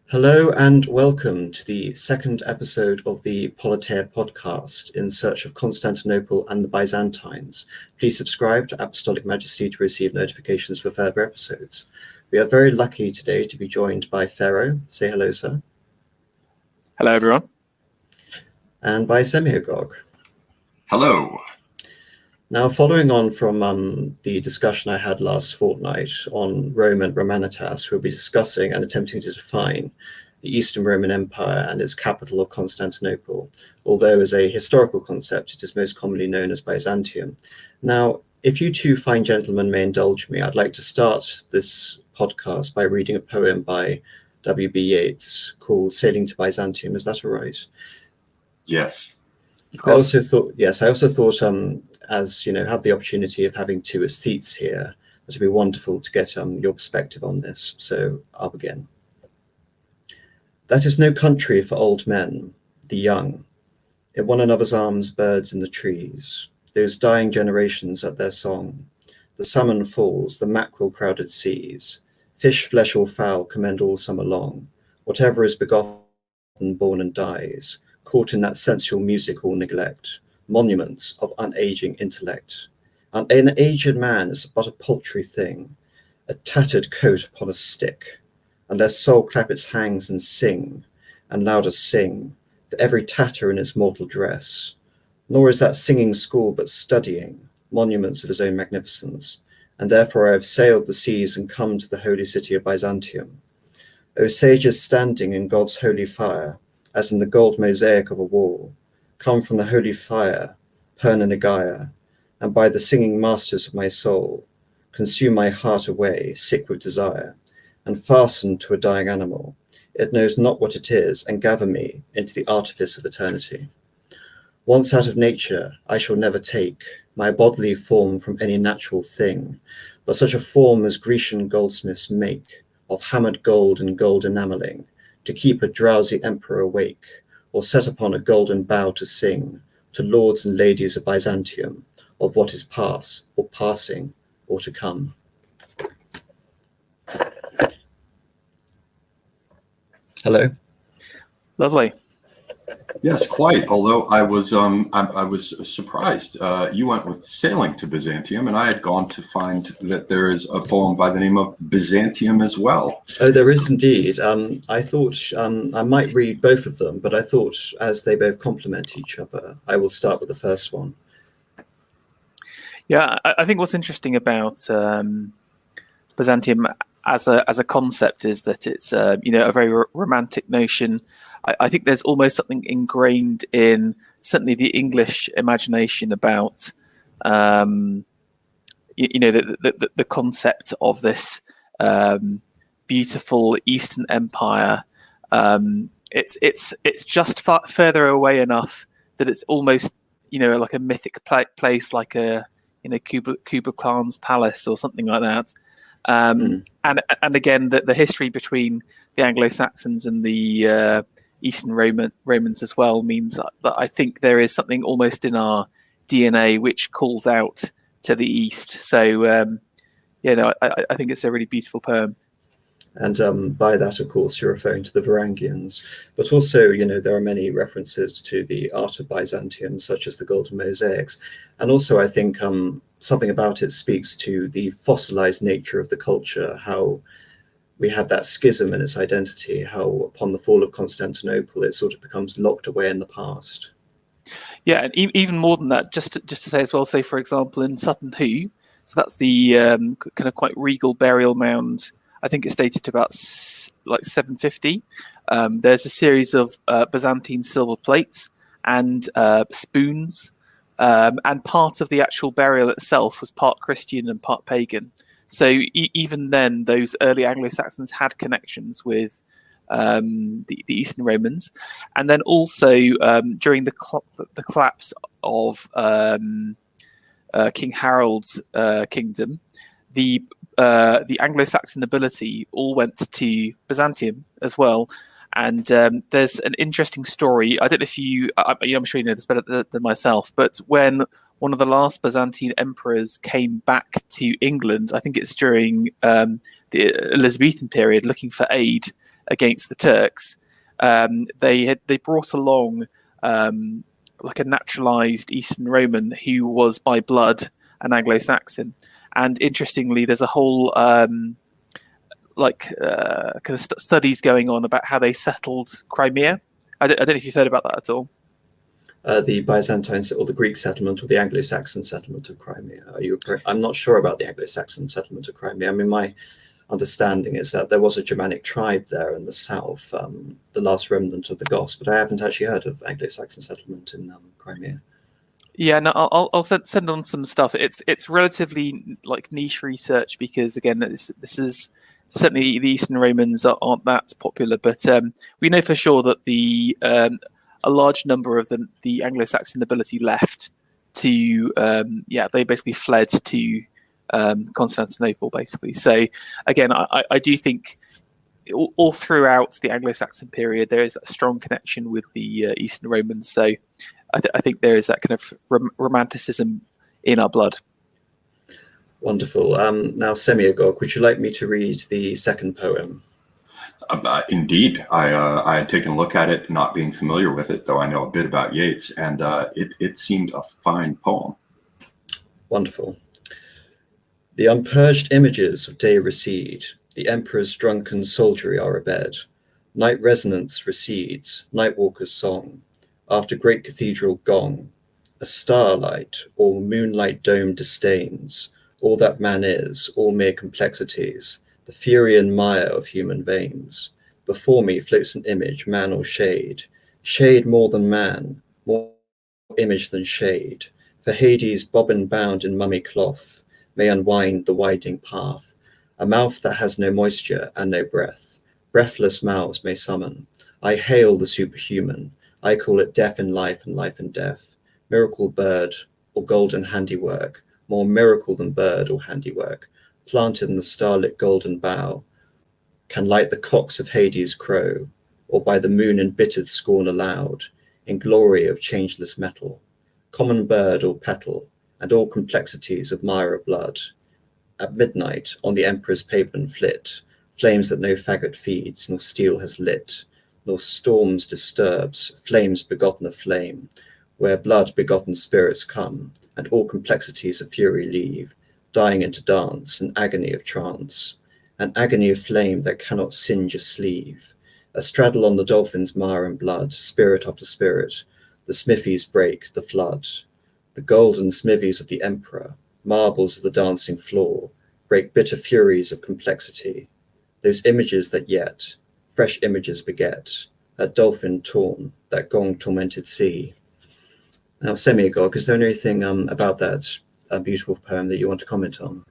Hello and welcome to the second episode of the Politeia podcast, In Search of Constantinople and the Byzantines. Please subscribe to Apostolic Majesty to receive notifications for further episodes. We are very lucky today to be joined by Pharaoh. Say hello, sir. Hello, everyone. And by Semiagog. Hello. Now, following on from the discussion I had last fortnight on Rome and Romanitas, we'll be discussing and attempting to define the Eastern Roman Empire and its capital of Constantinople, although as a historical concept, it is most commonly known as Byzantium. Now, if you two fine gentlemen may indulge me, I'd like to start this podcast by reading a poem by W.B. Yeats called Sailing to Byzantium. Is that all right? Yes. I also thought, as you know, have the opportunity of having two aesthetes here, it would be wonderful to get your perspective on this. So I'll begin. That is no country for old men, the young, in one another's arms, birds in the trees, those dying generations at their song. The salmon falls, the mackerel crowded seas, fish, flesh or fowl commend all summer long. Whatever is begotten, born and dies, caught in that sensual music all neglect, monuments of unaging intellect. An aged man is but a paltry thing, a tattered coat upon a stick, unless soul clap its hands and sing, and louder sing, for every tatter in his mortal dress. Nor is that singing school but studying, monuments of his own magnificence, and therefore I have sailed the seas and come to the holy city of Byzantium. O sages standing in God's holy fire, as in the gold mosaic of a wall, come from the holy fire, Perna, and by the singing masters of my soul, consume my heart away, sick with desire, and fasten to a dying animal. It knows not what it is, and gather me into the artifice of eternity. Once out of nature, I shall never take my bodily form from any natural thing, but such a form as Grecian goldsmiths make, of hammered gold and gold enamelling, to keep a drowsy emperor awake, or set upon a golden bough to sing to lords and ladies of Byzantium of what is past, or passing, or to come. Hello. Lovely. Yes, quite. Although I was surprised. You went with sailing to Byzantium, and I had gone to find that there is a poem by the name of Byzantium as well. Oh, there is indeed. I thought I might read both of them, but I thought as they both complement each other, I will start with the first one. Yeah, I think what's interesting about Byzantium as a concept is that it's a very romantic notion. I think there's almost something ingrained in certainly the English imagination about the concept of this beautiful Eastern Empire. It's just further away enough that it's almost like a mythic place, like a Kublai Khan's palace or something like that. And again, the history between the Anglo-Saxons and the Eastern Romans as well means that I think there is something almost in our DNA which calls out to the East. So, I think it's a really beautiful poem. And by that, of course, you're referring to the Varangians, but also, there are many references to the art of Byzantium, such as the golden mosaics. And also, I think something about it speaks to the fossilized nature of the culture, how we have that schism in its identity, how upon the fall of Constantinople, it sort of becomes locked away in the past. Yeah, and even more than that, just to say as well, say, for example, in Sutton Hoo, so that's the kind of quite regal burial mound. I think it's dated to about like 750. There's a series of Byzantine silver plates and spoons, and part of the actual burial itself was part Christian and part pagan. So even then, those early Anglo-Saxons had connections with the Eastern Romans, and then also during the collapse of King Harold's kingdom, the Anglo-Saxon nobility all went to Byzantium as well. And there's an interesting story. I don't know if I'm sure you know this better than myself, but when one of the last Byzantine emperors came back to England, I think it's during the Elizabethan period, looking for aid against the Turks, they brought along like a naturalized Eastern Roman who was by blood an Anglo-Saxon. And interestingly, there's a whole kind of studies going on about how they settled Crimea. I don't know if you've heard about that at all. The Byzantine or the Greek settlement or the Anglo-Saxon settlement of Crimea. I'm not sure about the Anglo-Saxon settlement of Crimea. I mean, my understanding is that there was a Germanic tribe there in the south, the last remnant of the Goths, but I haven't actually heard of Anglo-Saxon settlement in Crimea. Yeah, no, I'll send on some stuff. It's relatively like niche research because again, this is certainly the Eastern Romans aren't that popular, but we know for sure that a large number of the Anglo-Saxon nobility left to they basically fled to Constantinople basically. So again, I do think all throughout the Anglo-Saxon period there is that strong connection with the Eastern Romans. So I think there is that kind of romanticism in our blood. Wonderful. Now, Semiagog, would you like me to read the second poem? Indeed. I had taken a look at it, not being familiar with it, though I know a bit about Yeats, and it seemed a fine poem. Wonderful. The unpurged images of day recede. The emperor's drunken soldiery are abed. Night resonance recedes, night walker's song. After great cathedral gong, a starlight or moonlight dome disdains all that man is, all mere complexities, the fury and mire of human veins. Before me floats an image, man or shade, shade more than man, more image than shade. For Hades, bobbin bound in mummy cloth, may unwind the winding path. A mouth that has no moisture and no breath, breathless mouths may summon. I hail the superhuman. I call it death in life and life in death. Miracle bird or golden handiwork, more miracle than bird or handiwork, planted in the starlit golden bough, can light the cocks of Hades crow, or by the moon embittered scorn aloud, in glory of changeless metal, common bird or petal, and all complexities of mire of blood. At midnight on the emperor's pavement flit, flames that no faggot feeds, nor steel has lit, nor storms disturbs, flames begotten of flame, where blood begotten spirits come, and all complexities of fury leave, dying into dance, an agony of trance, an agony of flame that cannot singe a sleeve. A straddle on the dolphin's mire and blood, spirit after spirit, the smithies break, the flood. The golden smithies of the emperor, marbles of the dancing floor, break bitter furies of complexity. Those images that yet fresh images beget, that dolphin torn, that gong tormented sea. Now, Semiagog, is there anything about that beautiful poem that you want to comment on?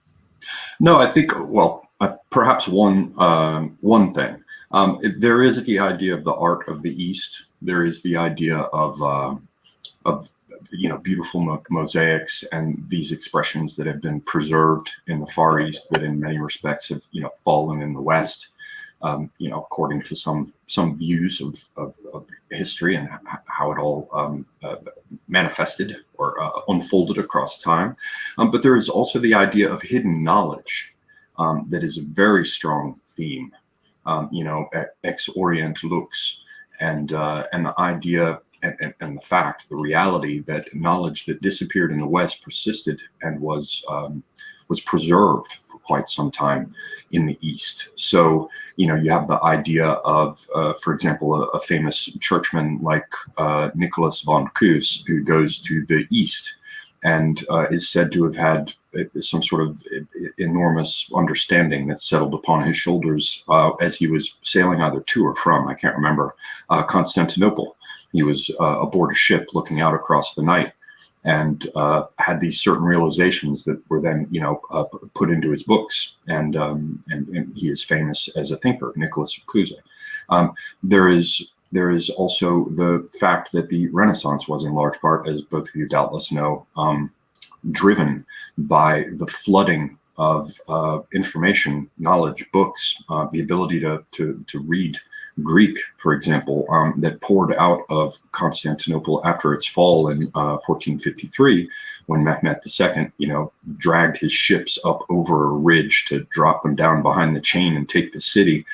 No, I think, well, perhaps one thing. There is the idea of the art of the East. There is the idea of beautiful mosaics and these expressions that have been preserved in the Far East that in many respects have, fallen in the West. According to some views of history and how it all manifested or unfolded across time. But there is also the idea of hidden knowledge that is a very strong theme. Ex orient lux, and the idea and the fact, the reality that knowledge that disappeared in the West persisted and was preserved for quite some time in the East. So, you have the idea of, for example, a famous churchman like Nicholas von Kues, who goes to the East and is said to have had some sort of enormous understanding that settled upon his shoulders as he was sailing either to or from, I can't remember, Constantinople. He was aboard a ship looking out across the night, and had these certain realizations that were then, put into his books, and he is famous as a thinker, Nicholas of Cluse. There is also the fact that the Renaissance was in large part, as both of you doubtless know, driven by the flooding of information, knowledge, books, the ability to read Greek, for example, that poured out of Constantinople after its fall in 1453, when Mehmet II, dragged his ships up over a ridge to drop them down behind the chain and take the city.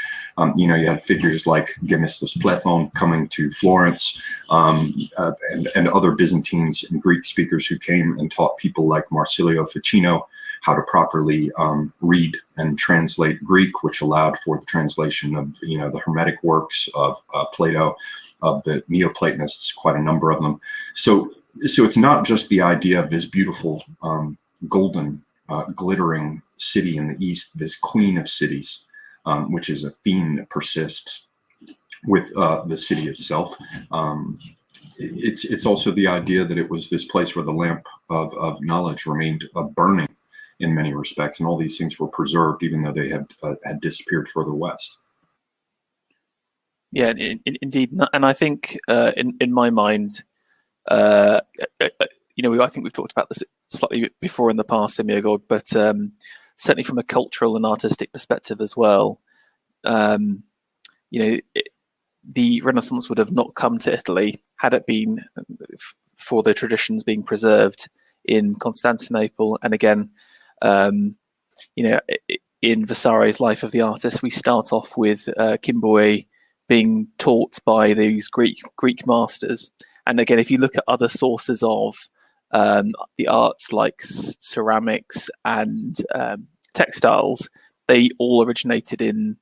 You had figures like Gemistos Plethon coming to Florence, and other Byzantines and Greek speakers who came and taught people like Marsilio Ficino how to properly read and translate Greek, which allowed for the translation of the Hermetic works of Plato, of the Neoplatonists, quite a number of them. So it's not just the idea of this beautiful golden glittering city in the East, this queen of cities, which is a theme that persists with the city itself. It's also the idea that it was this place where the lamp of knowledge remained burning in many respects, and all these things were preserved even though they had disappeared further west. Yeah, indeed, and I think in my mind, I think we've talked about this slightly before in the past, Semyagog, but certainly from a cultural and artistic perspective as well, the Renaissance would have not come to Italy had it been for the traditions being preserved in Constantinople. And again, in Vasari's Life of the Artist, we start off with Kimboe being taught by these Greek masters. And again, if you look at other sources of the arts like ceramics and textiles, they all originated in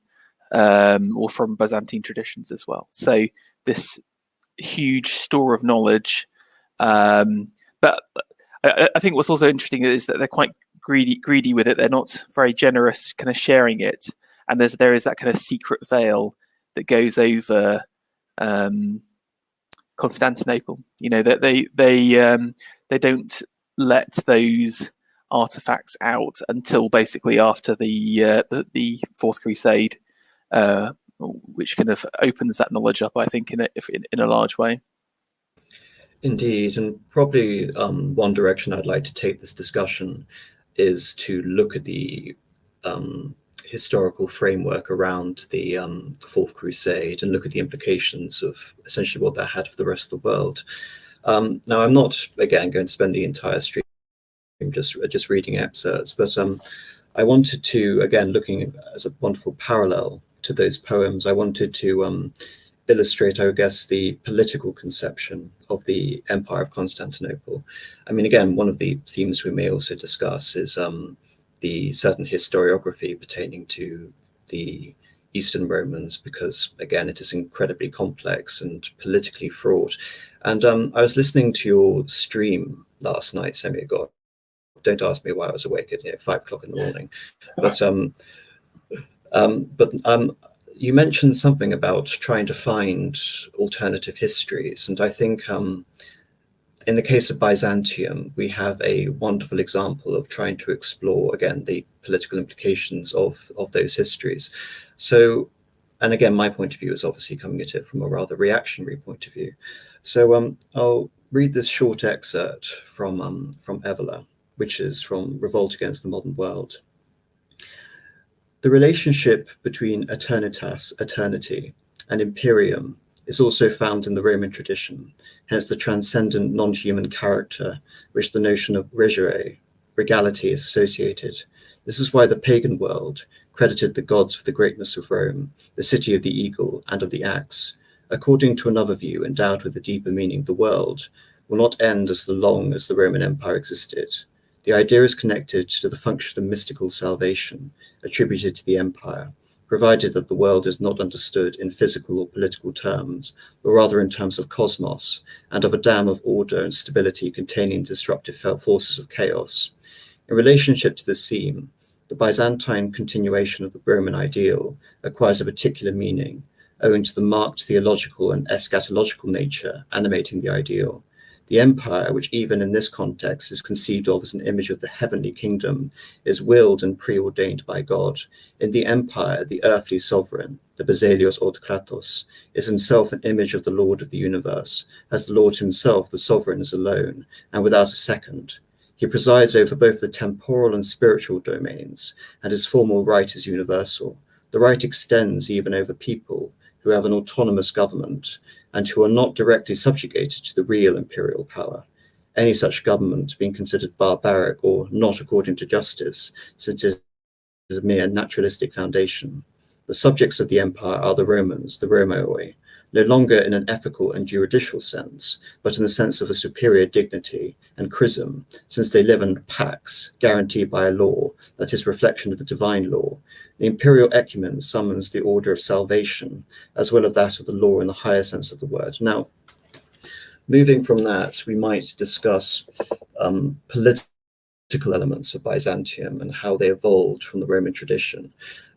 or from Byzantine traditions as well. So this huge store of knowledge. But I think what's also interesting is that they're quite greedy with it. They're not very generous kind of sharing it. And there is that kind of secret veil that goes over Constantinople. That they don't let those artifacts out until basically after the Fourth Crusade, which kind of opens that knowledge up, I think, in a large way. Indeed, and probably one direction I'd like to take this discussion is to look at the historical framework around the Fourth Crusade and look at the implications of essentially what that had for the rest of the world. Now, I'm not, again, going to spend the entire stream just reading excerpts, but I wanted to, again, looking as a wonderful parallel to those poems, I wanted to illustrate, I guess, the political conception of the Empire of Constantinople. I mean, again, one of the themes we may also discuss is the certain historiography pertaining to the Eastern Romans, because, again, it is incredibly complex and politically fraught. And I was listening to your stream last night, Semyagog. Don't ask me why I was awake at 5 o'clock in the morning. But you mentioned something about trying to find alternative histories. And I think in the case of Byzantium, we have a wonderful example of trying to explore, again, the political implications of those histories. So, and again, my point of view is obviously coming at it from a rather reactionary point of view. So I'll read this short excerpt from Evola, which is from Revolt Against the Modern World. The relationship between eternitas, eternity, and imperium is also found in the Roman tradition, hence the transcendent non-human character which the notion of regere, regality, is associated. This is why the pagan world credited the gods for the greatness of Rome, the city of the eagle and of the axe. According to another view endowed with a deeper meaning, the world will not end as long as the Roman Empire existed. The idea is connected to the function of mystical salvation attributed to the empire, provided that the world is not understood in physical or political terms, but rather in terms of cosmos and of a dam of order and stability containing disruptive forces of chaos. In relationship to this theme, the Byzantine continuation of the Roman ideal acquires a particular meaning, owing to the marked theological and eschatological nature animating the ideal. The empire, which even in this context is conceived of as an image of the heavenly kingdom, is willed and preordained by God. In the empire, the earthly sovereign, the Basilios or Kratos, is himself an image of the Lord of the universe, as the Lord himself, the sovereign, is alone and without a second. He presides over both the temporal and spiritual domains, and his formal right is universal. The right extends even over people, who have an autonomous government and who are not directly subjugated to the real imperial power. Any such government being considered barbaric or not according to justice, since it is a mere naturalistic foundation. The subjects of the empire are the Romans, the Romoi, no longer in an ethical and juridical sense, but in the sense of a superior dignity and chrism, since they live in pax, guaranteed by a law that is reflection of the divine law. The imperial ecumen summons the order of salvation, as well as that of the law in the higher sense of the word. Now, moving from that, we might discuss political elements of Byzantium and how they evolved from the Roman tradition.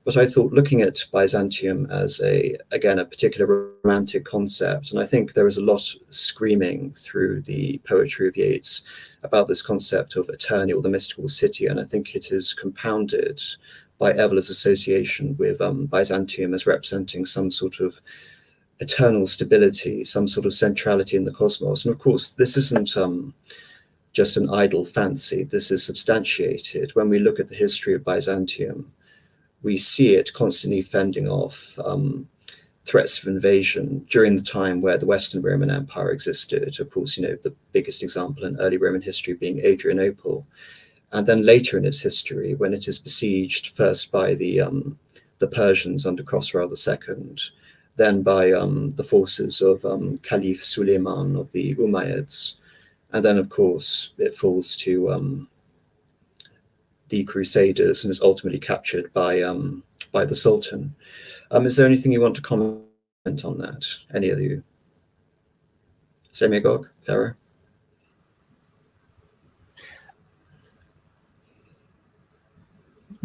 But I thought, looking at Byzantium as again, a particular romantic concept, and I think there is a lot screaming through the poetry of Yeats about this concept of eternal, the mystical city, and I think it is compounded by Evolar's association with Byzantium as representing some sort of eternal stability, some sort of centrality in the cosmos. And of course, this isn't just an idle fancy. This is substantiated. When we look at the history of Byzantium, we see it constantly fending off threats of invasion during the time where the Western Roman Empire existed. Of course, the biggest example in early Roman history being Adrianople. And then later in its history, when it is besieged first by the Persians under Khosrow II, then by the forces of Caliph Suleiman of the Umayyads. And then, of course, it falls to the Crusaders and is ultimately captured by the Sultan. Is there anything you want to comment on that? Any of you? Semigog, Pharaoh?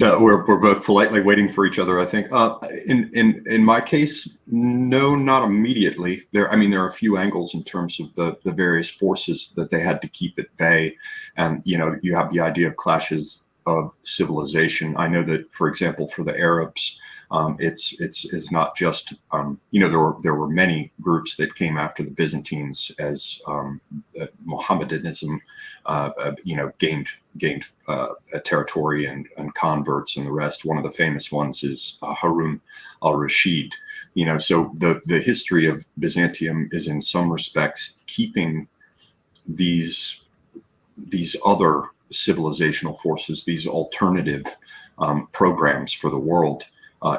No, we're both politely waiting for each other, I think. In my case, no, not immediately. There are a few angles in terms of the various forces that they had to keep at bay, and you have the idea of clashes of civilization. I know that, for example, for the Arabs, it's not just there were many groups that came after the Byzantines as Mohammedanism gained a territory and converts and the rest. One of the famous ones is Harun al-Rashid. So the history of Byzantium is in some respects keeping these other civilizational forces, these alternative programs for the world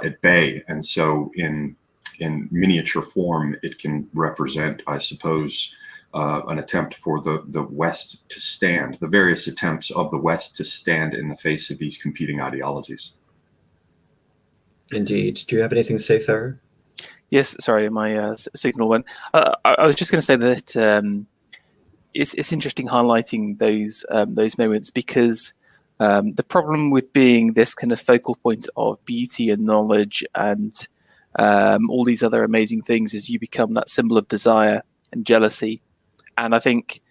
at bay. And so in miniature form, it can represent, I suppose, an attempt for the West to stand, the various attempts of the West to stand in the face of these competing ideologies. Indeed. Do you have anything to say, Pharaoh? Yes, sorry, my signal went. I was just going to say that it's interesting highlighting those moments, because the problem with being this kind of focal point of beauty and knowledge and all these other amazing things is you become that symbol of desire and jealousy. And I think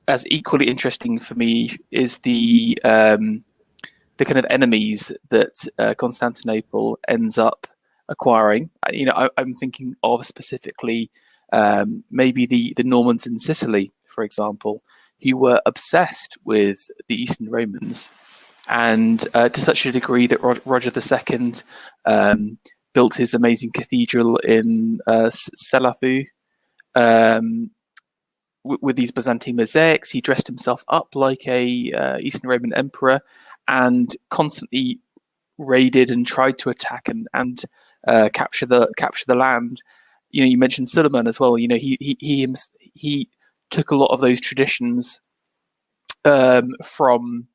as equally interesting for me is the kind of enemies that Constantinople ends up acquiring. I'm thinking of specifically maybe the Normans in Sicily, for example, who were obsessed with the Eastern Romans, and to such a degree that Roger II built his amazing cathedral in Selafu. With these Byzantine mosaics, he dressed himself up like a Eastern Roman emperor, and constantly raided and tried to attack and capture the land. You mentioned Suleiman as well. He took a lot of those traditions from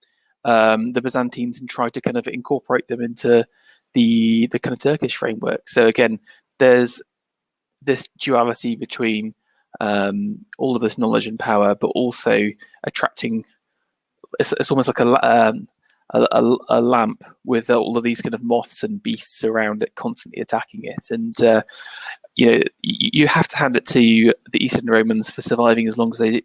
the Byzantines and tried to kind of incorporate them into the kind of Turkish framework. So again, there's this duality between all of this knowledge and power, but also attracting. It's almost like a lamp with all of these kind of moths and beasts around it, constantly attacking it. And you have to hand it to the Eastern Romans for surviving as long as they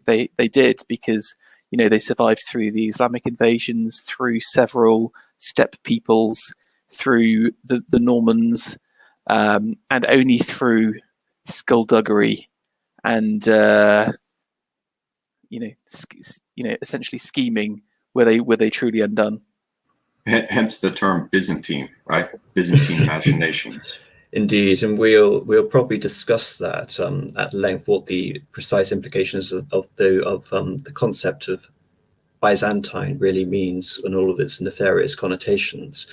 did, because they survived through the Islamic invasions, through several steppe peoples, through the Normans, and only through skullduggery and essentially scheming were they truly undone. Hence the term Byzantine, right? Byzantine machinations. Indeed, and we'll probably discuss that at length, what the precise implications of the concept of Byzantine really means and all of its nefarious connotations.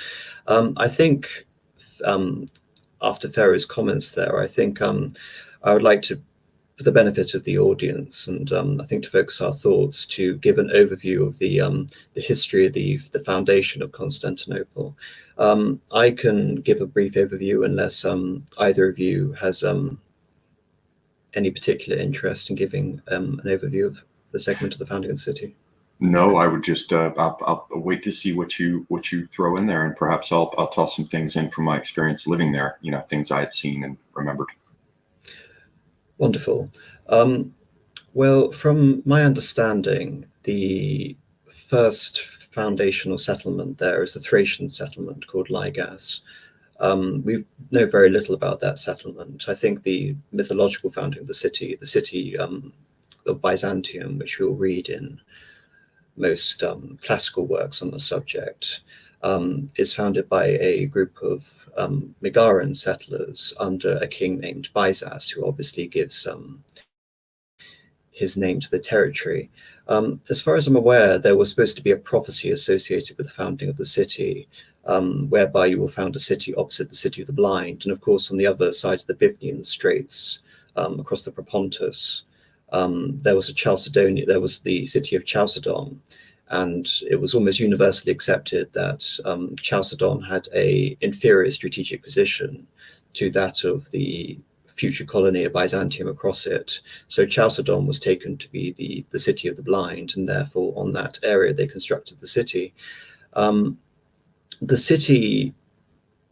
I think after Pharaoh's comments there, I think I would like to, for the benefit of the audience, and I think to focus our thoughts, to give an overview of the history of the foundation of Constantinople. I can give a brief overview unless either of you has any particular interest in giving an overview of the segment of the founding of the city. No, I would just I'll wait to see what you throw in there, and perhaps I'll toss some things in from my experience living there. You know, things I had seen and remembered. Wonderful. Well, from my understanding, the first foundational settlement there is the Thracian settlement called Ligas. We know very little about that settlement. I think the mythological founding of the city of Byzantium, which you'll read in most classical works on the subject, is founded by a group of Megaran settlers under a king named Byzas, who obviously gives his name to the territory. As far as I'm aware, there was supposed to be a prophecy associated with the founding of the city, whereby you will found a city opposite the city of the blind. And of course, on the other side of the Bithynian Straits, across the Propontis, there was the city of Chalcedon, and it was almost universally accepted that Chalcedon had an inferior strategic position to that of the future colony of Byzantium across it. So Chalcedon was taken to be the city of the blind, and therefore on that area they constructed the city. The city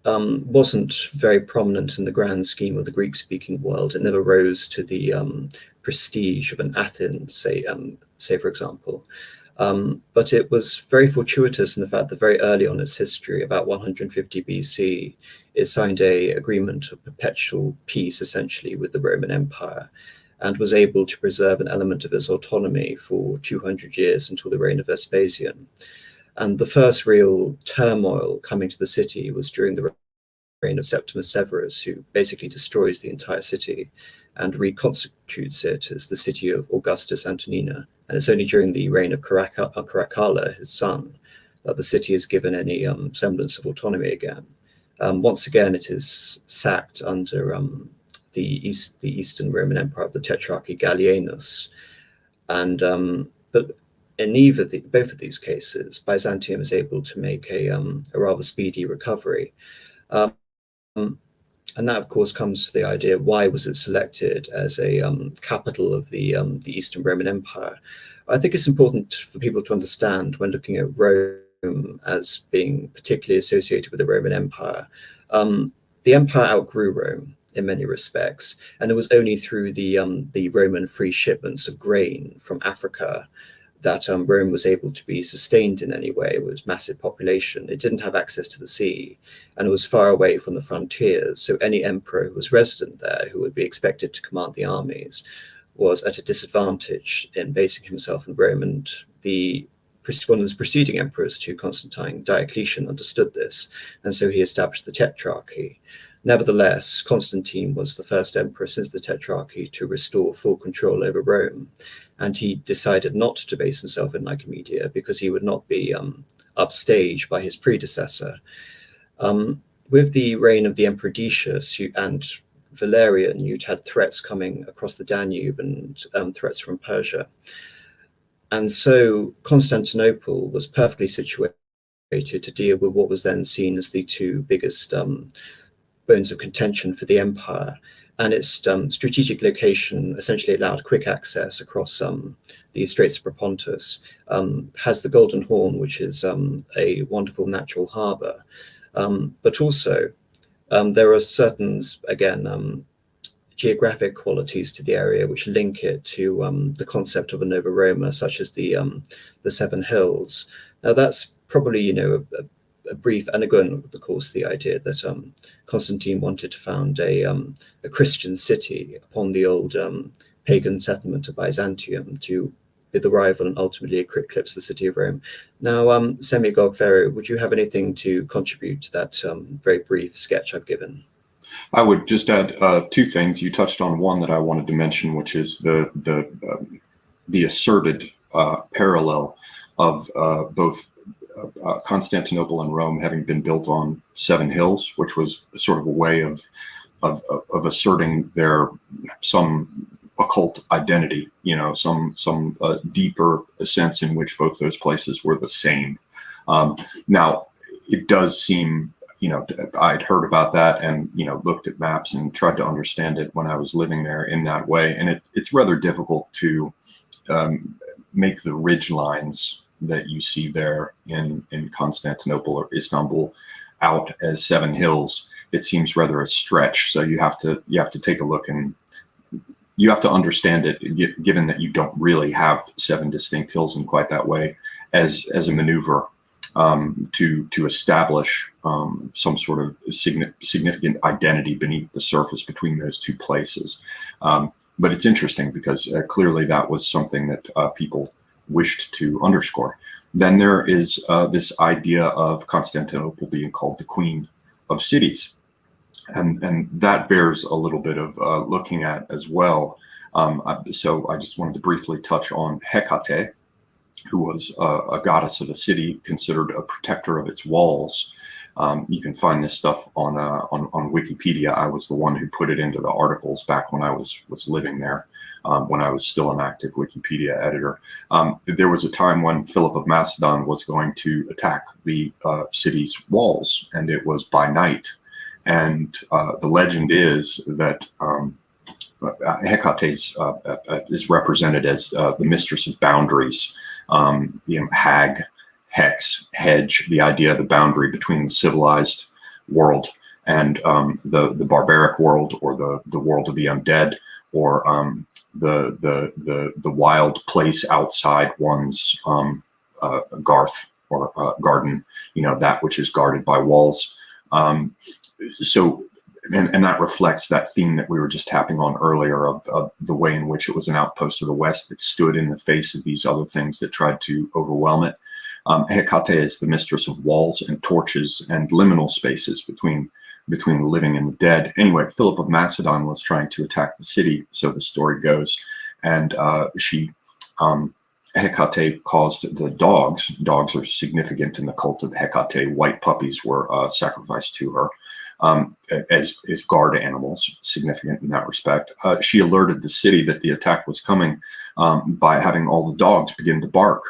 wasn't very prominent in the grand scheme of the Greek-speaking world. It never rose to the prestige of an Athens, say for example. But it was very fortuitous in the fact that very early on its history, about 150 BC, it signed an agreement of perpetual peace, essentially, with the Roman Empire, and was able to preserve an element of its autonomy for 200 years until the reign of Vespasian. And the first real turmoil coming to the city was during the reign of Septimus Severus, who basically destroys the entire city and reconstitutes it as the city of Augustus Antonina. And it's only during the reign of Caracalla, his son, that the city is given any semblance of autonomy again. Once again, it is sacked under the Eastern Roman Empire of the Tetrarchy Gallienus. And but in both of these cases, Byzantium is able to make a rather speedy recovery. And that, of course, comes to the idea, why was it selected as a capital of the Eastern Roman Empire? I think it's important for people to understand, when looking at Rome as being particularly associated with the Roman Empire, the empire outgrew Rome in many respects, and it was only through the Roman free shipments of grain from Africa that Rome was able to be sustained in any way. It was massive population. It didn't have access to the sea, and it was far away from the frontiers. So any emperor who was resident there, who would be expected to command the armies, was at a disadvantage in basing himself in Rome. And one of the preceding emperors to Constantine, Diocletian, understood this, and so he established the Tetrarchy. Nevertheless, Constantine was the first emperor since the Tetrarchy to restore full control over Rome, and he decided not to base himself in Nicomedia because he would not be upstaged by his predecessor. With the reign of the Emperor Decius and Valerian, you'd had threats coming across the Danube and threats from Persia. And so Constantinople was perfectly situated to deal with what was then seen as the two biggest bones of contention for the empire, and its strategic location essentially allowed quick access across the Straits of Propontis, has the Golden Horn, which is a wonderful natural harbour, but also there are certain, again, geographic qualities to the area which link it to the concept of a Nova Roma, such as the Seven Hills. Now that's probably, a brief, and again, of course, the idea that Constantine wanted to found a Christian city upon the old pagan settlement of Byzantium to be the rival and ultimately eclipse the city of Rome. Now, Semigog Pharaoh, would you have anything to contribute to that very brief sketch I've given? I would just add two things. You touched on one that I wanted to mention, which is the asserted parallel of both Constantinople and Rome having been built on 7 hills, which was sort of a way of asserting their some occult identity, some deeper sense in which both those places were the same. Now, it does seem, I'd heard about that and, looked at maps and tried to understand it when I was living there in that way. And it's rather difficult to make the ridge lines that you see there in Constantinople or Istanbul out as 7 hills. It seems rather a stretch. So you have to take a look, and you have to understand it, given that you don't really have 7 distinct hills in quite that way, as a maneuver to establish some sort of significant identity beneath the surface between those 2 places. But it's interesting because clearly that was something that people wished to underscore. Then there is this idea of Constantinople being called the Queen of Cities. And that bears a little bit of looking at as well. So I just wanted to briefly touch on Hecate, who was a goddess of the city, considered a protector of its walls. You can find this stuff on Wikipedia. I was the one who put it into the articles back when I was living there, when I was still an active Wikipedia editor. There was a time when Philip of Macedon was going to attack the city's walls, and it was by night. And the legend is that Hecate is represented as the mistress of boundaries, hag, hex, hedge, the idea of the boundary between the civilized world and the barbaric world, or the world of the undead, or the wild place outside one's garth or garden, that which is guarded by walls. So that reflects that theme that we were just tapping on earlier of the way in which it was an outpost of the West that stood in the face of these other things that tried to overwhelm it. Hecate is the mistress of walls and torches and liminal spaces between the living and the dead. Anyway, Philip of Macedon was trying to attack the city, so the story goes, and Hecate caused the dogs. Dogs are significant in the cult of Hecate. White puppies were sacrificed to her as guard animals, significant in that respect. She alerted the city that the attack was coming by having all the dogs begin to bark.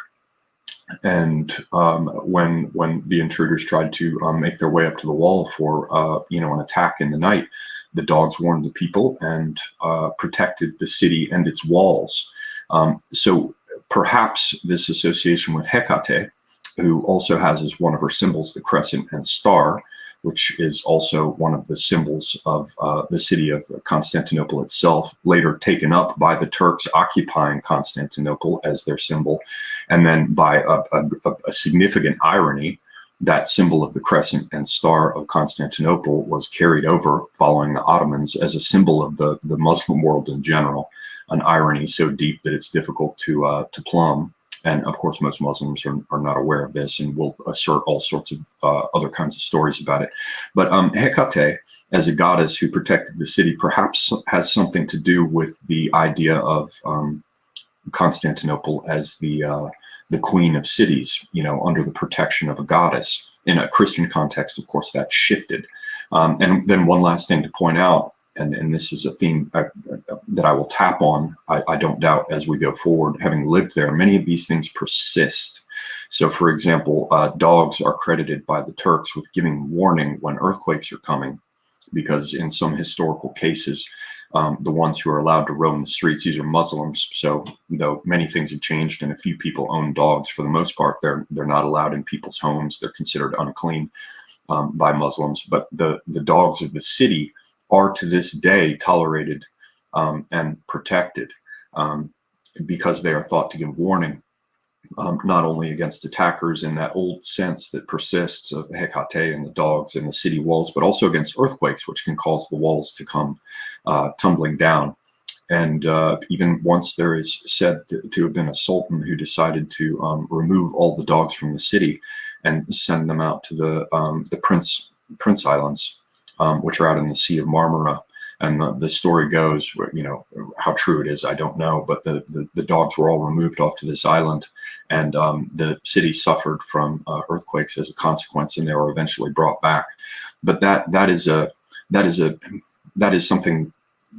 And when the intruders tried to make their way up to the wall for an attack in the night, the dogs warned the people and protected the city and its walls. So perhaps this association with Hecate, who also has as one of her symbols the crescent and star, which is also one of the symbols of the city of Constantinople itself, later taken up by the Turks occupying Constantinople as their symbol. And then by a significant irony, that symbol of the crescent and star of Constantinople was carried over following the Ottomans as a symbol of the Muslim world in general, an irony so deep that it's difficult to plumb. And of course, most Muslims are not aware of this and will assert all sorts of other kinds of stories about it. But Hecate, as a goddess who protected the city, perhaps has something to do with the idea of Constantinople as the queen of cities, under the protection of a goddess. In a Christian context, of course, that shifted. And then one last thing to point out, and this is a theme that I will tap on, I don't doubt, as we go forward. Having lived there, many of these things persist. So, for example, dogs are credited by the Turks with giving warning when earthquakes are coming, because in some historical cases, the ones who are allowed to roam the streets, these are Muslims. So, though many things have changed and a few people own dogs, for the most part, they're not allowed in people's homes. They're considered unclean by Muslims. But the dogs of the city are to this day tolerated and protected because they are thought to give warning, not only against attackers in that old sense that persists of Hecate and the dogs and the city walls, but also against earthquakes, which can cause the walls to come tumbling down. And even once there is said to have been a sultan who decided to remove all the dogs from the city and send them out to the Prince Islands, which are out in the Sea of Marmara. And the story goes, how true it is, I don't know, but the dogs were all removed off to this island, and the city suffered from earthquakes as a consequence, and they were eventually brought back. But that is something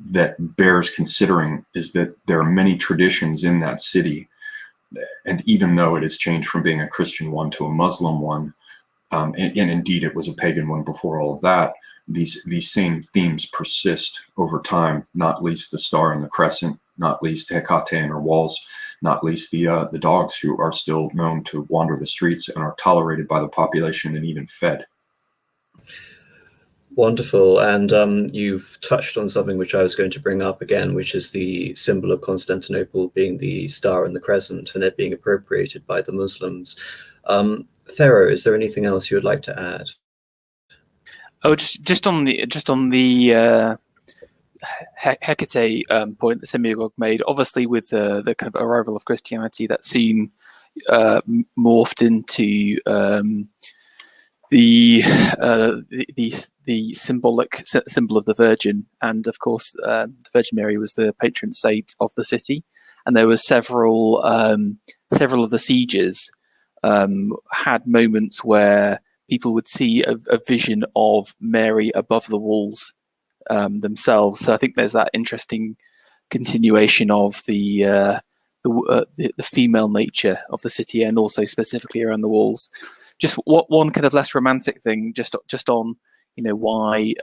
that bears considering, is that there are many traditions in that city, and even though it has changed from being a Christian one to a Muslim one, and indeed it was a pagan one before all of that, these same themes persist over time, not least the star and the crescent, not least Hecate and her walls, not least the dogs, who are still known to wander the streets and are tolerated by the population and even fed. Wonderful. And you've touched on something which I was going to bring up again, which is the symbol of Constantinople being the star and the crescent, and it being appropriated by the Muslims. Pharaoh, is there anything else you would like to add? Oh, just on the Hecate point that Semiagog made. Obviously, with the kind of arrival of Christianity, that soon morphed into the symbolic symbol of the Virgin, and of course, the Virgin Mary was the patron saint of the city. And there were several of the sieges had moments where people would see a vision of Mary above the walls themselves. So I think there's that interesting continuation of the female nature of the city, and also specifically around the walls. Just one kind of less romantic thing, just on why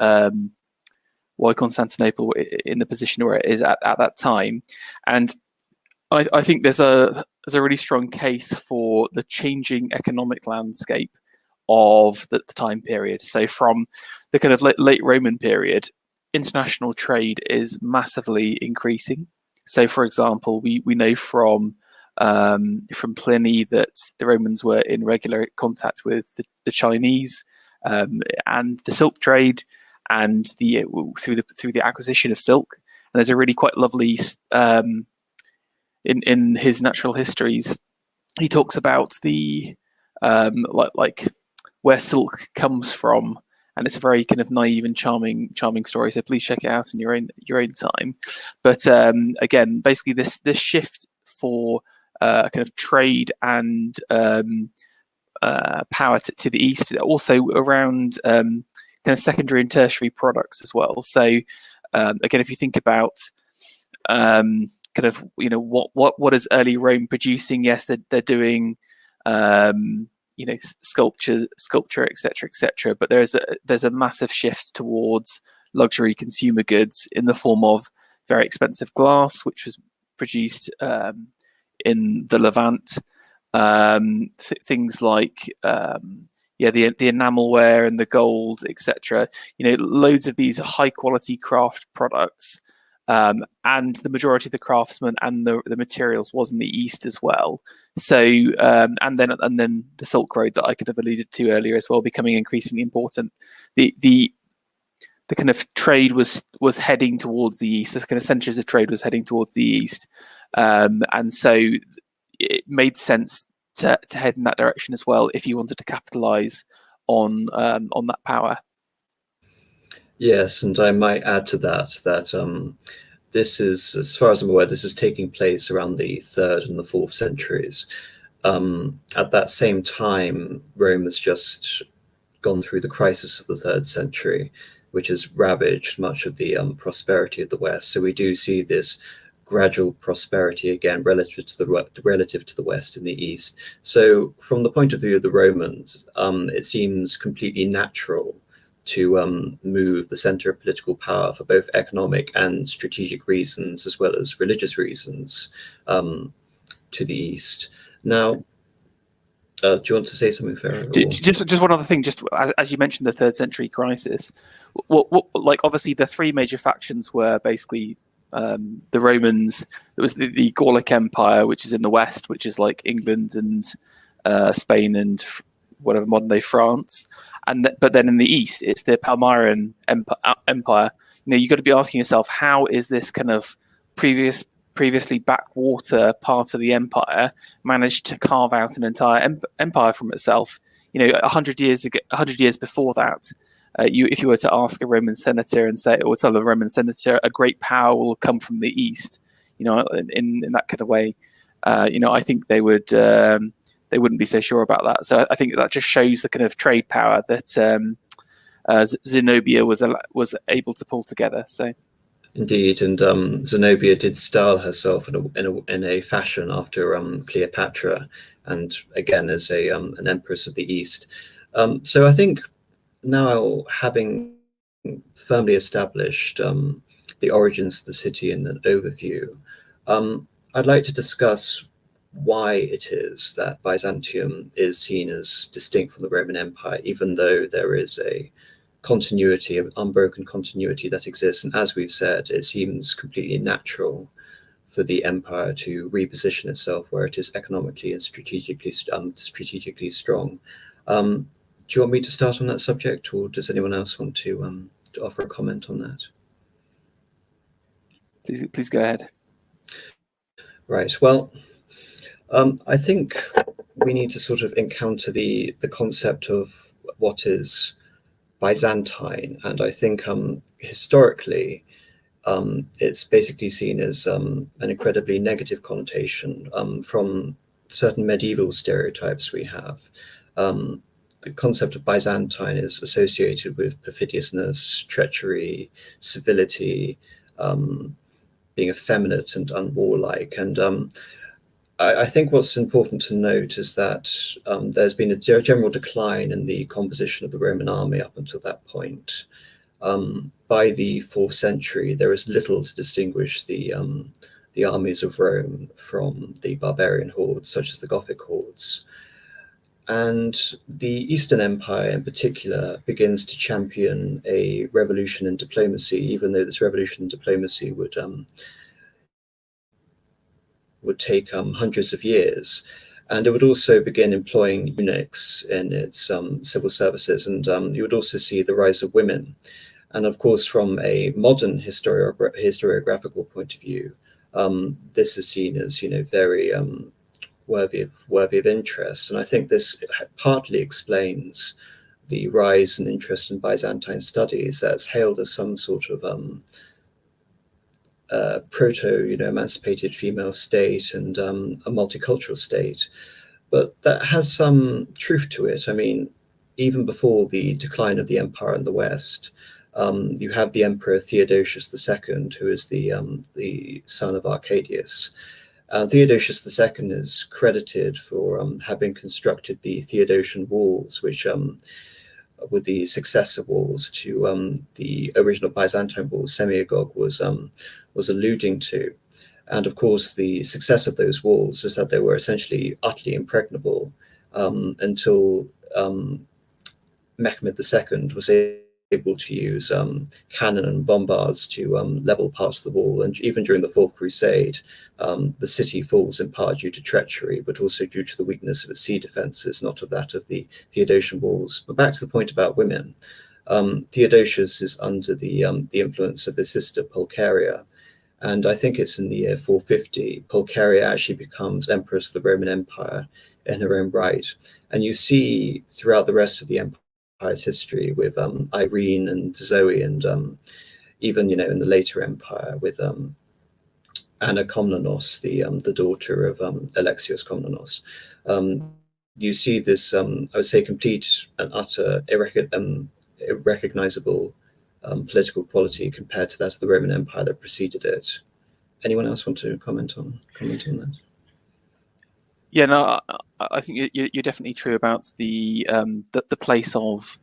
Constantinople in the position where it is at that time, and I think there's a really strong case for the changing economic landscape of the time period. So from the kind of late Roman period, international trade is massively increasing. So, for example, we know from Pliny that the Romans were in regular contact with the Chinese and the silk trade, and through the acquisition of silk. And there's a really quite lovely in his natural histories, he talks about the like where silk comes from, and it's a very kind of naive and charming story. So please check it out in your own time. But again, basically this shift for kind of trade and power to the east, also around kind of secondary and tertiary products as well. So again, if you think about kind of what is early Rome producing? Yes, they're doing sculpture, etc. But there's a massive shift towards luxury consumer goods in the form of very expensive glass, which was produced in the Levant. Things like the enamelware and the gold, etc. Loads of these high quality craft products. And the majority of the craftsmen and the materials was in the east as well. So and then the Silk Road that I could have alluded to earlier as well, becoming increasingly important. The kind of trade was heading towards the east. The kind of centres of trade was heading towards the east, and so it made sense to head in that direction as well if you wanted to capitalise on that power. Yes, and I might add to that this is, as far as I'm aware, this is taking place around the 3rd and the 4th centuries. At that same time, Rome has just gone through the crisis of the 3rd century, which has ravaged much of the prosperity of the West. So we do see this gradual prosperity again relative to the West in the East. So from the point of view of the Romans, it seems completely natural to move the center of political power for both economic and strategic reasons, as well as religious reasons, to the east. Now, do you want to say something, Pharaoh? Just one other thing, just as you mentioned, the 3rd century crisis. Like obviously, the three major factions were basically the Romans. There was the Gallic Empire, which is in the west, which is like England and Spain and whatever modern day France. But then in the east, it's the Palmyran Empire. You've got to be asking yourself, how is this kind of previously backwater part of the empire managed to carve out an entire empire from itself? 100 years before that, if you were to ask a Roman senator and say, or tell a Roman senator, a great power will come from the east, in that kind of way, I think they wouldn't be so sure about that. So I think that just shows the kind of trade power that Zenobia was able to pull together. So. Indeed, and Zenobia did style herself in a fashion after Cleopatra, and again as an empress of the East. So I think now, having firmly established the origins of the city in an overview, I'd like to discuss why it is that Byzantium is seen as distinct from the Roman Empire, even though there is a continuity, an unbroken continuity that exists. And as we've said, it seems completely natural for the empire to reposition itself where it is economically and strategically strong. Do you want me to start on that subject, or does anyone else want to offer a comment on that? Please go ahead. Right. Well, I think we need to sort of encounter the concept of what is Byzantine, and I think historically it's basically seen as an incredibly negative connotation from certain medieval stereotypes we have. The concept of Byzantine is associated with perfidiousness, treachery, civility, being effeminate and unwarlike. And I think what's important to note is that there's been a general decline in the composition of the Roman army up until that point. By the 4th century, there is little to distinguish the armies of Rome from the barbarian hordes, such as the Gothic hordes. And the Eastern Empire in particular begins to champion a revolution in diplomacy, even though this revolution in diplomacy would take hundreds of years. And it would also begin employing eunuchs in its civil services, and you would also see the rise of women. And of course, from a modern historiographical point of view, this is seen as very worthy of interest. And I think this partly explains the rise in interest in Byzantine studies that's hailed as some sort of proto-emancipated female state and a multicultural state. But that has some truth to it. I mean, even before the decline of the empire in the West, you have the Emperor Theodosius II, who is the son of Arcadius. Theodosius II is credited for having constructed the Theodosian walls, which were the successor walls to the original Byzantine walls Semiagog was alluding to. And of course, the success of those walls is that they were essentially utterly impregnable until Mehmed II was able to use cannon and bombards to level parts of the wall. And even during the Fourth Crusade, the city falls in part due to treachery, but also due to the weakness of its sea defenses, not of that of the Theodosian walls. But back to the point about women, Theodosius is under the influence of his sister Pulcheria. And I think it's in the year 450, Pulcheria actually becomes Empress of the Roman Empire in her own right. And you see throughout the rest of the empire's history with Irene and Zoe, and even in the later empire with Anna Komnenos, the daughter of Alexios Komnenos. You see this, I would say, complete and utter irrecognizable political quality compared to that of the Roman Empire that preceded it. Anyone else want to comment on that? Yeah, no, I think you're definitely true about the place of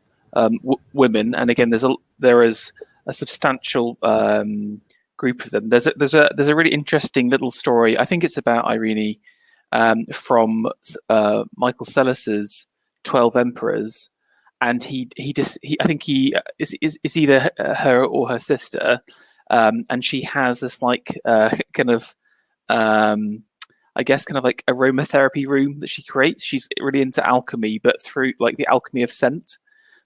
women, and again, there is a substantial group of them. There's a really interesting little story. I think it's about Irene from Michael Sellers's 12 Emperors, and he I think he is either her or her sister, and she has this like kind of I guess kind of like aromatherapy room that she creates. She's really into alchemy, but through like the alchemy of scent.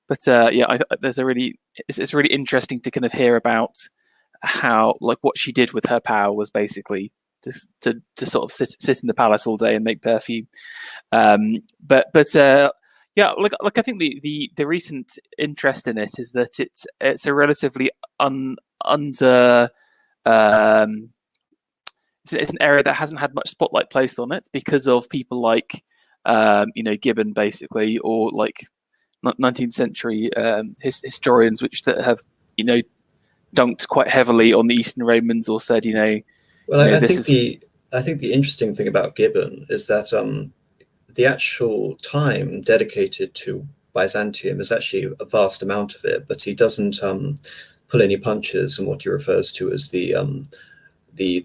But yeah, it's really interesting to kind of hear about how like what she did with her power was basically to sort of sit in the palace all day and make perfume. But Yeah, like I think the recent interest in it is that it's a relatively under it's an area that hasn't had much spotlight placed on it because of people like Gibbon basically, or like 19th century historians that have dunked quite heavily on the Eastern Romans, or said Well, this is I think the interesting thing about Gibbon is that the actual time dedicated to Byzantium is actually a vast amount of it, but he doesn't pull any punches in what he refers to as the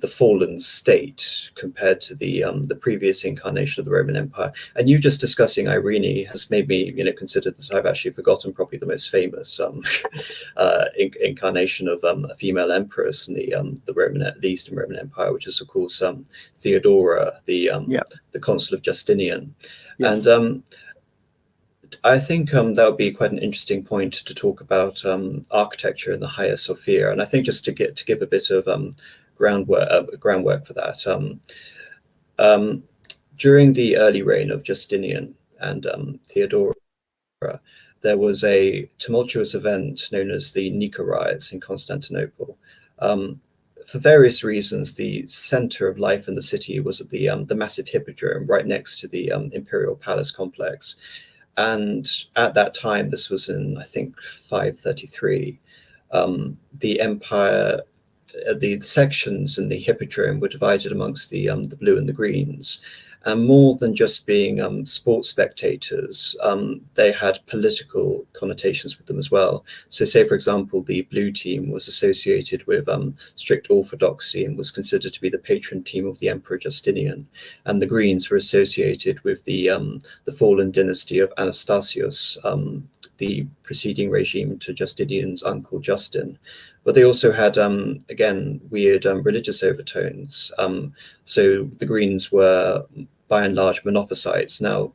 fallen state compared to the previous incarnation of the Roman Empire. And you just discussing Irene has made me consider that I've actually forgotten probably the most famous incarnation of a female empress in the Eastern Roman Empire, which is of course Theodora, the consul of Justinian. Yes. And I think that would be quite an interesting point to talk about architecture in the Hagia Sophia. And I think just to give a bit of groundwork for that. During the early reign of Justinian and Theodora, there was a tumultuous event known as the Nika riots in Constantinople. For various reasons, the center of life in the city was at the massive hippodrome right next to the imperial palace complex. And at that time, this was in, I think, 533, the empire, the sections in the hippodrome were divided amongst the blue and the greens. And more than just being sports spectators, they had political connotations with them as well. So say, for example, the blue team was associated with strict orthodoxy and was considered to be the patron team of the Emperor Justinian. And the greens were associated with the fallen dynasty of Anastasius, the preceding regime to Justinian's uncle Justin. But they also had, again, weird religious overtones. So the Greens were, by and large, Monophysites. Now,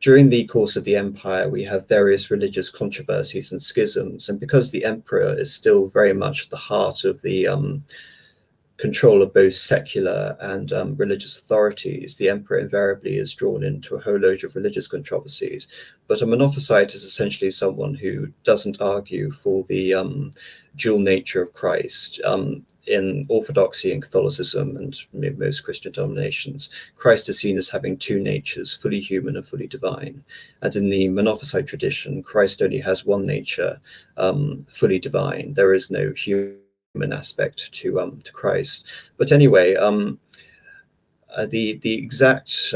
during the course of the empire, we have various religious controversies and schisms. And because the emperor is still very much the heart of the control of both secular and religious authorities, the emperor invariably is drawn into a whole load of religious controversies. But a Monophysite is essentially someone who doesn't argue for the dual nature of Christ. In Orthodoxy and Catholicism and most Christian denominations, Christ is seen as having two natures, fully human and fully divine. And in the Monophysite tradition, Christ only has one nature, fully divine. There is no human aspect to Christ. But anyway, the exact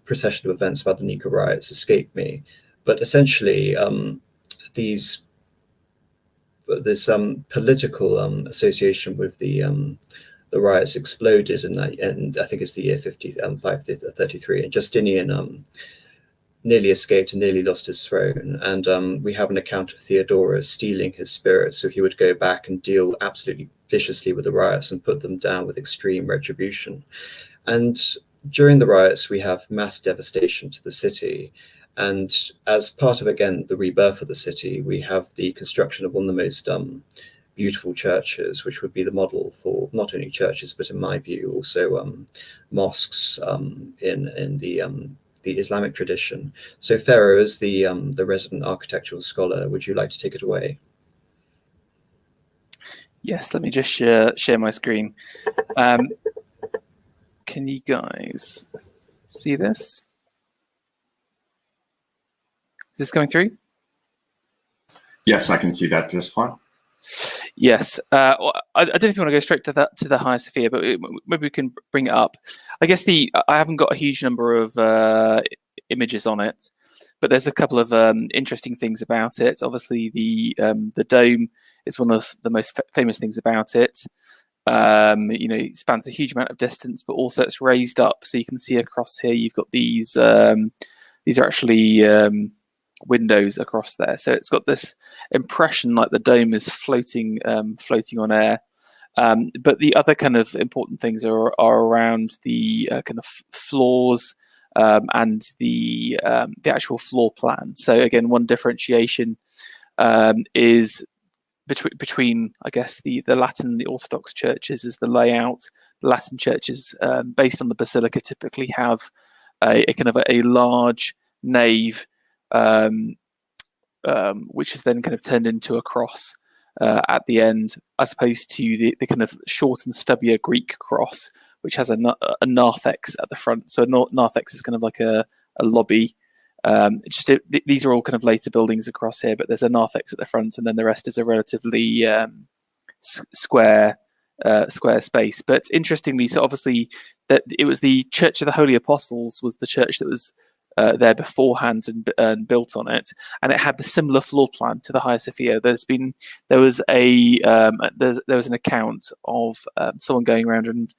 procession of events about the Nika riots escape me. But essentially, this political association with the riots exploded, and I think it's the year 533, and Justinian nearly escaped and nearly lost his throne. And we have an account of Theodora stealing his spirit, so he would go back and deal absolutely viciously with the riots and put them down with extreme retribution. And during the riots, we have mass devastation to the city. And as part of, again, the rebirth of the city, we have the construction of one of the most beautiful churches, which would be the model for not only churches, but in my view, also mosques in the Islamic tradition. So Pharaoh, as the resident architectural scholar, would you like to take it away? Yes, let me just share my screen. Can you guys see this? Is this going through? Yes, I can see that just fine. Yes, I don't know if you want to go straight to the Hagia Sophia, but maybe we can bring it up. I guess I haven't got a huge number of images on it, but there's a couple of interesting things about it. Obviously, the dome is one of the most famous things about it. It spans a huge amount of distance, but also it's raised up, so you can see across here. You've got these. These are actually windows across there, so it's got this impression like the dome is floating on air. But the other kind of important things are around the kind of floors and the actual floor plan. So again, one differentiation is between I guess the Latin and the Orthodox churches is the layout. The Latin churches, based on the basilica, typically have a kind of a large nave which is then kind of turned into a cross at the end, as opposed to the kind of short and stubbier Greek cross, which has a narthex at the front. So a narthex is kind of like a lobby. These are all kind of later buildings across here, but there's a narthex at the front, and then the rest is a relatively square space. But interestingly, so obviously that it was the Church of the Holy Apostles was the church that was there beforehand and built on it, and it had the similar floor plan to the Hagia Sophia. There was an account of someone going around and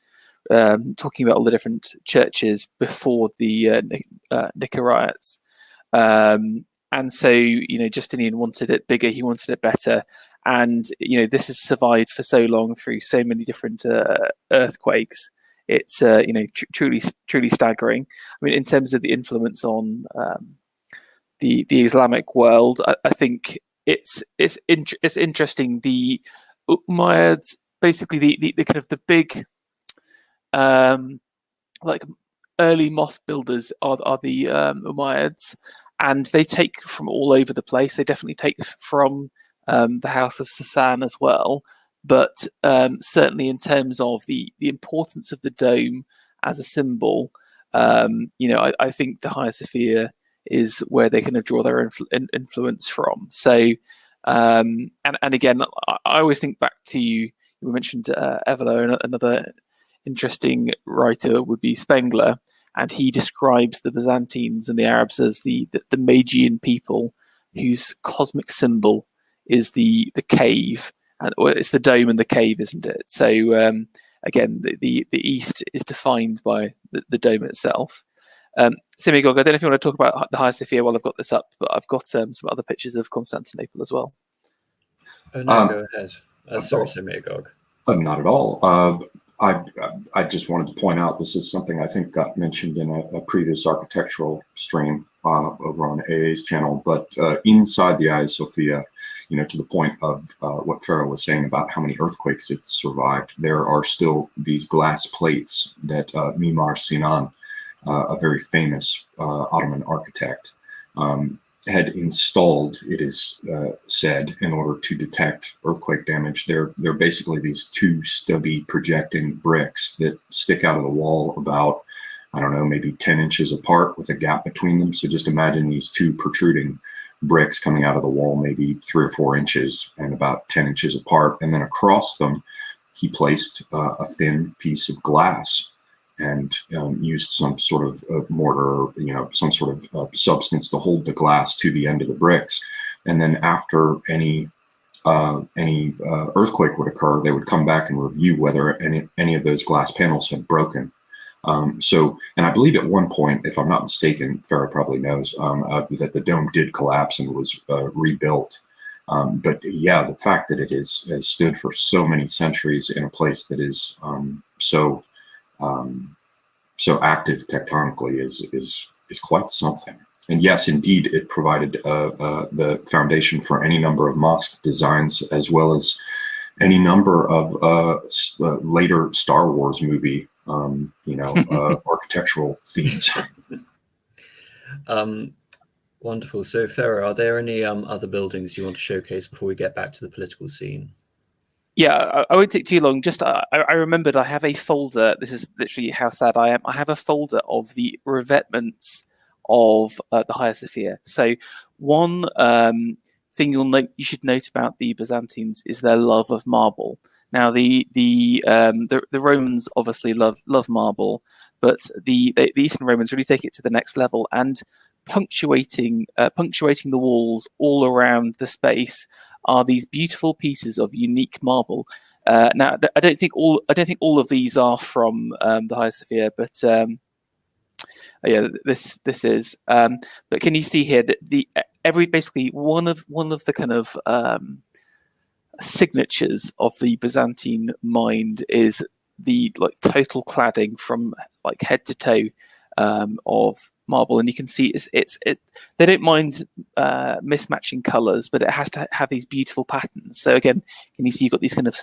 talking about all the different churches before the Nicaea riots. And so, Justinian wanted it bigger, he wanted it better. And, this has survived for so long through so many different earthquakes. It's, truly staggering. I mean, in terms of the influence on the Islamic world, I think it's interesting. The Umayyads, basically the kind of the big, like early mosque builders are the Umayyads, and they take from all over the place. They definitely take from the House of Sasan as well, but certainly in terms of the importance of the dome as a symbol, I think the Hagia Sophia is where they kind of draw their influence from. So, and again, I always think back to you mentioned Evola, another interesting writer would be Spengler, and he describes the Byzantines and the Arabs as the Magian people whose cosmic symbol is the cave, and it's the dome and the cave, isn't it? So again, the East is defined by the dome itself. Simigog, I don't know if you want to talk about the Hagia Sophia while I've got this up, but I've got some other pictures of Constantinople as well. Oh no, go ahead. Sorry, Simigog. Not at all. I just wanted to point out, this is something I think got mentioned in a previous architectural stream over on AA's channel, but inside the Hagia Sophia, to the point of what Farah was saying about how many earthquakes it survived, there are still these glass plates that Mimar Sinan, a very famous Ottoman architect, had installed, it is said, in order to detect earthquake damage. They're basically these two stubby projecting bricks that stick out of the wall about, I don't know, maybe 10 inches apart with a gap between them. So just imagine these two protruding bricks coming out of the wall, maybe 3 or 4 inches and about 10 inches apart. And then across them, he placed a thin piece of glass and used some sort of mortar, some sort of substance to hold the glass to the end of the bricks. And then after any earthquake would occur, they would come back and review whether any of those glass panels had broken. And I believe at one point, if I'm not mistaken, Farah probably knows, that the dome did collapse and was rebuilt. But yeah, the fact that it has stood for so many centuries in a place that is so active tectonically is quite something. And yes, indeed, it provided the foundation for any number of mosque designs, as well as any number of later Star Wars movie, architectural themes. Wonderful. So, Farah, are there any other buildings you want to showcase before we get back to the political scene? Yeah, I won't take too long. Just I remembered I have a folder. This is literally how sad I am. I have a folder of the revetments of the Hagia Sophia. So one thing you should note about the Byzantines is their love of marble. Now the Romans obviously love marble, but the Eastern Romans really take it to the next level, and punctuating the walls all around the space are these beautiful pieces of unique marble. Now, I don't think all of these are from the Hagia Sophia, but yeah, this is. But can you see here that basically one of the kind of signatures of the Byzantine mind is the total cladding from head to toe of marble, and you can see it's they don't mind mismatching colors, but it has to have these beautiful patterns. So again, can you see you've got these kind of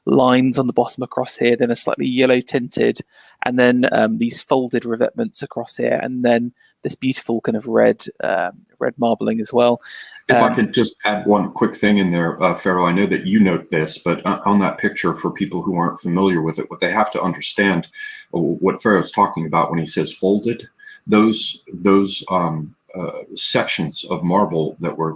lines on the bottom across here, then a slightly yellow tinted, and then these folded revetments across here, and then this beautiful kind of red marbling as well. If I could just add one quick thing in there, Pharaoh, I know that you note this, but on that picture, for people who aren't familiar with it, what they have to understand, what Pharaoh's talking about when he says folded, those sections of marble that were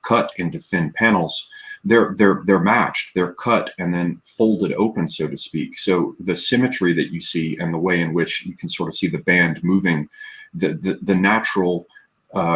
cut into thin panels, they're matched, they're cut and then folded open, so to speak. So the symmetry that you see and the way in which you can sort of see the band moving, the natural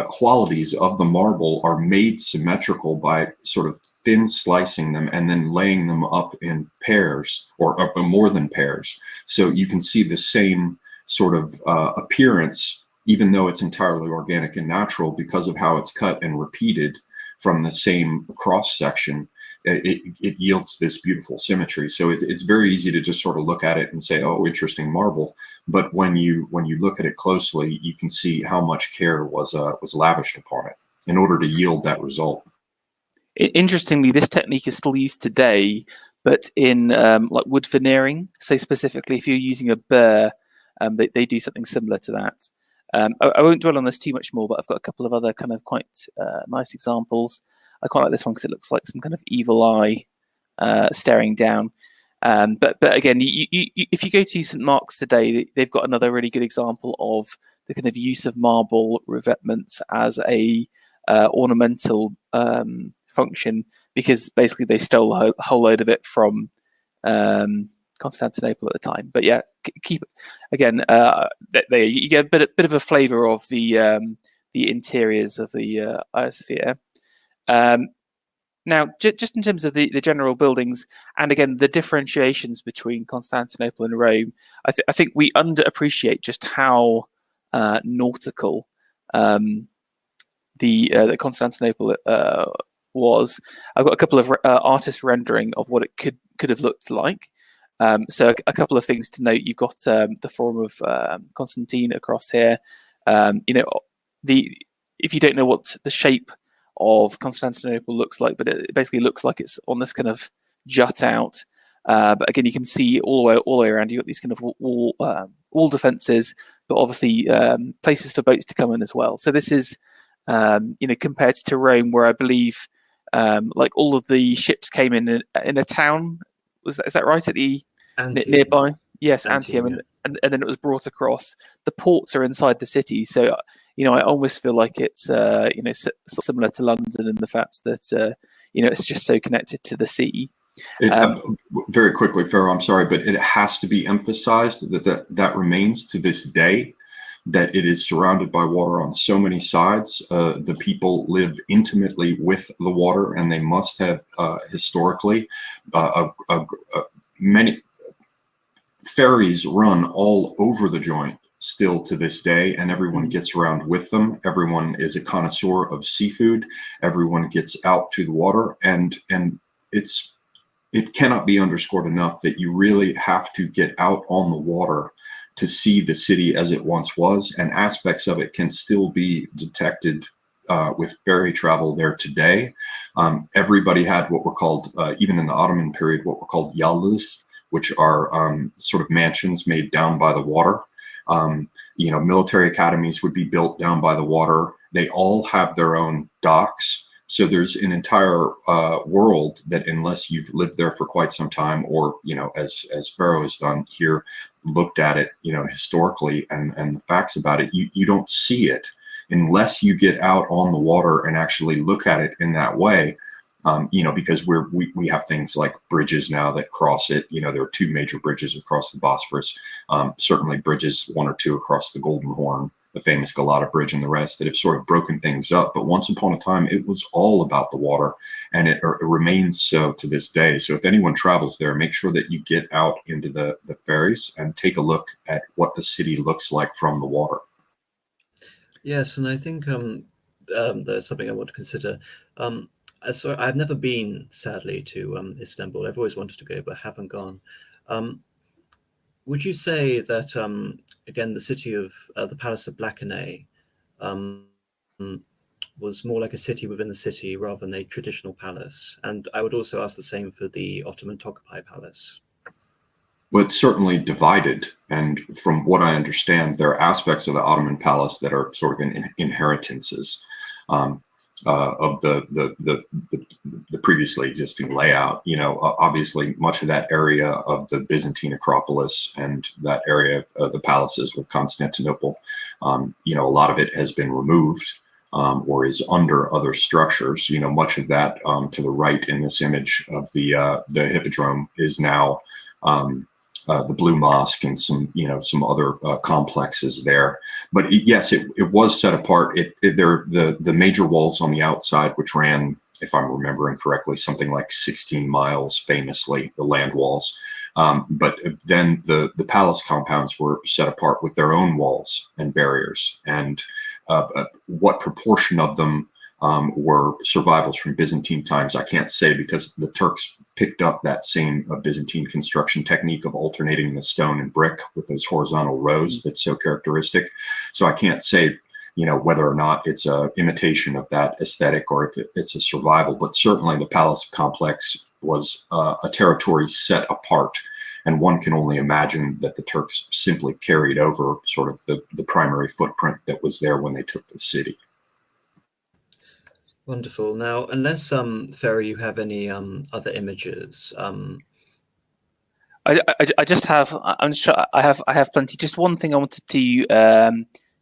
qualities of the marble are made symmetrical by sort of thin slicing them and then laying them up in pairs or more than pairs. So you can see the same sort of appearance, even though it's entirely organic and natural, because of how it's cut and repeated from the same cross section. It yields this beautiful symmetry. So it's very easy to just sort of look at it and say, oh, interesting marble. But when you look at it closely, you can see how much care was lavished upon it in order to yield that result. Interestingly, this technique is still used today, but in like wood veneering. So specifically, if you're using a burr, they do something similar to that. I won't dwell on this too much more, but I've got a couple of other kind of quite nice examples. I quite like this one because it looks like some kind of evil eye staring down. But again, if you go to St. Mark's today, they've got another really good example of the kind of use of marble revetments as a ornamental function, because basically they stole a whole load of it from Constantinople at the time. But yeah, keep again. There you get a bit of a flavour of the interiors of the iosphere. Now, just in terms of the general buildings, and again the differentiations between Constantinople and Rome, I think we underappreciate just how nautical the Constantinople was. I've got a couple of artist rendering of what it could have looked like. So a couple of things to note. You've got the Forum of Constantine across here. If you don't know what the shape of Constantinople looks like, but it basically looks like it's on this kind of jut out. But again, you can see all the way around. You've got these kind of wall defences, but obviously places for boats to come in as well. So this is, compared to Rome, where I believe like all of the ships came in a town. Is that right? At the nearby? Yes, Antium, yeah. and then it was brought across. The ports are inside the city, so I almost feel like it's similar to London in the fact that it's just so connected to the sea. Very quickly, Pharaoh, I'm sorry, but it has to be emphasized that remains to this day, that it is surrounded by water on so many sides. The people live intimately with the water, and they must have historically many ferries run all over the joint still to this day, and everyone gets around with them. Everyone is a connoisseur of seafood. Everyone gets out to the water, and it cannot be underscored enough that you really have to get out on the water to see the city as it once was, and aspects of it can still be detected with ferry travel there today. Everybody had what were called, even in the Ottoman period, what were called yalus, which are sort of mansions made down by the water. Military academies would be built down by the water. They all have their own docks. So there's an entire world that, unless you've lived there for quite some time, or as Pharaoh has done here, looked at it historically and the facts about it, you don't see it unless you get out on the water and actually look at it in that way. Because we have things like bridges now that cross it. There are 2 major bridges across the Bosphorus, certainly bridges 1 or 2 across the Golden Horn, the famous Galata Bridge, and the rest, that have sort of broken things up. But once upon a time, it was all about the water, and it remains so to this day. So if anyone travels there, make sure that you get out into the ferries and take a look at what the city looks like from the water. Yes, and I think there's something I want to consider. So I've never been, sadly, to Istanbul. I've always wanted to go, but haven't gone. Would you say that, again, the city of the Palace of Blakeney was more like a city within the city rather than a traditional palace? And I would also ask the same for the Ottoman Topkapi Palace. Well, it's certainly divided, and from what I understand, there are aspects of the Ottoman palace that are sort of inheritances of the previously existing layout. You know, obviously, much of that area of the Byzantine Acropolis and that area of the palaces with Constantinople, you know, a lot of it has been removed. Or is under other structures. You know, much of that to the right in this image of the Hippodrome is now the Blue Mosque and some, you know, some other complexes there. But yes, it was set apart. The major walls on the outside, which ran, if I'm remembering correctly, something like 16 miles, famously, the land walls. But then the palace compounds were set apart with their own walls and barriers. And what proportion of them were survivals from Byzantine times, I can't say, because the Turks picked up that same Byzantine construction technique of alternating the stone and brick with those horizontal rows that's so characteristic. So I can't say, you know, whether or not it's a imitation of that aesthetic or if it's a survival, but certainly the palace complex was a territory set apart. And one can only imagine that the Turks simply carried over sort of the primary footprint that was there when they took the city. Wonderful. Now, unless Ferry, you have any other images. I just have. I'm sure I have plenty. Just one thing I wanted to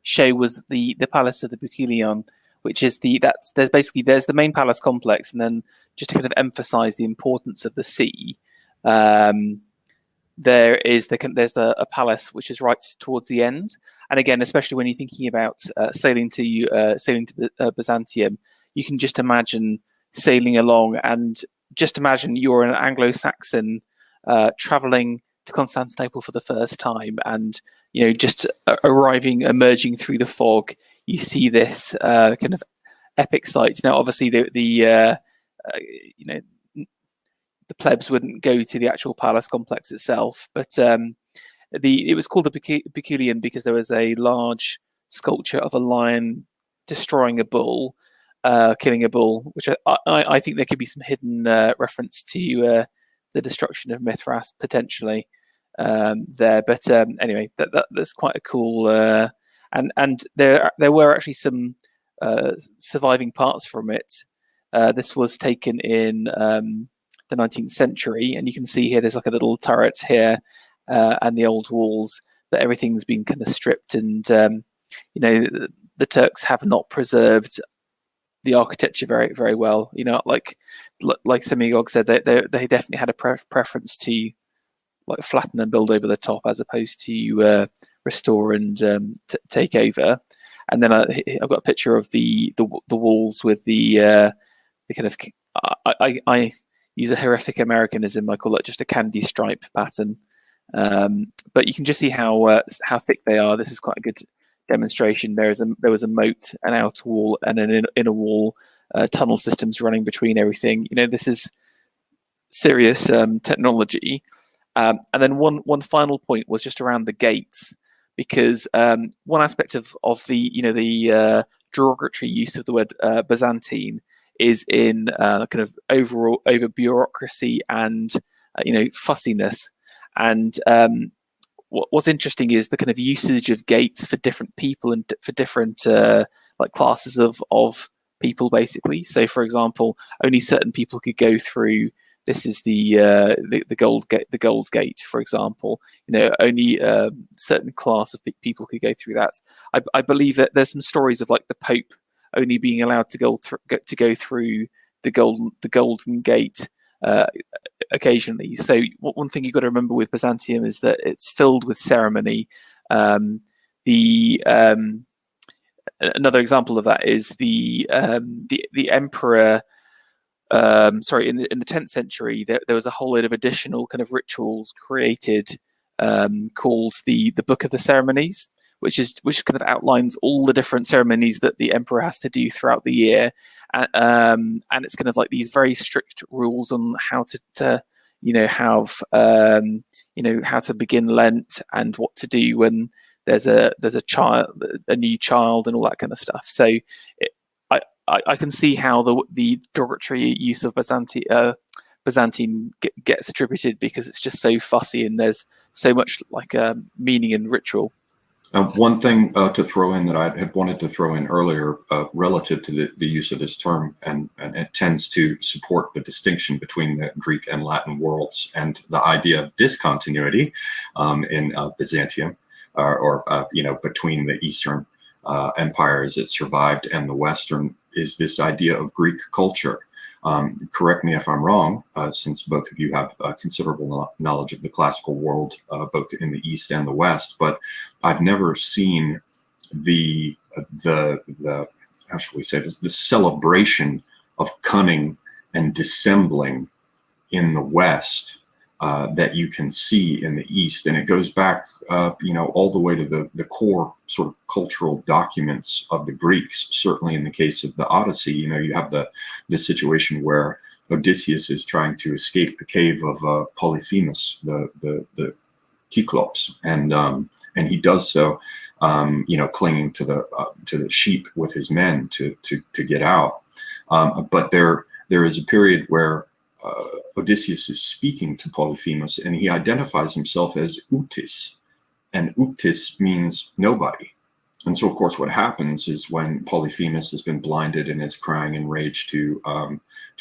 show was the Palace of the Bucolion, which is there's the main palace complex, and then just to kind of emphasize the importance of the sea. There's a palace which is right towards the end, and again, especially when you're thinking about sailing to Byzantium, you can just imagine sailing along, and just imagine you're an Anglo-Saxon traveling to Constantinople for the first time, and you know, just emerging through the fog, you see this kind of epic sight. Now, obviously, the plebs wouldn't go to the actual palace complex itself, but it was called the Bucolion because there was a large sculpture of a lion destroying a bull, killing a bull, which I think there could be some hidden reference to the destruction of Mithras potentially there. But anyway, that's quite a cool. And there were actually some surviving parts from it. This was taken in the 19th century, and you can see here there's like a little turret here and the old walls, but everything's been kind of stripped, and you know, the Turks have not preserved the architecture very, very well. You know, like Semigog said, they definitely had a preference to like flatten and build over the top as opposed to restore and take over. And then I've got a picture of the walls with the kind of I use a horrific Americanism. I call it just a candy stripe pattern. But you can just see how thick they are. This is quite a good demonstration. There was a moat, an outer wall, and an inner wall. Tunnel systems running between everything. You know, this is serious technology. And then one final point was just around the gates, because one aspect of the derogatory use of the word Byzantine is in kind of over bureaucracy and fussiness. And what's interesting is the kind of usage of gates for different people and for different like classes of people, basically. So, for example, only certain people could go through. This is the gold gate. The gold gate, for example. You know, only certain class of people could go through that. I believe that there's some stories of like the Pope only being allowed to go through the Golden Gate occasionally. So one thing you've got to remember with Byzantium is that it's filled with ceremony. Another example of that is the emperor. Sorry, in the 10th century, there was a whole load of additional kind of rituals created called the Book of the Ceremonies, which kind of outlines all the different ceremonies that the emperor has to do throughout the year, and it's kind of like these very strict rules on how to have how to begin Lent and what to do when there's a child, a new child, and all that kind of stuff. So I can see how the derogatory use of Byzantine gets attributed, because it's just so fussy and there's so much like meaning and ritual. One thing to throw in that I had wanted to throw in earlier relative to the use of this term, and it tends to support the distinction between the Greek and Latin worlds and the idea of discontinuity in Byzantium, or between the Eastern Empire as it survived and the Western, is this idea of Greek culture. Correct me if I'm wrong, since both of you have considerable knowledge of the classical world, both in the East and the West, but I've never seen the how shall we say this, the celebration of cunning and dissembling in the West that you can see in the East. And it goes back, all the way to the core sort of cultural documents of the Greeks. Certainly in the case of the Odyssey, you have the situation where Odysseus is trying to escape the cave of Polyphemus, the Cyclops, and he does so, clinging to the sheep with his men to get out. But there is a period where Odysseus is speaking to Polyphemus, and he identifies himself as Utis, and Utis means nobody. And so, of course, what happens is when Polyphemus has been blinded and is crying in rage to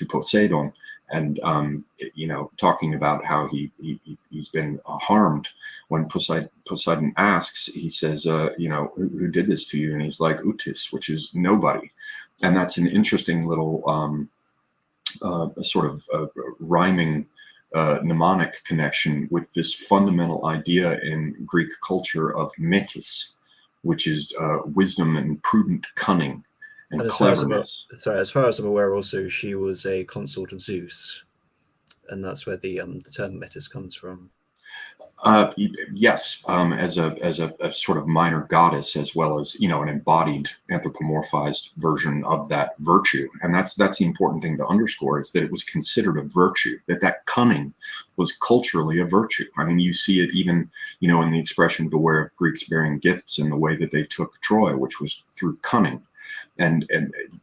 Poseidon, and talking about how he's been harmed, when Poseidon asks, he says, who did this to you? And he's like, Utis, which is nobody. And that's an interesting little sort of rhyming mnemonic connection with this fundamental idea in Greek culture of metis, which is wisdom and prudent cunning and cleverness. As far as I'm aware, also she was a consort of Zeus, and that's where the term metis comes from. Yes, as a sort of minor goddess, as well as an embodied anthropomorphized version of that virtue. And that's the important thing to underscore, is that it was considered a virtue, that cunning was culturally a virtue. I mean, you see it even in the expression "beware of Greeks bearing gifts," and the way that they took Troy, which was through cunning. And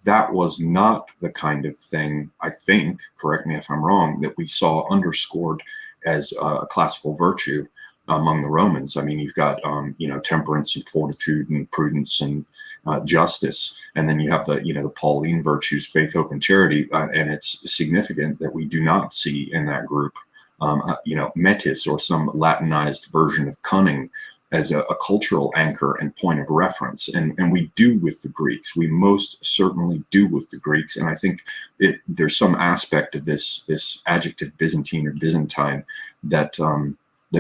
that was not the kind of thing, I think, correct me if I'm wrong, that we saw underscored as a classical virtue among the Romans. I mean, you've got temperance and fortitude and prudence and justice, and then you have the Pauline virtues, faith, hope, and charity. And it's significant that we do not see in that group, metis, or some Latinized version of cunning, as a cultural anchor and point of reference. And we do with the Greeks. We most certainly do with the Greeks. And I think there's some aspect of this adjective Byzantine or Byzantine that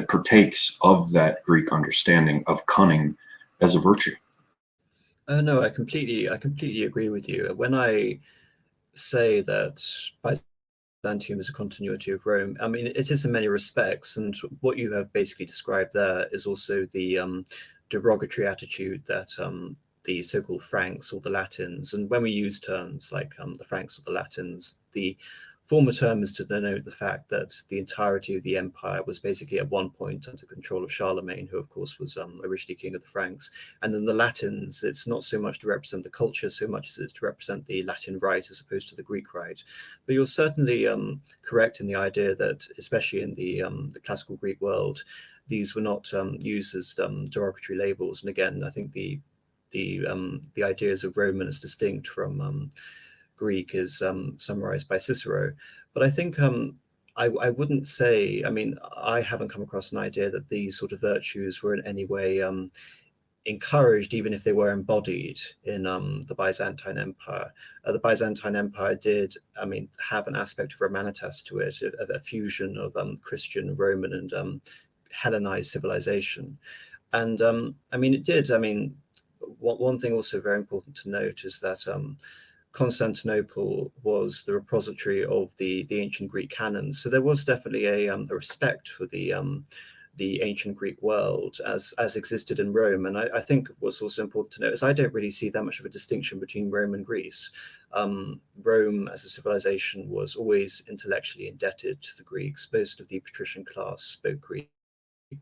partakes of that Greek understanding of cunning as a virtue. No, I completely agree with you. When I say that Byzantium is a continuity of Rome, I mean, it is in many respects, and what you have basically described there is also the derogatory attitude that the so-called Franks or the Latins, and when we use terms like the Franks or the Latins, the former term is to denote the fact that the entirety of the empire was basically at one point under control of Charlemagne, who of course was originally king of the Franks. And then the Latins, it's not so much to represent the culture so much as it's to represent the Latin rite as opposed to the Greek rite. But you're certainly correct in the idea that, especially in the classical Greek world, these were not used as derogatory labels. And again, I think the ideas of Roman as distinct from Greek is summarized by Cicero. But I think I wouldn't say, I mean, I haven't come across an idea that these sort of virtues were in any way encouraged, even if they were embodied in the Byzantine Empire. The Byzantine Empire did, I mean, have an aspect of Romanitas to it, a fusion of Christian, Roman, and Hellenized civilization. And I mean, it did. I mean, one thing also very important to note is that Constantinople was the repository of the ancient Greek canon. So there was definitely a respect for the ancient Greek world as existed in Rome. And I think what's also important to note is I don't really see that much of a distinction between Rome and Greece. Rome as a civilization was always intellectually indebted to the Greeks. Most of the patrician class spoke Greek.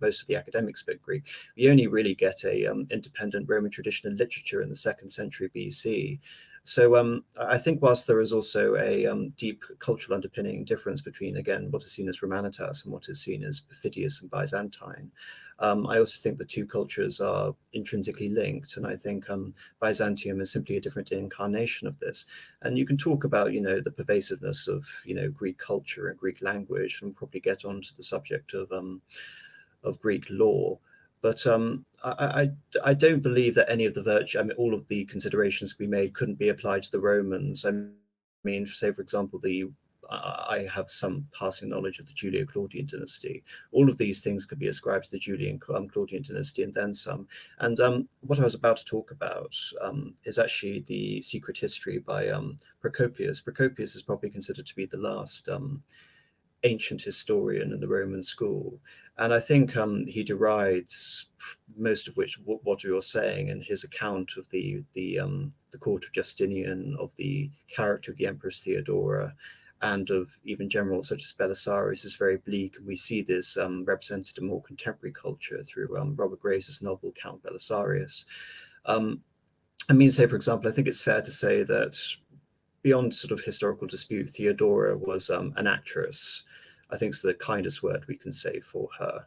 Most of the academics spoke Greek. We only really get a independent Roman tradition in literature in the 2nd century BC. I think whilst there is also a deep cultural underpinning difference between, again, what is seen as Romanitas and what is seen as Perfidious and Byzantine, I also think the two cultures are intrinsically linked. And I think Byzantium is simply a different incarnation of this. And you can talk about, the pervasiveness of, Greek culture and Greek language, and probably get onto the subject of Greek law. But I don't believe that any of the virtue, all of the considerations we made couldn't be applied to the Romans. I mean, say, for example, I have some passing knowledge of the Julio-Claudian dynasty. All of these things could be ascribed to the Julian-Claudian dynasty and then some. And what I was about to talk about is actually the Secret History by Procopius. Procopius is probably considered to be the last ancient historian in the Roman school, and I think he derides most of what you're saying in his account of the court of Justinian, of the character of the Empress Theodora, and of even generals such as Belisarius is very bleak. And we see this represented in more contemporary culture through Robert Grace's novel Count Belisarius. Say, for example, I think it's fair to say that beyond sort of historical dispute, Theodora was an actress. I think it's the kindest word we can say for her.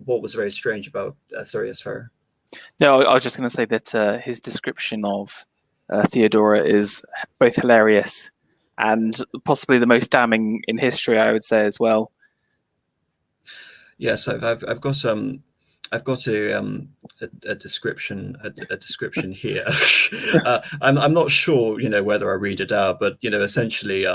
What was very strange about, sorry, Asfar? No, I was just going to say that his description of Theodora is both hilarious and possibly the most damning in history, I would say as well. Yes, I've got a description here. I'm not sure whether I read it out, but essentially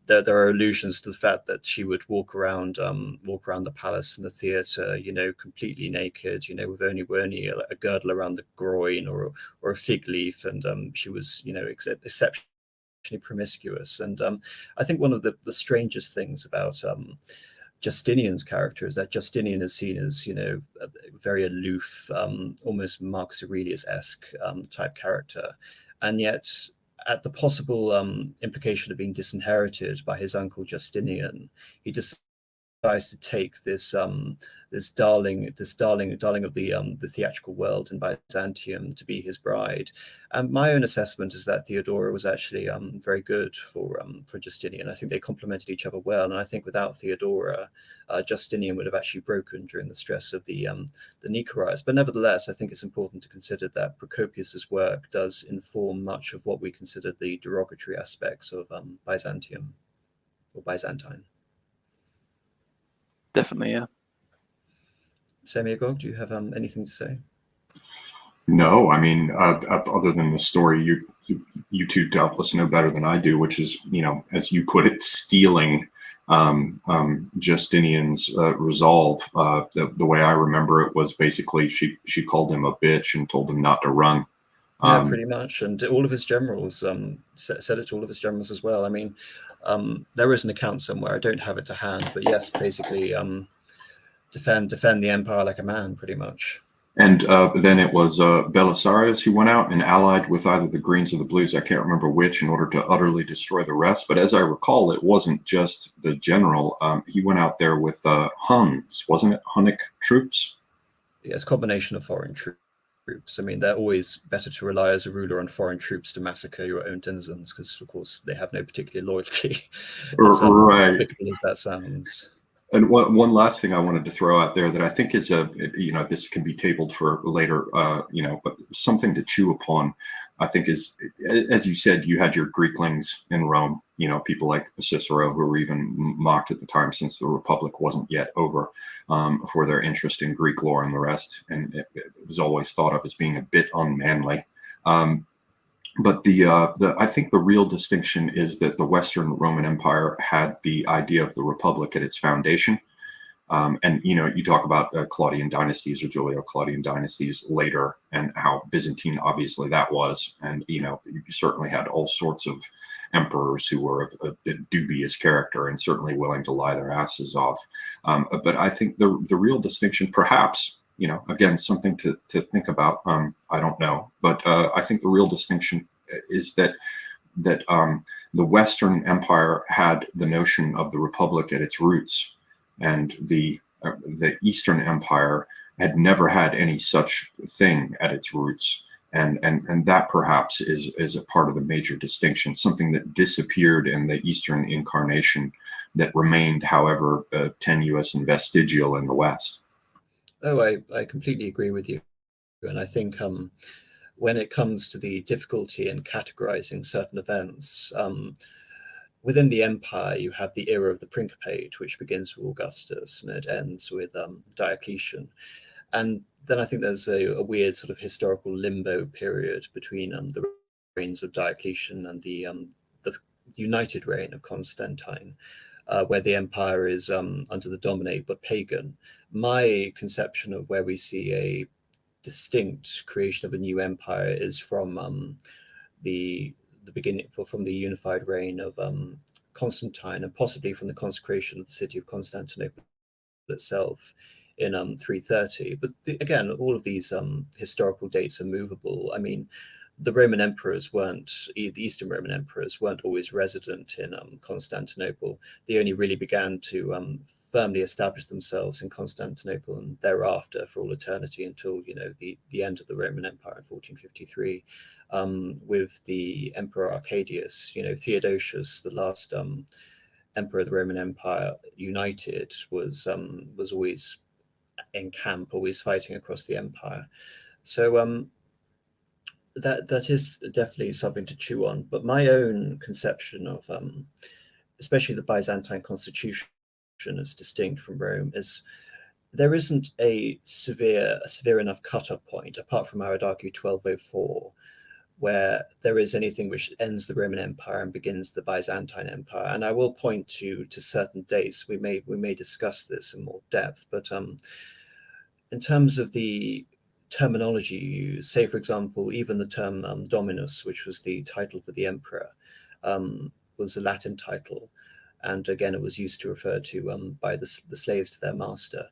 there are allusions to the fact that she would walk around the palace and the theater completely naked, with only a girdle around the groin or a fig leaf, and she was exceptionally promiscuous. And I think one of the strangest things about Justinian's character is that Justinian is seen as, a very aloof, almost Marcus Aurelius-esque type character. And yet, at the possible implication of being disinherited by his uncle Justinian, he decides to take this darling of the theatrical world in Byzantium to be his bride. And my own assessment is that Theodora was actually very good for Justinian. I think they complemented each other well, and I think without Theodora, Justinian would have actually broken during the stress of the Nicarise. But nevertheless, I think it's important to consider that Procopius's work does inform much of what we consider the derogatory aspects of Byzantium or Byzantine. Definitely, yeah. Semiagog, do you have anything to say? No, other than the story, you two doubtless know better than I do, which is, as you put it, stealing Justinian's resolve. The way I remember it was basically she called him a bitch and told him not to run. Yeah, pretty much. And all of his generals said it to all of his generals as well. There is an account somewhere. I don't have it to hand, but yes, basically defend the empire like a man, pretty much. And then it was Belisarius who went out and allied with either the Greens or the Blues, I can't remember which, in order to utterly destroy the rest. But as I recall, it wasn't just the general. He went out there with Huns, wasn't it? Hunnic troops? Yeah, it's a combination of foreign troops. They're always better to rely as a ruler on foreign troops to massacre your own denizens, because, of course, they have no particular loyalty. Right. As despicable as that sounds. And one last thing I wanted to throw out there that I think is this can be tabled for later, but something to chew upon, I think is, as you said, you had your Greeklings in Rome, people like Cicero, who were even mocked at the time, since the Republic wasn't yet over, for their interest in Greek lore and the rest. And it was always thought of as being a bit unmanly. But I think the real distinction is that the Western Roman Empire had the idea of the Republic at its foundation. And you talk about Claudian dynasties or Julio-Claudian dynasties later, and how Byzantine, obviously, that was. And, you certainly had all sorts of emperors who were of a dubious character and certainly willing to lie their asses off. But I think the real distinction, perhaps, again, something to think about. I don't know, but I think the real distinction is that the Western Empire had the notion of the Republic at its roots, and the Eastern Empire had never had any such thing at its roots. And that perhaps is a part of the major distinction, something that disappeared in the Eastern incarnation that remained, however, tenuous and vestigial in the West. Oh, I completely agree with you. And I think when it comes to the difficulty in categorizing certain events, within the empire, you have the era of the Principate, which begins with Augustus and it ends with Diocletian. And then I think there's a weird sort of historical limbo period between the reigns of Diocletian and the united reign of Constantine, where the empire is under the dominate but pagan. My conception of where we see a distinct creation of a new empire is from the beginning, from the unified reign of Constantine, and possibly from the consecration of the city of Constantinople itself in 330. But again, all of these historical dates are movable. I mean, the Roman emperors weren't, the Eastern Roman emperors weren't always resident in Constantinople. They only really began to firmly establish themselves in Constantinople and thereafter for all eternity until, you know, the end of the Roman Empire in 1453, with the Emperor Arcadius. You know, Theodosius, the last emperor of the Roman Empire united, was always in camp, always fighting across the empire. So that is definitely something to chew on. But my own conception of especially the Byzantine constitution as distinct from Rome is there isn't a severe enough cut-off point, apart from, I would argue, 1204, where there is anything which ends the Roman Empire and begins the Byzantine Empire. And I will point to certain dates. We may discuss this in more depth, but in terms of the terminology you use, say, for example, even the term dominus, which was the title for the emperor, was a Latin title. And again, it was used to refer to by the slaves to their master.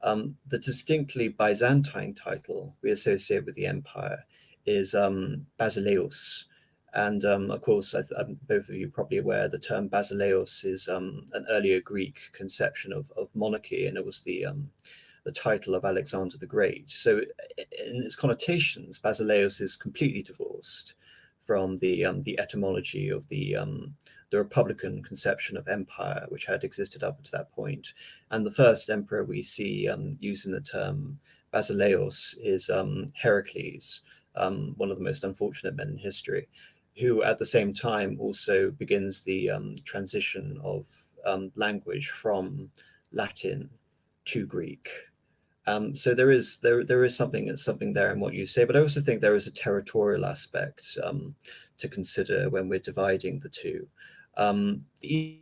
The distinctly Byzantine title we associate with the empire is basileus. And of course, both of you are probably aware, the term basileus is an earlier Greek conception of monarchy, and it was the title of Alexander the Great. So in its connotations, basileus is completely divorced from the etymology of the republican conception of empire, which had existed up to that point. And the first emperor we see using the term basileus is Heracles, one of the most unfortunate men in history, who at the same time also begins the transition of language from Latin to Greek. So there is something there in what you say, but I also think there is a territorial aspect to consider when we're dividing the two. The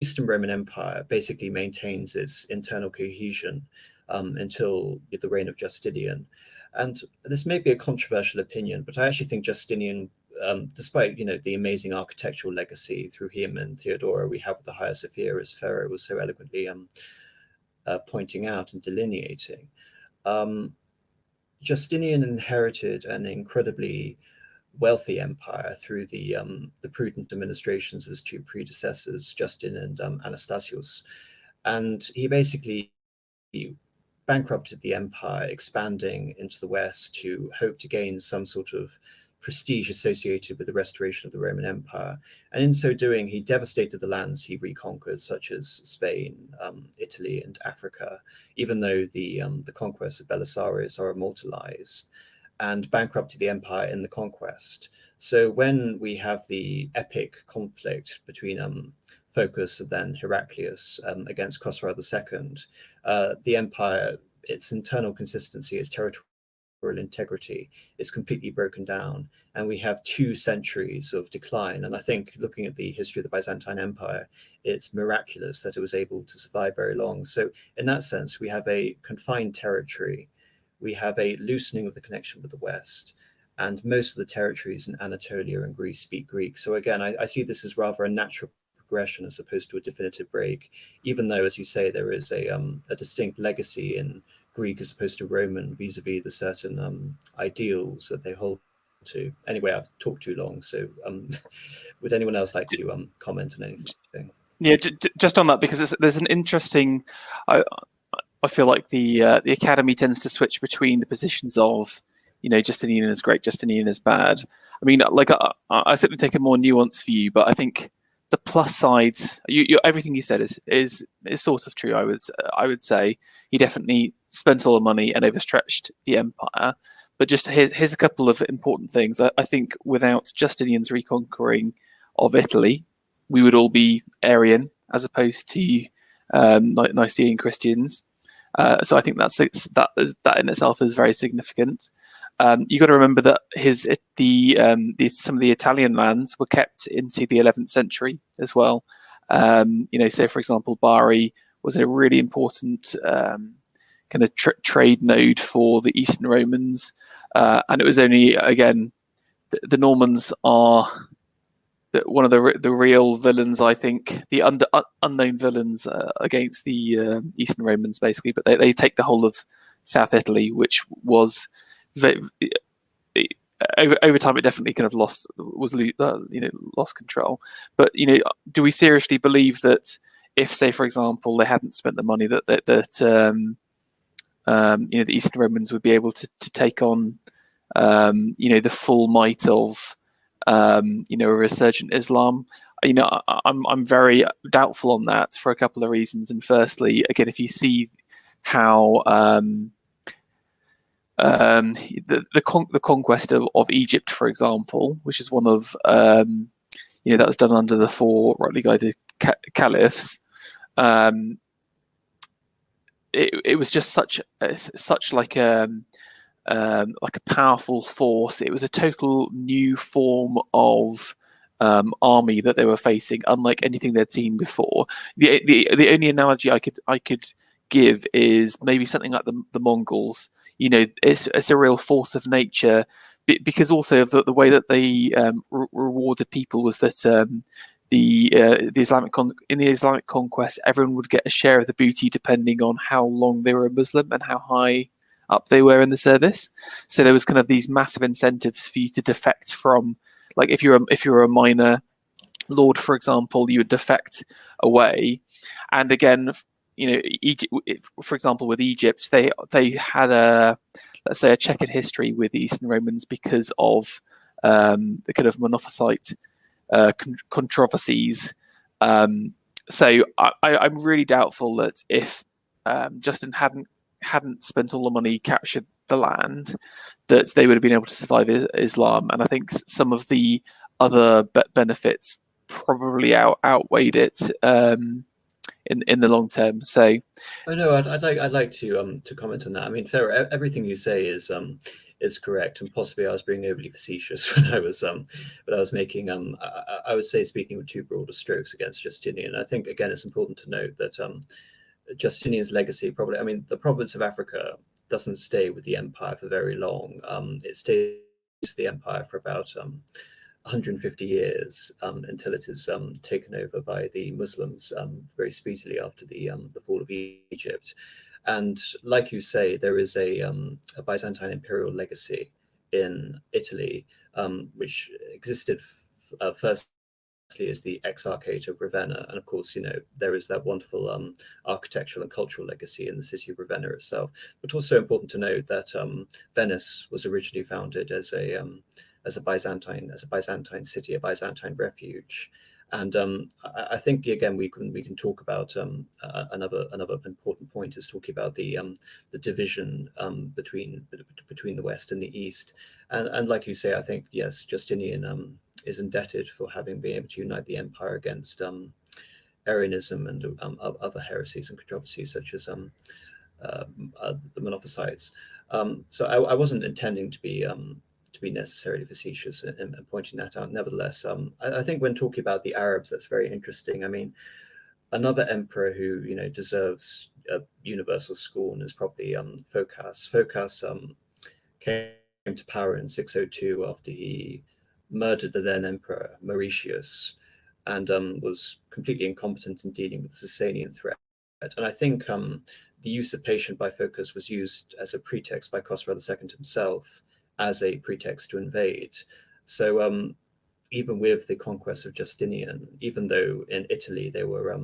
Eastern Roman Empire basically maintains its internal cohesion until the reign of Justinian, and this may be a controversial opinion, but I actually think Justinian, despite the amazing architectural legacy through him and Theodora we have with the Hagia Sophia, as Ferrer was so eloquently pointing out and delineating, Justinian inherited an incredibly wealthy empire through the prudent administrations of his two predecessors, Justin and Anastasius, and he basically bankrupted the empire, expanding into the west to hope to gain some sort of prestige associated with the restoration of the Roman Empire. And in so doing, he devastated the lands he reconquered, such as Spain, Italy, and Africa, even though the conquests of Belisarius are immortalized, and bankrupted the empire in the conquest. So when we have the epic conflict between Phocas and then Heraclius against Khosrow II, the empire, its internal consistency, its territorial integrity is completely broken down, and we have 2 centuries of decline. And I think, looking at the history of the Byzantine Empire, it's miraculous that it was able to survive very long. So in that sense, we have a confined territory, we have a loosening of the connection with the West, and most of the territories in Anatolia and Greece speak Greek. So again, I see this as rather a natural progression as opposed to a definitive break, even though, as you say, there is a distinct legacy in Greek as opposed to Roman vis-a-vis the certain ideals that they hold to. Anyway, I've talked too long, so would anyone else like to comment on anything? Yeah, just on that, because there's an interesting. I feel like the academy tends to switch between the positions of Justinian is great, Justinian is bad. I mean, like I certainly take a more nuanced view, but I think the plus sides, everything you said is sort of true. I would say he definitely spent all the money and overstretched the empire. But just here's a couple of important things. I think without Justinian's reconquering of Italy, we would all be Arian as opposed to Nicene Christians. So I think that in itself is very significant. You got to remember that some of the Italian lands were kept into the 11th century as well. Say for example, Bari was a really important kind of trade node for the Eastern Romans, and it was only again the Normans are one of the real villains, I think, the unknown villains against the Eastern Romans, basically. But they take the whole of South Italy, which was over time it definitely kind of lost control. But do we seriously believe that if, say, for example, they hadn't spent the money that the Eastern Romans would be able to take on the full might of a resurgent Islam? I'm very doubtful on that for a couple of reasons. And firstly, again, if you see how the conquest of Egypt, for example, which is one of that was done under the 4 rightly guided caliphs. It was just such like a powerful force. It was a total new form of army that they were facing, unlike anything they'd seen before. The only analogy I could give is maybe something like the Mongols. It's a real force of nature, because also of the way that they rewarded people was that the Islamic conquest, everyone would get a share of the booty depending on how long they were a Muslim and how high up they were in the service. So there was kind of these massive incentives for you to defect from, like if you're a minor lord, for example, you would defect away. And again, Egypt, for example, with Egypt, they had let's say a checkered history with the Eastern Romans because of the kind of Monophysite controversies. So I'm really doubtful that if Justin hadn't spent all the money, captured the land, that they would have been able to survive Islam. And I think some of the other benefits probably outweighed it in the long term. So, I'd like to comment on that. I mean, everything you say is correct, and possibly I was being overly facetious when I was making I would say speaking with too broad strokes against Justinian. I think again it's important to note that Justinian's legacy probably, I mean, the province of Africa doesn't stay with the empire for very long. It stays with the empire for about 150 years until it is taken over by the Muslims very speedily after the fall of Egypt. And like you say, there is a Byzantine imperial legacy in Italy, which existed firstly as the Exarchate of Ravenna. And of course, there is that wonderful architectural and cultural legacy in the city of Ravenna itself. But also important to note that Venice was originally founded as a Byzantine city, a Byzantine refuge. And I think again we can talk about another important point is talking about the division between the West and the East, and like you say, I think yes, Justinian is indebted for having been able to unite the empire against Arianism and other heresies and controversies such as the Monophysites. So I wasn't intending to be necessarily facetious in pointing that out. Nevertheless, I think when talking about the Arabs, that's very interesting. I mean, another emperor who deserves universal scorn is probably Phocas. Phocas came to power in 602 after he murdered the then emperor Mauritius, and was completely incompetent in dealing with the Sasanian threat. And I think the usurpation by Phocas was used as a pretext by Khosrow II himself, as a pretext to invade. So even with the conquest of Justinian, even though in Italy they were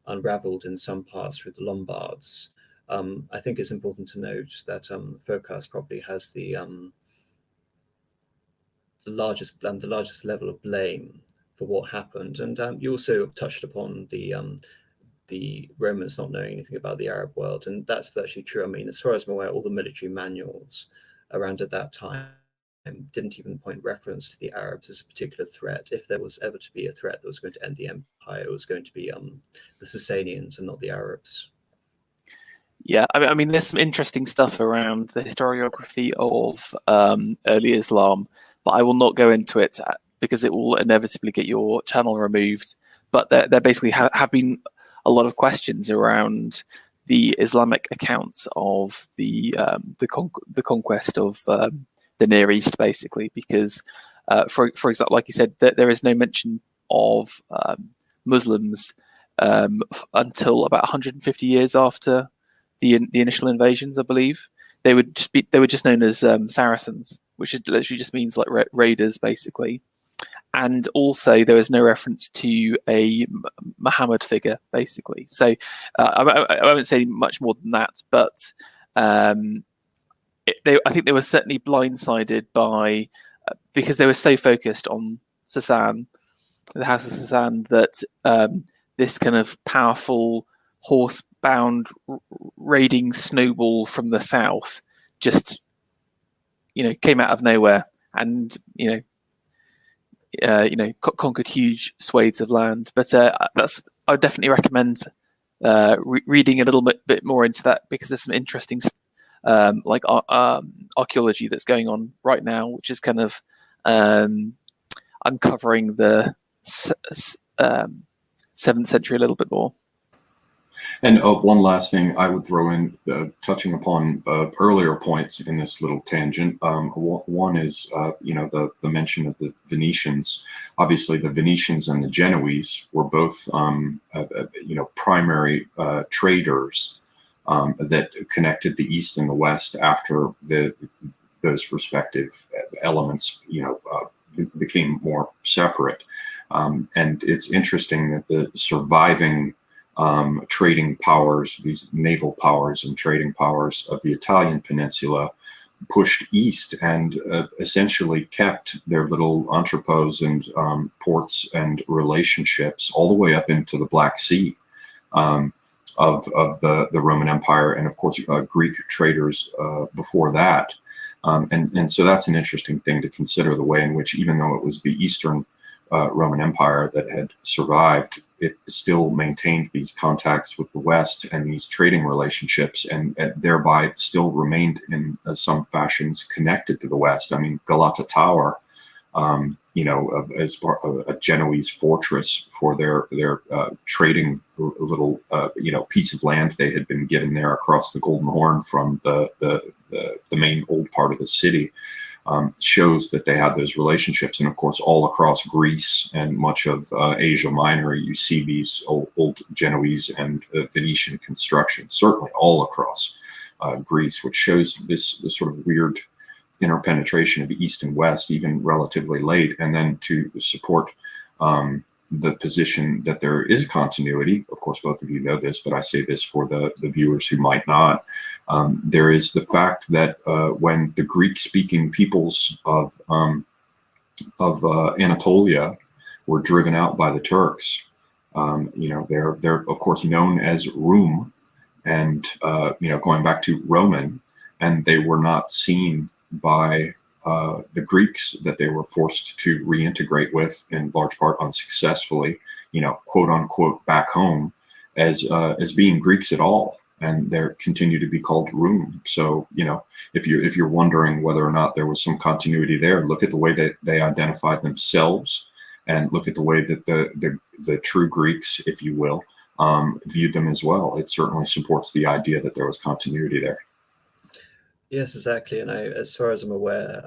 unraveled in some parts with the Lombards, I think it's important to note that Phocas probably has the largest level of blame for what happened. And you also touched upon the Romans not knowing anything about the Arab world, and that's virtually true. I mean, as far as I'm aware, all the military manuals around at that time didn't even point reference to the Arabs as a particular threat. If there was ever to be a threat that was going to end the empire, it was going to be the Sasanians and not the Arabs. Yeah, I mean, there's some interesting stuff around the historiography of early Islam, but I will not go into it because it will inevitably get your channel removed. But there basically have been a lot of questions around the Islamic accounts of the conquest of the Near East, basically, because for example, like you said, there is no mention of Muslims until about 150 years after the initial invasions, I believe. They were just known as Saracens, which literally just means like raiders, basically. And also, there is no reference to a Muhammad figure, basically. So I won't say much more than that, but I think they were certainly blindsided by because they were so focused on Sasan, the House of Sasan, that this kind of powerful horse-bound raiding snowball from the south just came out of nowhere and conquered huge swathes of land. But I would definitely recommend reading a little bit more into that, because there's some interesting archaeology that's going on right now, which is kind of uncovering the 7th century a little bit more. And one last thing I would throw in, touching upon earlier points in this little tangent. One is, the mention of the Venetians. Obviously, the Venetians and the Genoese were both, primary traders that connected the East and the West after those respective elements, became more separate. And it's interesting that the surviving trading powers, these naval powers and trading powers of the Italian peninsula, pushed east and essentially kept their little entrepôts and ports and relationships all the way up into the Black Sea of the Roman Empire, and of course Greek traders before that. And so that's an interesting thing to consider, the way in which, even though it was the Eastern Roman Empire that had survived, it still maintained these contacts with the West and these trading relationships, and thereby still remained in some fashions connected to the West. I mean, Galata Tower, as part of a Genoese fortress for their trading little piece of land they had been given there across the Golden Horn from the main old part of the city. Shows that they had those relationships. And of course, all across Greece and much of Asia Minor, you see these old Genoese and Venetian constructions, certainly all across Greece, which shows this sort of weird interpenetration of East and West, even relatively late. And then to support the position that there is continuity, of course, both of you know this, but I say this for the viewers who might not. There is the fact that when the Greek-speaking peoples of Anatolia were driven out by the Turks, they're of course known as Rum, and going back to Roman, and they were not seen by the Greeks that they were forced to reintegrate with, in large part unsuccessfully, quote unquote, back home, as being Greeks at all, and they continue to be called Rum. So if you're wondering whether or not there was some continuity there, look at the way that they identified themselves, and look at the way that the true Greeks, if you will, viewed them as well. It certainly supports the idea that there was continuity there. Yes, exactly. And as far as I'm aware,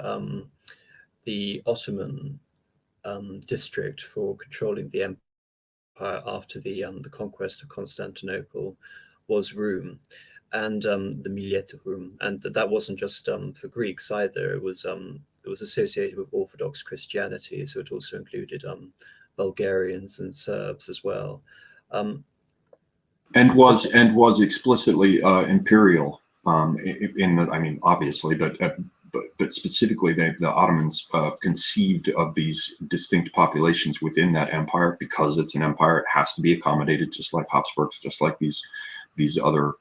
the Ottoman district for controlling the empire after the conquest of Constantinople was Rum, and the Millet of Rum, and that wasn't just for Greeks either. It was associated with Orthodox Christianity, so it also included Bulgarians and Serbs as well. and was explicitly imperial. I mean, obviously, but specifically, the Ottomans conceived of these distinct populations within that empire. Because it's an empire, it has to be accommodated, just like Habsburgs, just like these other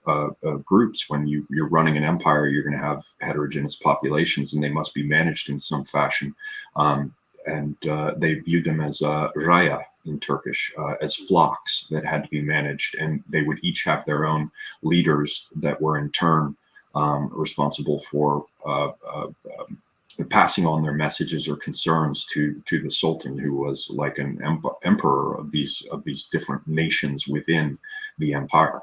groups. When you're running an empire, you're going to have heterogeneous populations, and they must be managed in some fashion. And they viewed them as raya in Turkish, as flocks that had to be managed, and they would each have their own leaders that were in turn responsible for passing on their messages or concerns to the Sultan, who was like an emperor of these different nations within the empire.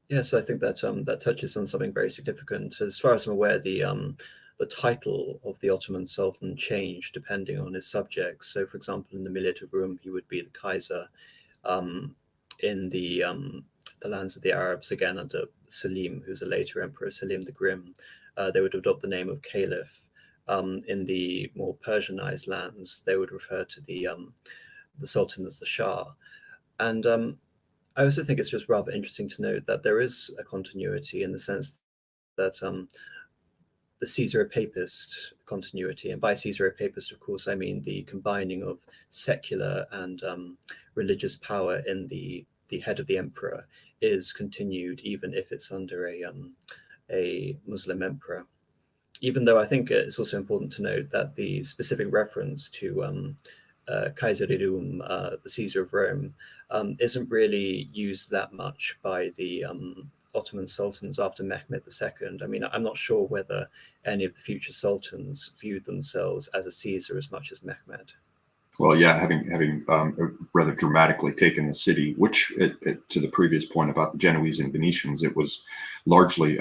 Yes, I think that that touches on something very significant. As far as I'm aware, the title of the Ottoman Sultan changed depending on his subjects. So, for example, in the Millet of Rum, he would be the Kaiser. In the lands of the Arabs, again under Selim, who's a later emperor, Selim the Grim, they would adopt the name of Caliph. In the more Persianized lands, they would refer to the Sultan as the Shah. And I also think it's just rather interesting to note that there is a continuity in the sense that the Caesaro-Papist continuity, and by Caesaro-Papist, of course, I mean the combining of secular and religious power in the head of the emperor, is continued even if it's under a Muslim emperor. Even though I think it's also important to note that the specific reference to Kaiser-i-Rum, the Caesar of Rome, isn't really used that much by the Ottoman sultans after Mehmed II. I mean, I'm not sure whether any of the future sultans viewed themselves as a Caesar as much as Mehmed. Well, yeah, having rather dramatically taken the city, which to the previous point about the Genoese and Venetians, it was largely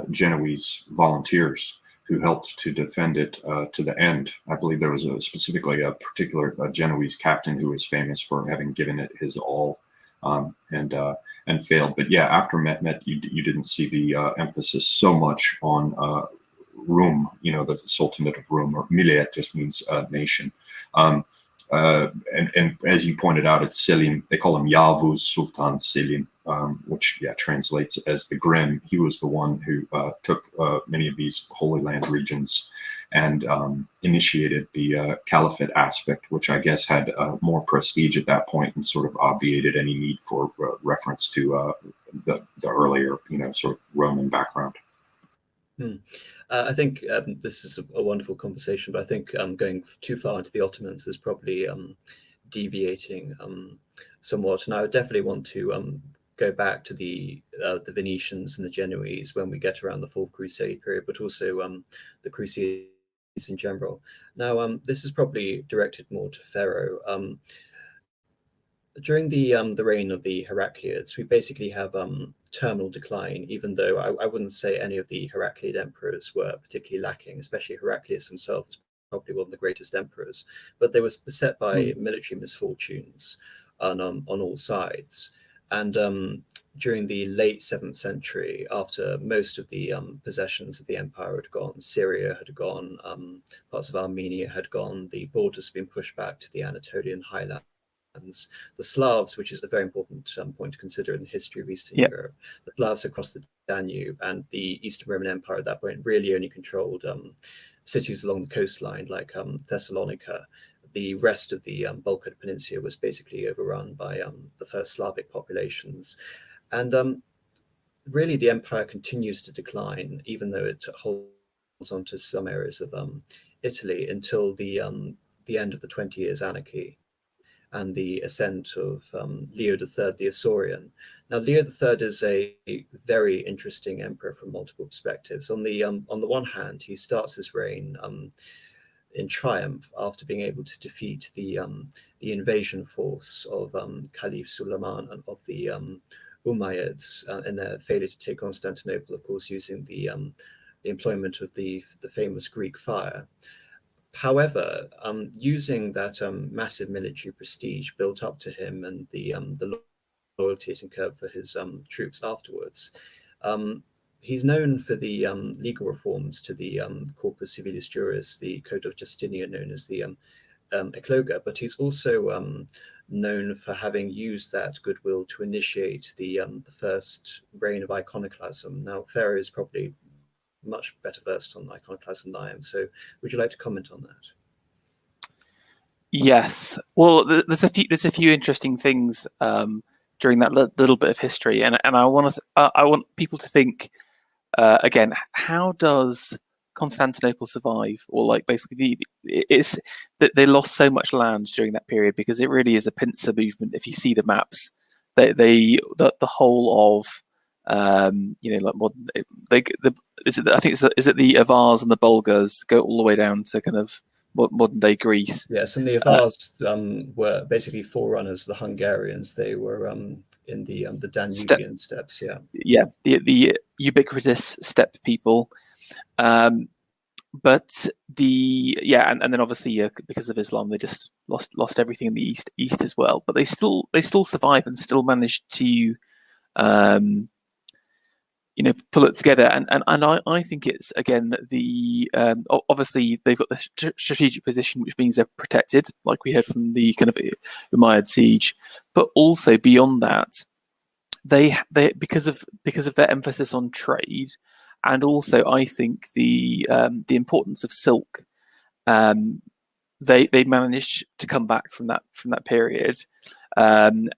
Genoese volunteers who helped to defend it to the end. I believe there was specifically a particular Genoese captain who was famous for having given it his all and failed. But yeah, after Mehmed, you didn't see the emphasis so much on Rum, the Sultanate of Rum, or Millet just means nation. And as you pointed out, it's Selim. They call him Yavuz Sultan Selim, which translates as the Grim. He was the one who took many of these Holy Land regions and initiated the caliphate aspect, which I guess had more prestige at that point and sort of obviated any need for reference to the earlier, sort of Roman background. I think this is a wonderful conversation, but I think going too far into the Ottomans is probably deviating somewhat. And I would definitely want to go back to the Venetians and the Genoese when we get around the Fourth Crusade period, but also the Crusades in general. Now, this is probably directed more to Pharaoh. During the reign of the Heraclids, we basically have terminal decline, even though I wouldn't say any of the Heraclid emperors were particularly lacking, especially Heraclius himself is probably one of the greatest emperors, but they were beset by military misfortunes on all sides. And during the late 7th century, after most of the possessions of the empire had gone, Syria had gone, parts of Armenia had gone, the borders had been pushed back to the Anatolian highlands. The Slavs, which is a very important point to consider in the history of Eastern Europe, the Slavs across the Danube and the Eastern Roman Empire at that point really only controlled cities along the coastline like Thessalonica. The rest of the Balkan Peninsula was basically overrun by the first Slavic populations. And really the empire continues to decline, even though it holds on to some areas of Italy until the end of the 20 Years' Anarchy and the ascent of Leo III the Isaurian. Now, Leo III is a very interesting emperor from multiple perspectives. On the one hand, he starts his reign in triumph after being able to defeat the invasion force of Caliph Suleiman and of the Umayyads in their failure to take Constantinople, of course, using the employment of the famous Greek fire. However, using that massive military prestige built up to him and the loyalty it incurred for his troops afterwards, he's known for the legal reforms to the Corpus Civilis Juris, the Code of Justinian known as the Ecloga, but he's also known for having used that goodwill to initiate the first reign of iconoclasm. Now, Pharaoh is probably much better versed on iconoclasm than I am, so would you like to comment on that? Yes. Well, there's a few interesting things during that little bit of history, and I want people to think again. How does Constantinople survive? Or like basically, it's that they lost so much land during that period because it really is a pincer movement. If you see the maps, the whole of like modern is it the Avars and the Bulgars go all the way down to kind of modern day Greece. Yes, and the Avars were basically forerunners of the Hungarians. They were in the Danubian steppes. Yeah, the ubiquitous steppe people. But and then obviously because of Islam, they just lost everything in the east as well. But they still survive and still managed to pull it together. And I think it's again the obviously they've got the strategic position, which means they're protected, like we heard from the kind of Umayyad siege. But also beyond that, they because of their emphasis on trade. And also, I think the importance of silk, they managed to come back from that period, and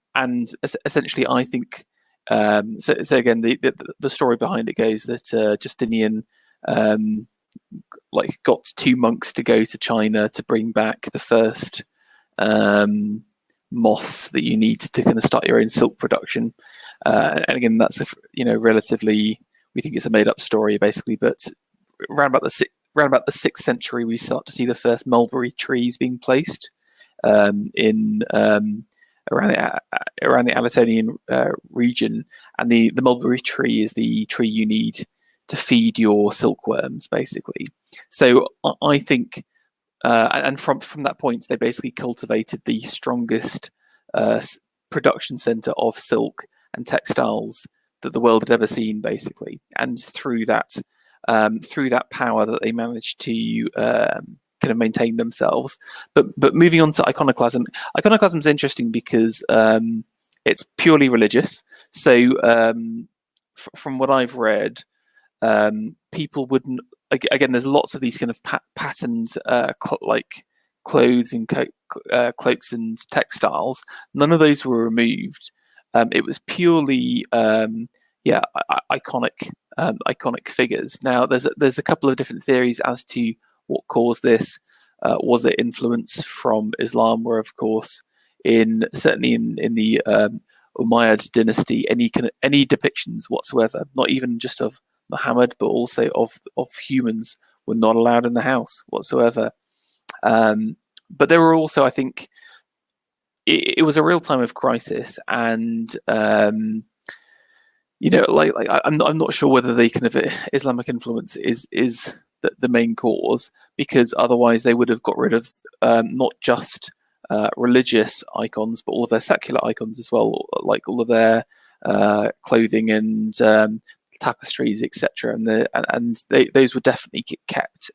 essentially, I think so. Again, the story behind it goes that Justinian got 2 monks to go to China to bring back the first moss that you need to kind of start your own silk production, and again, that's relatively. We think it's a made-up story, basically, but around about the 6th century, we start to see the first mulberry trees being placed in around the Anatolian region, and the mulberry tree is the tree you need to feed your silkworms, basically. So I think, and from that point, they basically cultivated the strongest production center of silk and textiles that the world had ever seen, basically, and through that power that they managed to kind of maintain themselves. But moving on to iconoclasm is interesting because it's purely religious. So from what I've read, people wouldn't. Again, there's lots of these kind of patterned like clothes and cloaks and textiles. None of those were removed. It was purely iconic figures. Now there's a couple of different theories as to what caused this. Was it influence from Islam, where of course certainly in the Umayyad dynasty, any depictions whatsoever, not even just of Muhammad, but also of humans, were not allowed in the house whatsoever. But there were also, I think, it was a real time of crisis, and I'm not sure whether the kind of Islamic influence is the main cause, because otherwise they would have got rid of not just religious icons, but all of their secular icons as well, like all of their clothing and tapestries, etc. And those were definitely kept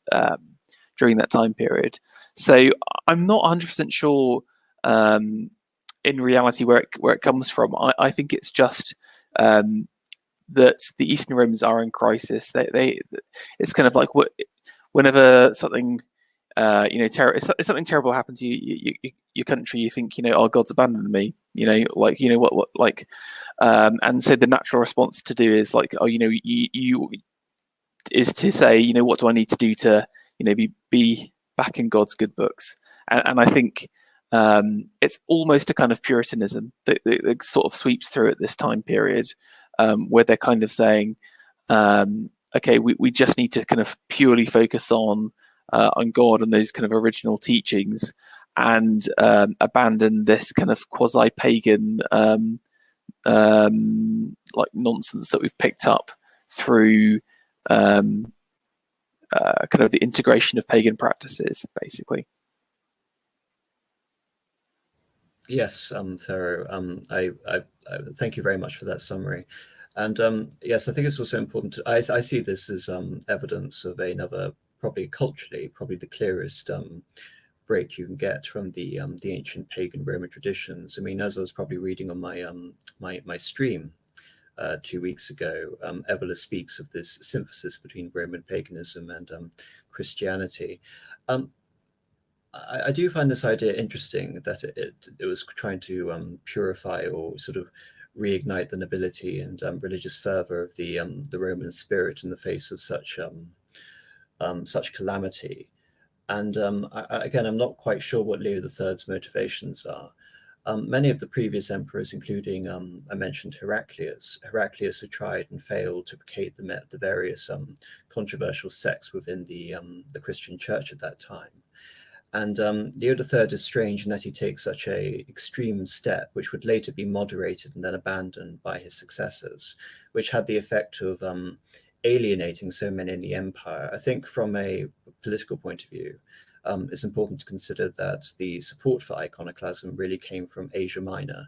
during that time period. So I'm not 100% sure in reality where it comes from. I think it's just that the Eastern Romans are in crisis. It's kind of like whenever something if something terrible happens to your country, you think, oh, God's abandoned me, and so the natural response to do is like, oh, you is to say, what do I need to do to be back in God's good books? And I think it's almost a kind of Puritanism that sort of sweeps through at this time period, where they're kind of saying, okay, we just need to kind of purely focus on God and those kind of original teachings, and abandon this kind of quasi-pagan like nonsense that we've picked up through kind of the integration of pagan practices, basically. Yes, Pharaoh. I thank you very much for that summary. And yes, I think it's also important. I see this as evidence of another, probably culturally, probably the clearest break you can get from the ancient pagan Roman traditions. I mean, as I was probably reading on my stream 2 weeks ago, Evola speaks of this synthesis between Roman paganism and Christianity. I do find this idea interesting, that it was trying to purify or sort of reignite the nobility and religious fervor of the Roman spirit in the face of such calamity. And again, I'm not quite sure what Leo III's motivations are. Many of the previous emperors, including I mentioned Heraclius had tried and failed to placate the various controversial sects within the Christian church at that time. And Leo III is strange in that he takes such a extreme step, which would later be moderated and then abandoned by his successors, which had the effect of alienating so many in the empire. I think from a political point of view, it's important to consider that the support for iconoclasm really came from Asia Minor,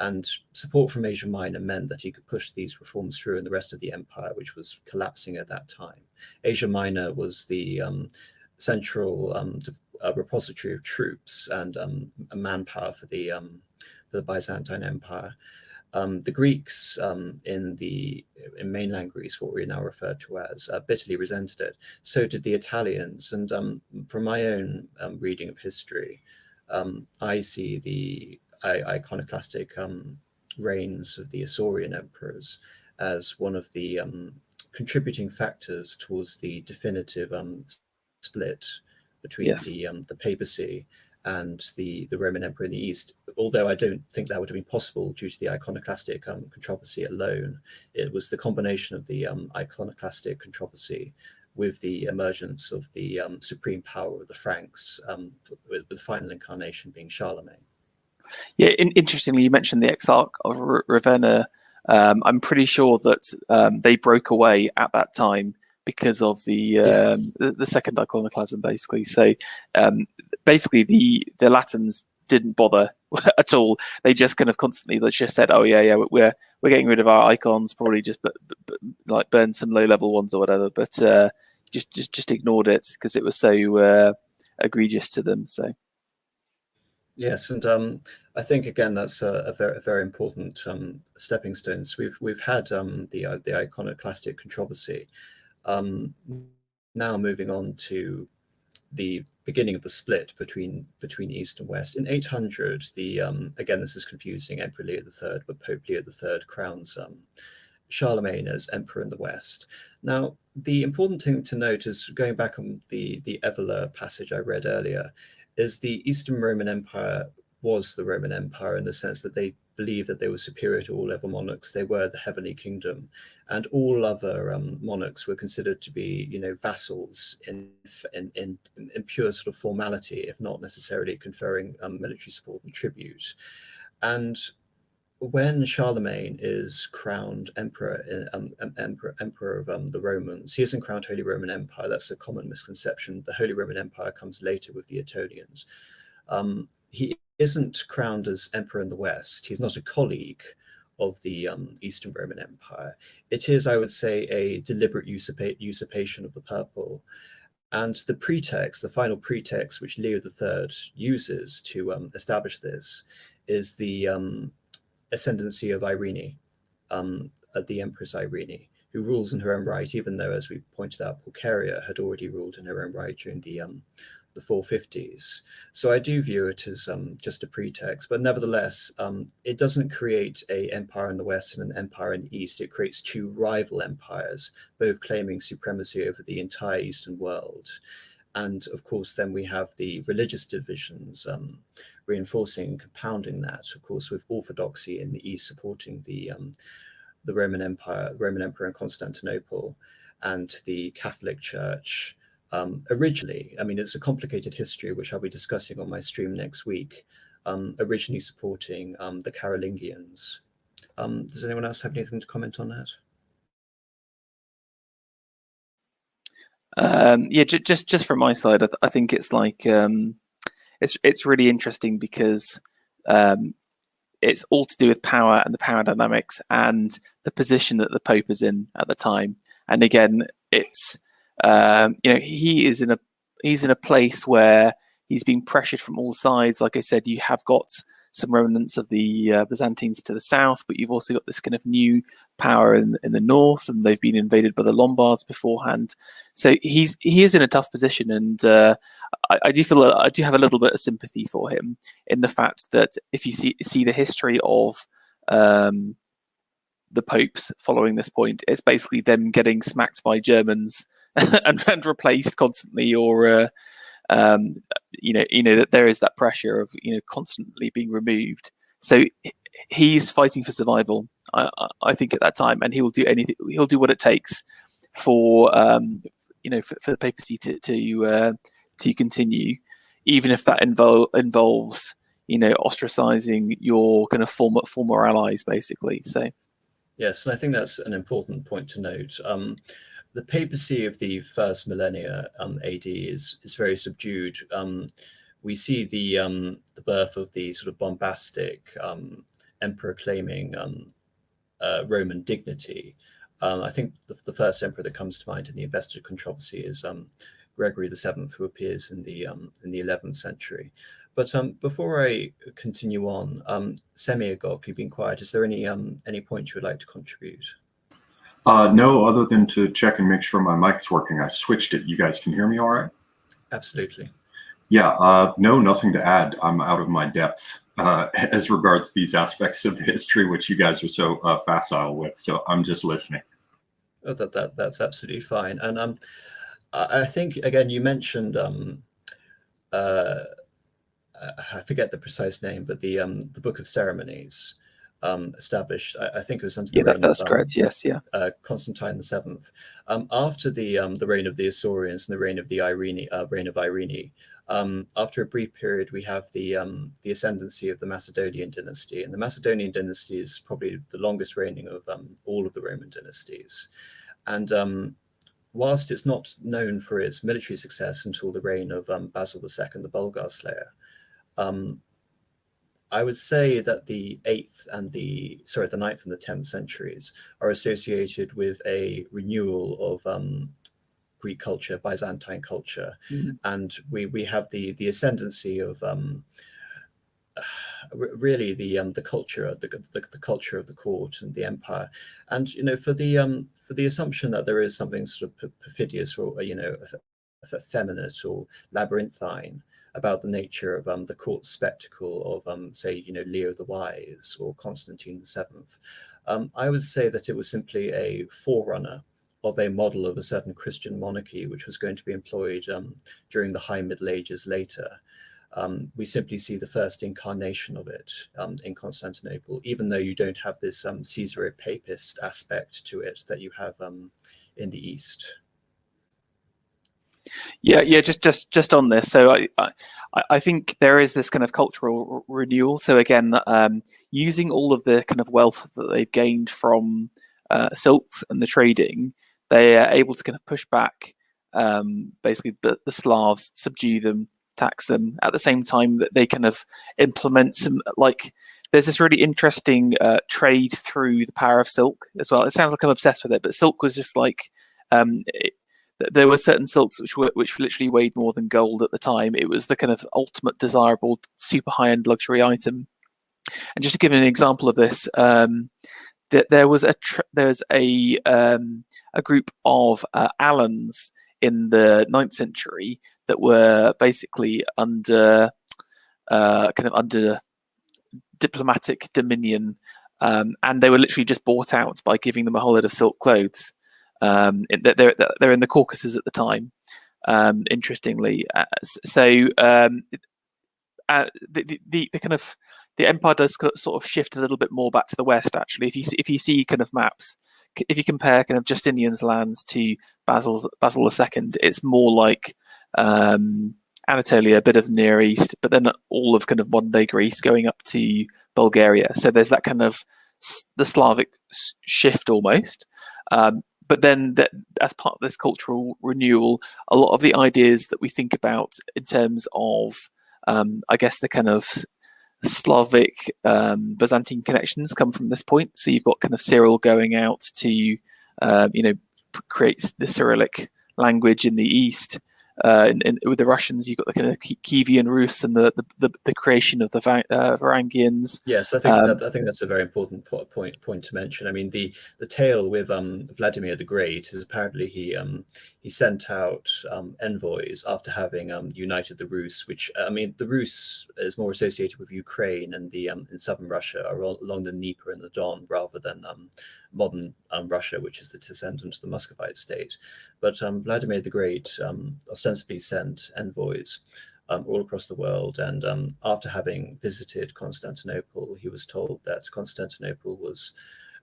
and support from Asia Minor meant that he could push these reforms through in the rest of the empire, which was collapsing at that time. Asia Minor was the central repository of troops and manpower for the Byzantine Empire. The Greeks in mainland Greece, what we now refer to as, bitterly resented it. So did the Italians. And from my own reading of history, I see the iconoclastic reigns of the Isaurian emperors as one of the contributing factors towards the definitive split between the papacy and the Roman Emperor in the East. Although I don't think that would have been possible due to the iconoclastic controversy alone. It was the combination of the iconoclastic controversy with the emergence of the supreme power of the Franks, with the final incarnation being Charlemagne. Yeah, interestingly, you mentioned the Exarch of Ravenna. I'm pretty sure that they broke away at that time because of the second iconoclasm, basically. So basically, the Latins didn't bother at all. They just kind of constantly just said, "Oh yeah, we're getting rid of our icons. Probably just like burn some low level ones or whatever." But just ignored it because it was so egregious to them. So. Yes, and I think again that's a very important stepping stone. So we've had the iconoclastic controversy. Now moving on to the beginning of the split between East and West. In 800, again this is confusing, Emperor Leo III, but Pope Leo III crowns Charlemagne as emperor in the West. Now the important thing to note is, going back on the Evola passage I read earlier, is the Eastern Roman Empire was the Roman Empire in the sense that they believed that they were superior to all other monarchs. They were the heavenly kingdom, and all other monarchs were considered to be, vassals in pure sort of formality, if not necessarily conferring military support and tribute. And when Charlemagne is crowned emperor of the Romans, he isn't crowned Holy Roman Empire. That's a common misconception. The Holy Roman Empire comes later with the Etonians. He isn't crowned as emperor in the West. He's not a colleague of the Eastern Roman Empire. It is, I would say, a deliberate usurpation of the purple. And the final pretext which Leo III uses to establish this is the ascendancy of Irene, the Empress Irene, who rules in her own right, even though, as we pointed out, Pulcheria had already ruled in her own right during the 450s. So I do view it as just a pretext, but nevertheless, it doesn't create an empire in the West and an empire in the East. It creates two rival empires, both claiming supremacy over the entire Eastern world. And of course, then we have the religious divisions reinforcing and compounding that, of course, with Orthodoxy in the East supporting the Roman Emperor in Constantinople, and the Catholic Church originally, I mean, it's a complicated history, which I'll be discussing on my stream next week, originally supporting the Carolingians. Does anyone else have anything to comment on that? Yeah, just from my side, I think it's like it's really interesting because it's all to do with power and the power dynamics and the position that the Pope is in at the time. And again, it's he's in a place where he's being pressured from all sides. Like I said, you have got some remnants of the Byzantines to the south, but you've also got this kind of new power in the north, and they've been invaded by the Lombards beforehand. So he is in a tough position, and I do feel I do have a little bit of sympathy for him in the fact that if you see the history of the popes following this point, it's basically them getting smacked by Germans and replaced constantly, or that there is that pressure of constantly being removed. So he's fighting for survival, I think, at that time, and he will do anything. He'll do what it takes for for the papacy to continue, even if that involves ostracizing your kind of former allies, basically. So yes, and I think that's an important point to note. The papacy of the first millennia AD is very subdued. We see the birth of the sort of bombastic emperor claiming Roman dignity. I think the first emperor that comes to mind in the investiture controversy is Gregory VII, who appears in the 11th century. But before I continue on, Semiagog, you've been quiet. Is there any point you would like to contribute? No, other than to check and make sure my mic's working. I switched it. You guys can hear me all right? Absolutely. Yeah, no, nothing to add. I'm out of my depth as regards these aspects of history, which you guys are so facile with. So I'm just listening. Oh, that's absolutely fine. And I think, again, you mentioned, I forget the precise name, but the Book of Ceremonies. Established, I think it was under the reign that's of correct. Yes, yeah. Constantine VII. After the reign of the Isaurians and the reign of the Irene, after a brief period, we have the ascendancy of the Macedonian dynasty, and the Macedonian dynasty is probably the longest reigning of all of the Roman dynasties. And whilst it's not known for its military success until the reign of Basil II, the Bulgar slayer, I would say that the 9th and the 10th centuries are associated with a renewal of Greek culture, Byzantine culture, and we have the ascendancy of really the culture, the culture of the court and the empire, and for the assumption that there is something sort of perfidious or effeminate or labyrinthine about the nature of the court spectacle of say Leo the Wise or Constantine VII. I would say that it was simply a forerunner of a model of a certain Christian monarchy which was going to be employed during the High Middle Ages later. We simply see the first incarnation of it in Constantinople, even though you don't have this Caesaro-Papist aspect to it that you have in the East. Yeah. Just on this. So I think there is this kind of cultural renewal. So again, using all of the kind of wealth that they've gained from silks and the trading, they are able to kind of push back basically the Slavs, subdue them, tax them. At the same time that they kind of implement some there's this really interesting trade through the power of silk as well. It sounds like I'm obsessed with it, but silk was just there were certain silks which literally weighed more than gold at the time. It was the kind of ultimate desirable, super high-end luxury item. And just to give an example of this, there was a group of Alans in the 9th century that were basically under diplomatic dominion, and they were literally just bought out by giving them a whole lot of silk clothes. They're in the Caucasus at the time, interestingly. The empire does sort of shift a little bit more back to the west. Actually, if you see kind of maps, if you compare kind of Justinian's lands to Basil II, it's more like Anatolia, a bit of the Near East, but then all of kind of modern day Greece going up to Bulgaria. So there's that kind of the Slavic shift almost. But then as part of this cultural renewal, a lot of the ideas that we think about in terms of, I guess, the kind of Slavic Byzantine connections come from this point. So you've got kind of Cyril going out to, create the Cyrillic language in the East. with the Russians, you've got the kind of Kievan Rus and the creation of the Varangians. Yes, I think that's a very important point to mention. I mean, the tale with Vladimir the Great is apparently he sent out envoys after having united the Rus, which I mean the Rus is more associated with Ukraine and the in southern Russia along the Dnieper and the Don, rather than modern Russia, which is the descendant of the Muscovite state. But Vladimir the Great ostensibly sent envoys all across the world, and after having visited Constantinople, he was told that Constantinople was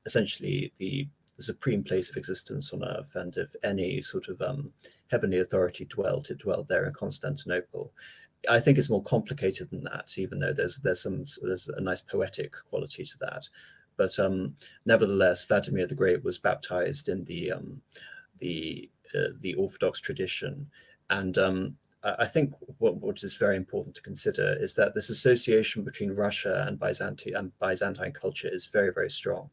essentially the supreme place of existence on earth, and if any sort of heavenly authority dwelt, it dwelt there in Constantinople. I think it's more complicated than that, even though there's a nice poetic quality to that. But nevertheless, Vladimir the Great was baptized in the Orthodox tradition, and I think what is very important to consider is that this association between Russia and Byzantine culture is very, very strong.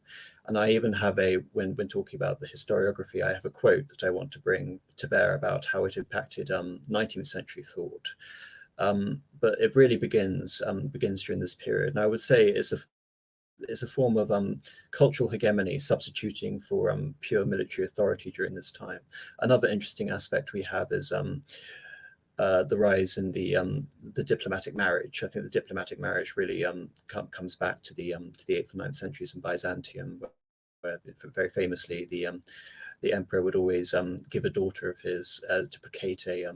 And I even have when talking about the historiography, I have a quote that I want to bring to bear about how it impacted 19th century thought. But it really begins during this period, and I would say it's a form of cultural hegemony substituting for pure military authority during this time. Another interesting aspect we have is the rise in the diplomatic marriage. I think the diplomatic marriage really comes back to the 8th and 9th centuries in Byzantium, where very famously the emperor would always give a daughter of his to placate a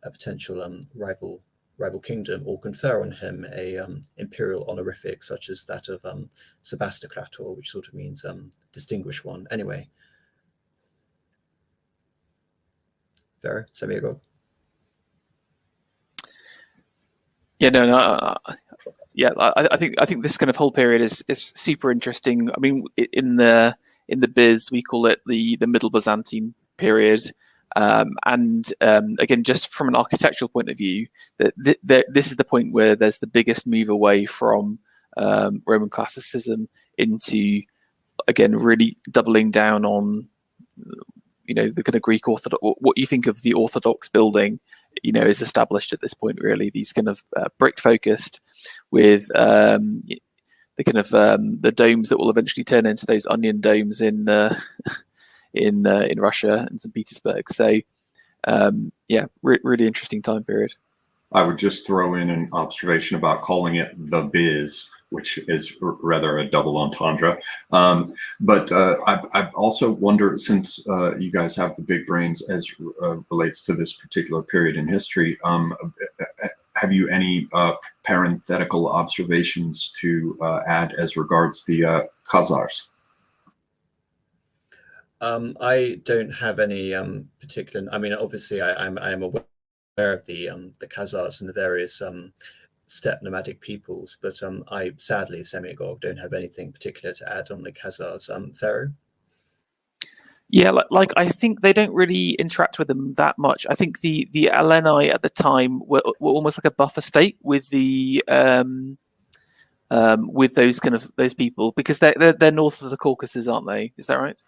potential rival kingdom, or confer on him a imperial honorific such as that of Sebastocrator, which sort of means distinguished one. Anyway, Vera, Semiagog. Yeah, no. Yeah, I think this kind of whole period is super interesting. I mean, in the biz we call it the Middle Byzantine period, and again, just from an architectural point of view, this is the point where there's the biggest move away from Roman classicism into, again, really doubling down on the kind of Greek Orthodox. What you think of the Orthodox building, is established at this point. Really, these kind of brick focused with the kind of the domes that will eventually turn into those onion domes in Russia and St. Petersburg. So really interesting time period. I would just throw in an observation about calling it the biz, which is rather a double entendre. But I also wonder, since you guys have the big brains as relates to this particular period in history, have you any parenthetical observations to add as regards the Khazars? I don't have any particular. I mean, obviously, I am aware of the Khazars and the various steppe nomadic peoples, but I sadly, Semiagog, don't have anything particular to add on the Khazars. Pharaoh? Yeah, like I think they don't really interact with them that much. I think the Aleni at the time were almost like a buffer state with the with those people, because they're north of the Caucasus, aren't they? Is that right?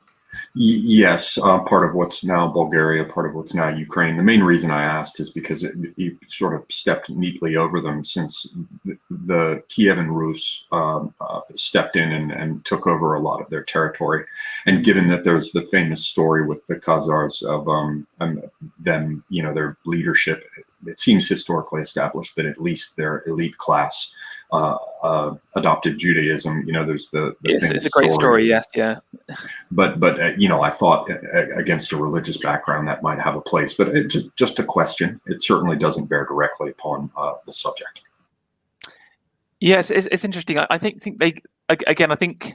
Yes, part of what's now Bulgaria, part of what's now Ukraine. The main reason I asked is because you sort of stepped neatly over them, since the Kievan Rus stepped in and took over a lot of their territory. And given that there's the famous story with the Khazars of them, their leadership, it seems historically established that at least their elite class adopted Judaism. There's the yes, it's a great story. Yes, yeah. But I thought against a religious background that might have a place. But just a question. It certainly doesn't bear directly upon the subject. Yes, it's interesting. I think they, again, I think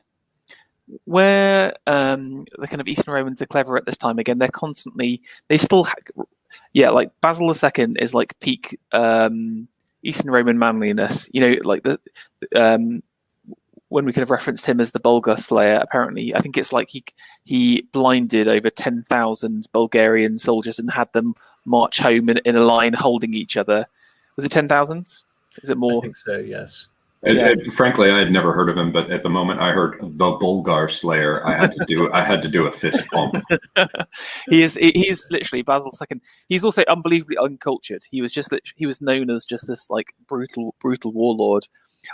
where the kind of Eastern Romans are clever at this time. Again, they still like Basil II is like peak Eastern Roman manliness, like when we kind of referenced him as the Bulgar slayer. Apparently, I think it's like he blinded over 10,000 Bulgarian soldiers and had them march home in a line holding each other. Was it 10,000? Is it more? I think so, yes. Frankly, I had never heard of him, but at the moment I heard the Bulgar Slayer, I had to do a fist pump. He's literally Basil II. He's also unbelievably uncultured. He was known as just this like brutal warlord.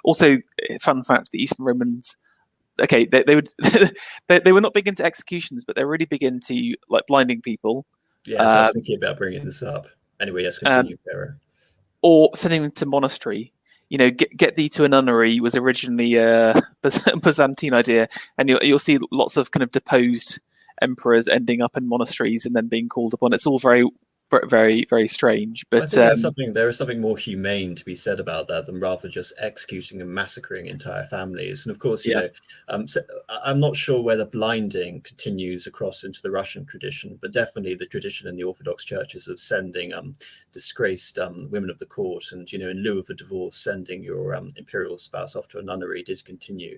Also, fun fact: the Eastern Romans, okay, they would they were not big into executions, but they're really big into like blinding people. Yes, I was thinking about bringing this up. Anyway, yes, continue, Pharaoh. Or sending them to monastery. You know, get thee to a nunnery was originally a Byzantine idea, and you'll see lots of kind of deposed emperors ending up in monasteries and then being called upon. It's all very, very, very strange. But I think there is something more humane to be said about that than rather just executing and massacring entire families. And of course, you know, so I'm not sure whether blinding continues across into the Russian tradition, but definitely the tradition in the Orthodox churches of sending disgraced women of the court, and you know, in lieu of a divorce, sending your imperial spouse off to a nunnery did continue.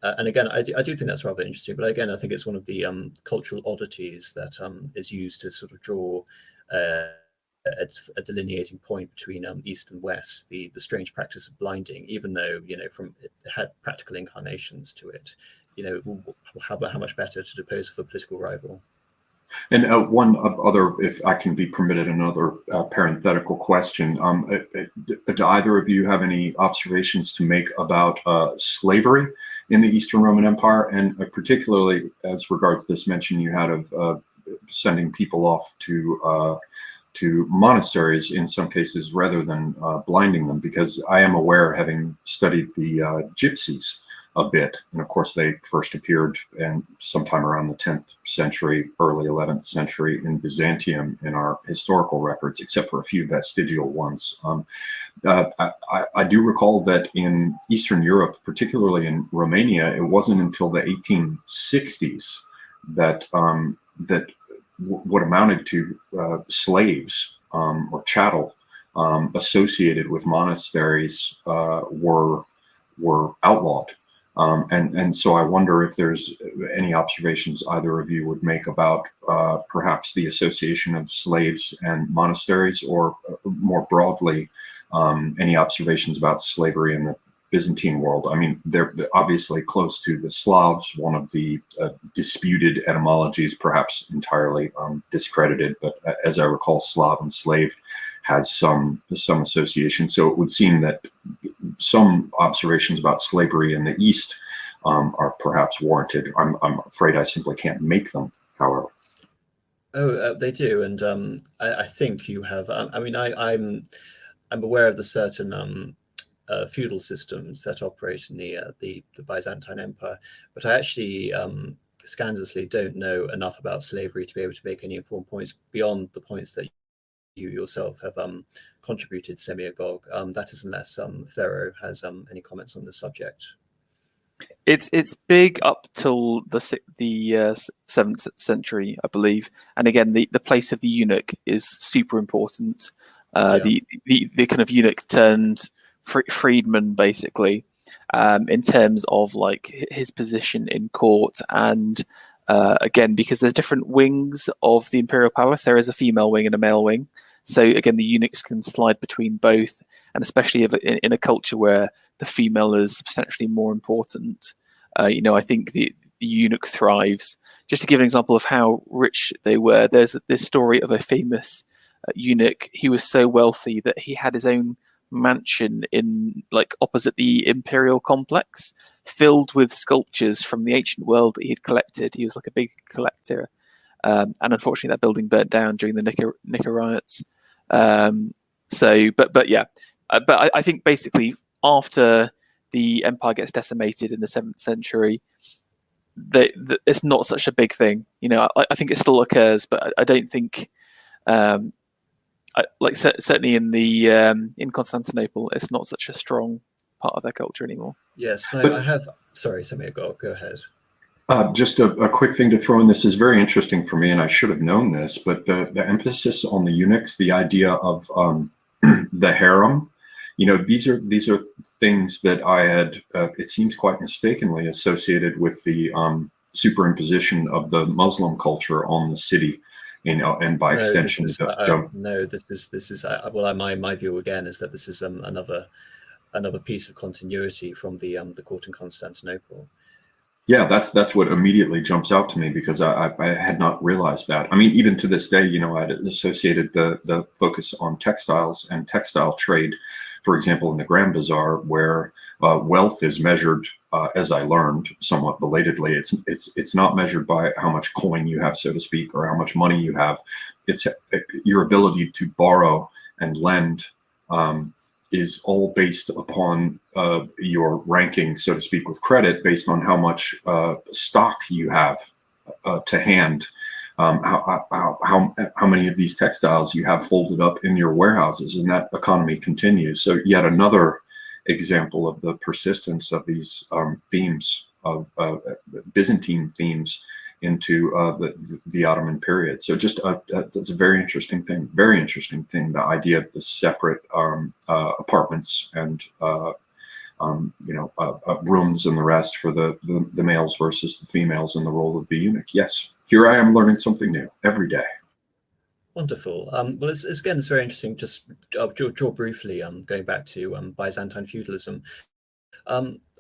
And again, I do think that's rather interesting. But again, I think it's one of the cultural oddities that is used to sort of draw a delineating point between East and West. The strange practice of blinding, even though you know it had practical incarnations to it. You know, how much better to depose of a political rival. And one other, if I can be permitted, another parenthetical question. Do either of you have any observations to make about slavery in the Eastern Roman Empire, and particularly as regards this mention you had of sending people off to monasteries in some cases rather than blinding them? Because I am aware, having studied the gypsies a bit, and of course they first appeared and sometime around the 10th century, early 11th century in Byzantium in our historical records, except for a few vestigial ones. I do recall that in Eastern Europe, particularly in Romania, it wasn't until the 1860s that what amounted to slaves or chattel associated with monasteries were outlawed. And so I wonder if there's any observations either of you would make about perhaps the association of slaves and monasteries, or more broadly, any observations about slavery in the Byzantine world. I mean, they're obviously close to the Slavs, one of the disputed etymologies, perhaps entirely discredited, but as I recall, Slav and slave has some association. So it would seem that some observations about slavery in the East are perhaps warranted. I'm afraid I simply can't make them, however. Oh, they do, and I think you have. I mean, I'm aware of the certain feudal systems that operate in the Byzantine Empire, but I actually scandalously don't know enough about slavery to be able to make any informed points beyond the points that you yourself have contributed, Semiagog. That is, unless Pharaoh has any comments on the subject. It's big up till the 7th century, I believe. And again, the place of the eunuch is super important. The kind of eunuch turned freedman, basically, in terms of like his position in court. And again, because there's different wings of the imperial palace, there is a female wing and a male wing. So again, the eunuchs can slide between both, and especially in a culture where the female is substantially more important. You know, I think the eunuch thrives. Just to give an example of how rich they were, there's this story of a famous eunuch. He was so wealthy that he had his own mansion in like opposite the imperial complex, filled with sculptures from the ancient world that he had collected. He was like a big collector, and unfortunately, that building burnt down during the Nika riots. But I think basically after the empire gets decimated in the 7th century, it's not such a big thing. You know, I think it still occurs, but I don't think, certainly in Constantinople, it's not such a strong part of their culture anymore. Yes, I have. Sorry, Samir, go ahead. Just a quick thing to throw in. This is very interesting for me, and I should have known this, but the emphasis on the eunuchs, the idea of the harem, you know, these are things that I had, it seems quite mistakenly, associated with the superimposition of the Muslim culture on the city, you know, and by extension, my view again is that this is another another piece of continuity from the court in Constantinople. Yeah, that's what immediately jumps out to me, because I had not realized that. I mean, even to this day, you know, I'd associated the focus on textiles and textile trade, for example, in the Grand Bazaar, where wealth is measured, as I learned somewhat belatedly. It's not measured by how much coin you have, so to speak, or how much money you have. It's your ability to borrow and lend. Is all based upon your ranking, so to speak, with credit, based on how much stock you have to hand, how many of these textiles you have folded up in your warehouses, and that economy continues. So yet another example of the persistence of these themes of Byzantine themes into the Ottoman period. So just that's a very interesting thing. The idea of the separate apartments and rooms and the rest for the males versus the females, and the role of the eunuch. Yes, here I am learning something new every day. Wonderful. Well, it's again, it's very interesting. Just draw briefly, going back to Byzantine feudalism.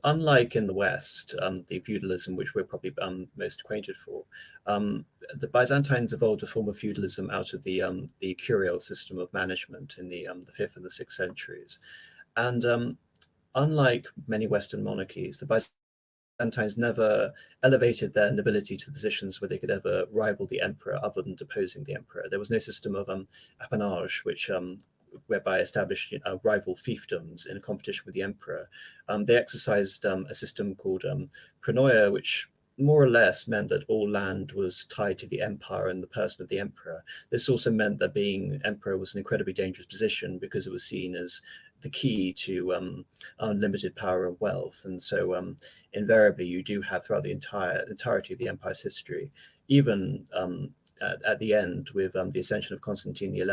Unlike in the West, the feudalism which we're probably most acquainted for, the Byzantines evolved a form of feudalism out of the curial system of management in the 5th and the 6th centuries. And unlike many Western monarchies, the Byzantines never elevated their nobility to the positions where they could ever rival the emperor other than deposing the emperor. There was no system of appanage, which whereby established rival fiefdoms in a competition with the emperor. They exercised a system called pronoia, which more or less meant that all land was tied to the empire and the person of the emperor. This also meant that being emperor was an incredibly dangerous position, because it was seen as the key to unlimited power and wealth. And so invariably you do have, throughout the entirety of the empire's history, even at the end with the ascension of Constantine XI,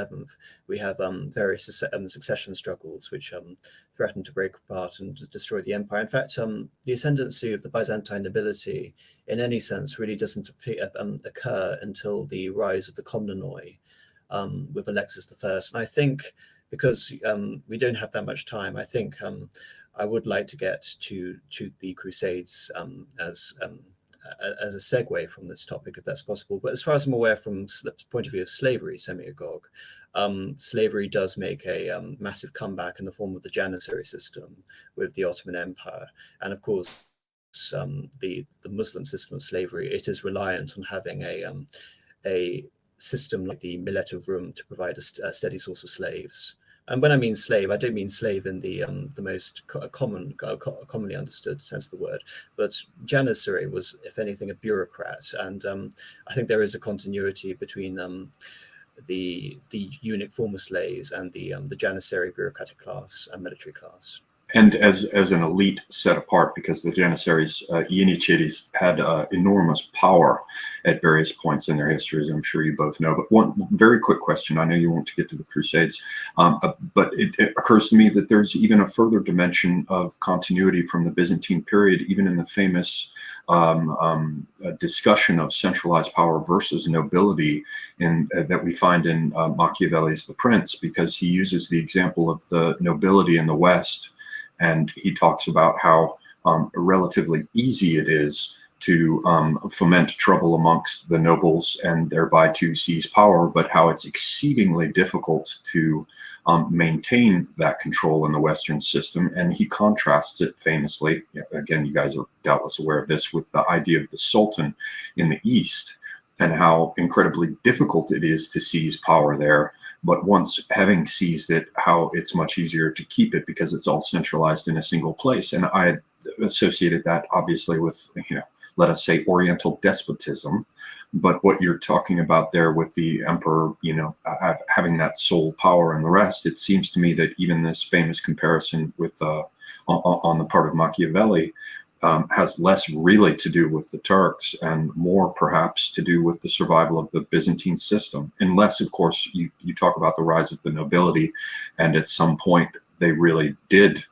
we have various succession struggles which threaten to break apart and destroy the empire. In fact, the ascendancy of the Byzantine nobility in any sense really doesn't occur until the rise of the Komnenoi with Alexis I. And I think, because we don't have that much time, I think I would like to get to the Crusades as a segue from this topic, if that's possible. But as far as I'm aware, from the point of view of slavery, Semi-Agog, slavery does make a massive comeback in the form of the Janissary system with the Ottoman Empire. And of course, the Muslim system of slavery, it is reliant on having a system like the Millet of Rum to provide a steady source of slaves. And when I mean slave, I don't mean slave in the most commonly understood sense of the word, but Janissary was, if anything, a bureaucrat. And I think there is a continuity between the eunuch former slaves and the Janissary bureaucratic class and military class. And as an elite set apart, because the Janissaries, eunuchs, had enormous power at various points in their histories, I'm sure you both know. But one very quick question, I know you want to get to the Crusades, but it occurs to me that there's even a further dimension of continuity from the Byzantine period, even in the famous discussion of centralized power versus nobility that we find in Machiavelli's The Prince, because he uses the example of the nobility in the West. And he talks about how relatively easy it is to foment trouble amongst the nobles and thereby to seize power, but how it's exceedingly difficult to maintain that control in the Western system. And he contrasts it famously, again, you guys are doubtless aware of this, with the idea of the Sultan in the East, and how incredibly difficult it is to seize power there. But once having seized it, how it's much easier to keep it because it's all centralized in a single place. And I had associated that obviously with, let us say, Oriental despotism. But what you're talking about there with the emperor, having that sole power and the rest, it seems to me that even this famous comparison with on the part of Machiavelli has less really to do with the Turks and more perhaps to do with the survival of the Byzantine system, unless, of course, you talk about the rise of the nobility, and at some point they really did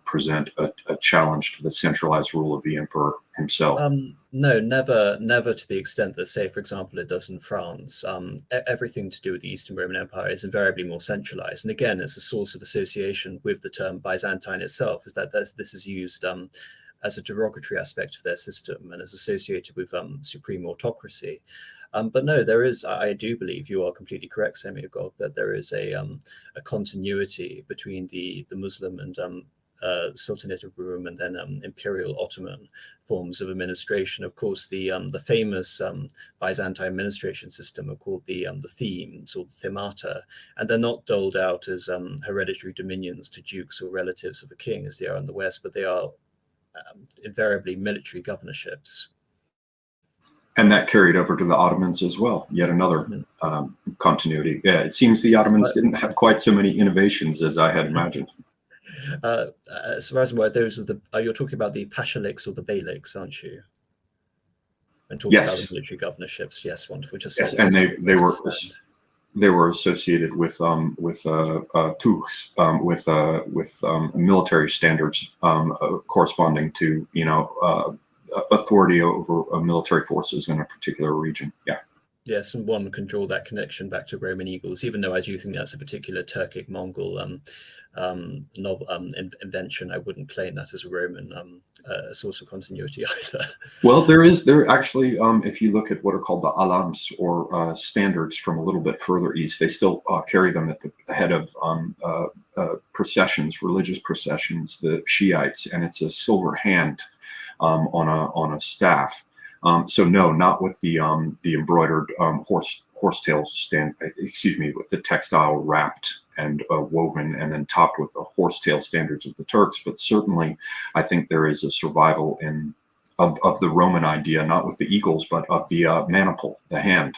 present a challenge to the centralized rule of the emperor himself. No, never to the extent that, say, for example, it does in France. Everything to do with the Eastern Roman Empire is invariably more centralized. And again, it's a source of association with the term Byzantine itself, is that this is used as a derogatory aspect of their system and is associated with supreme autocracy. But no, there is, I do believe you are completely correct, Semyagog, that there is a continuity between the Muslim and Sultanate of Rum and then Imperial Ottoman forms of administration. Of course, the famous Byzantine administration system are called the themes or the themata, and they're not doled out as hereditary dominions to dukes or relatives of a king as they are in the West, but they are invariably military governorships. And that carried over to the Ottomans as well. Yet another continuity. Yeah, it seems the Ottomans didn't have quite so many innovations as I had imagined. As far as I'm aware, those are the you're talking about the pashaliks or the beyliks, aren't you? And talking about the military governorships. Yes, wonderful. Just yes, and they were associated with Turks, with military standards corresponding to authority over military forces in a particular region. Yeah. Yes, and one can draw that connection back to Roman eagles, even though I do think that's a particular Turkic Mongol invention. I wouldn't claim that as a Roman source of continuity either. Well, there actually, if you look at what are called the alams or standards from a little bit further east, they still carry them at the head of processions, religious processions, the Shiites, and it's a silver hand on a staff. So no, not with the embroidered horsetail stand. Excuse me, with the textile wrapped and woven and then topped with the horsetail standards of the Turks. But certainly, I think there is a survival of the Roman idea, not with the eagles, but of the maniple, the hand,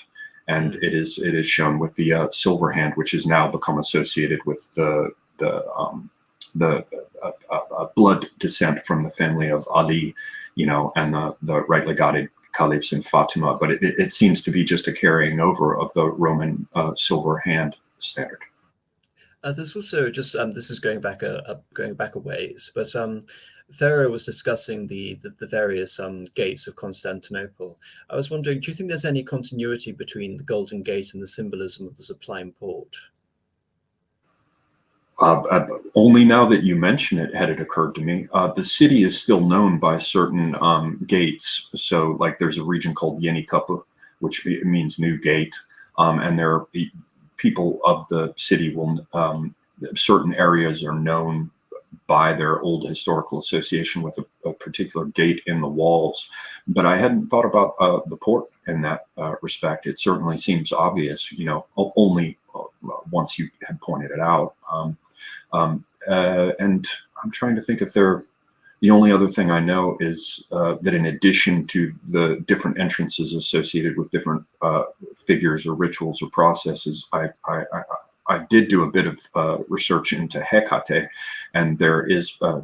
and it is shown with the silver hand, which has now become associated with the blood descent from the family of Ali, and the rightly guided caliphs in Fatima, but it seems to be just a carrying over of the Roman silver hand standard. There's also just this is going back a ways, but Pharaoh was discussing the various gates of Constantinople. I was wondering, do you think there's any continuity between the Golden Gate and the symbolism of the Sublime Porte? Only now that you mention it had it occurred to me. The city is still known by certain gates. So like there's a region called Yeni Kapı, which means new gate. And there are people of the city will, certain areas are known by their old historical association with a particular gate in the walls. But I hadn't thought about the port in that respect. It certainly seems obvious, only once you had pointed it out. And I'm trying to think if the only other thing I know is that in addition to the different entrances associated with different figures or rituals or processes, I did do a bit of research into Hecate, and there is a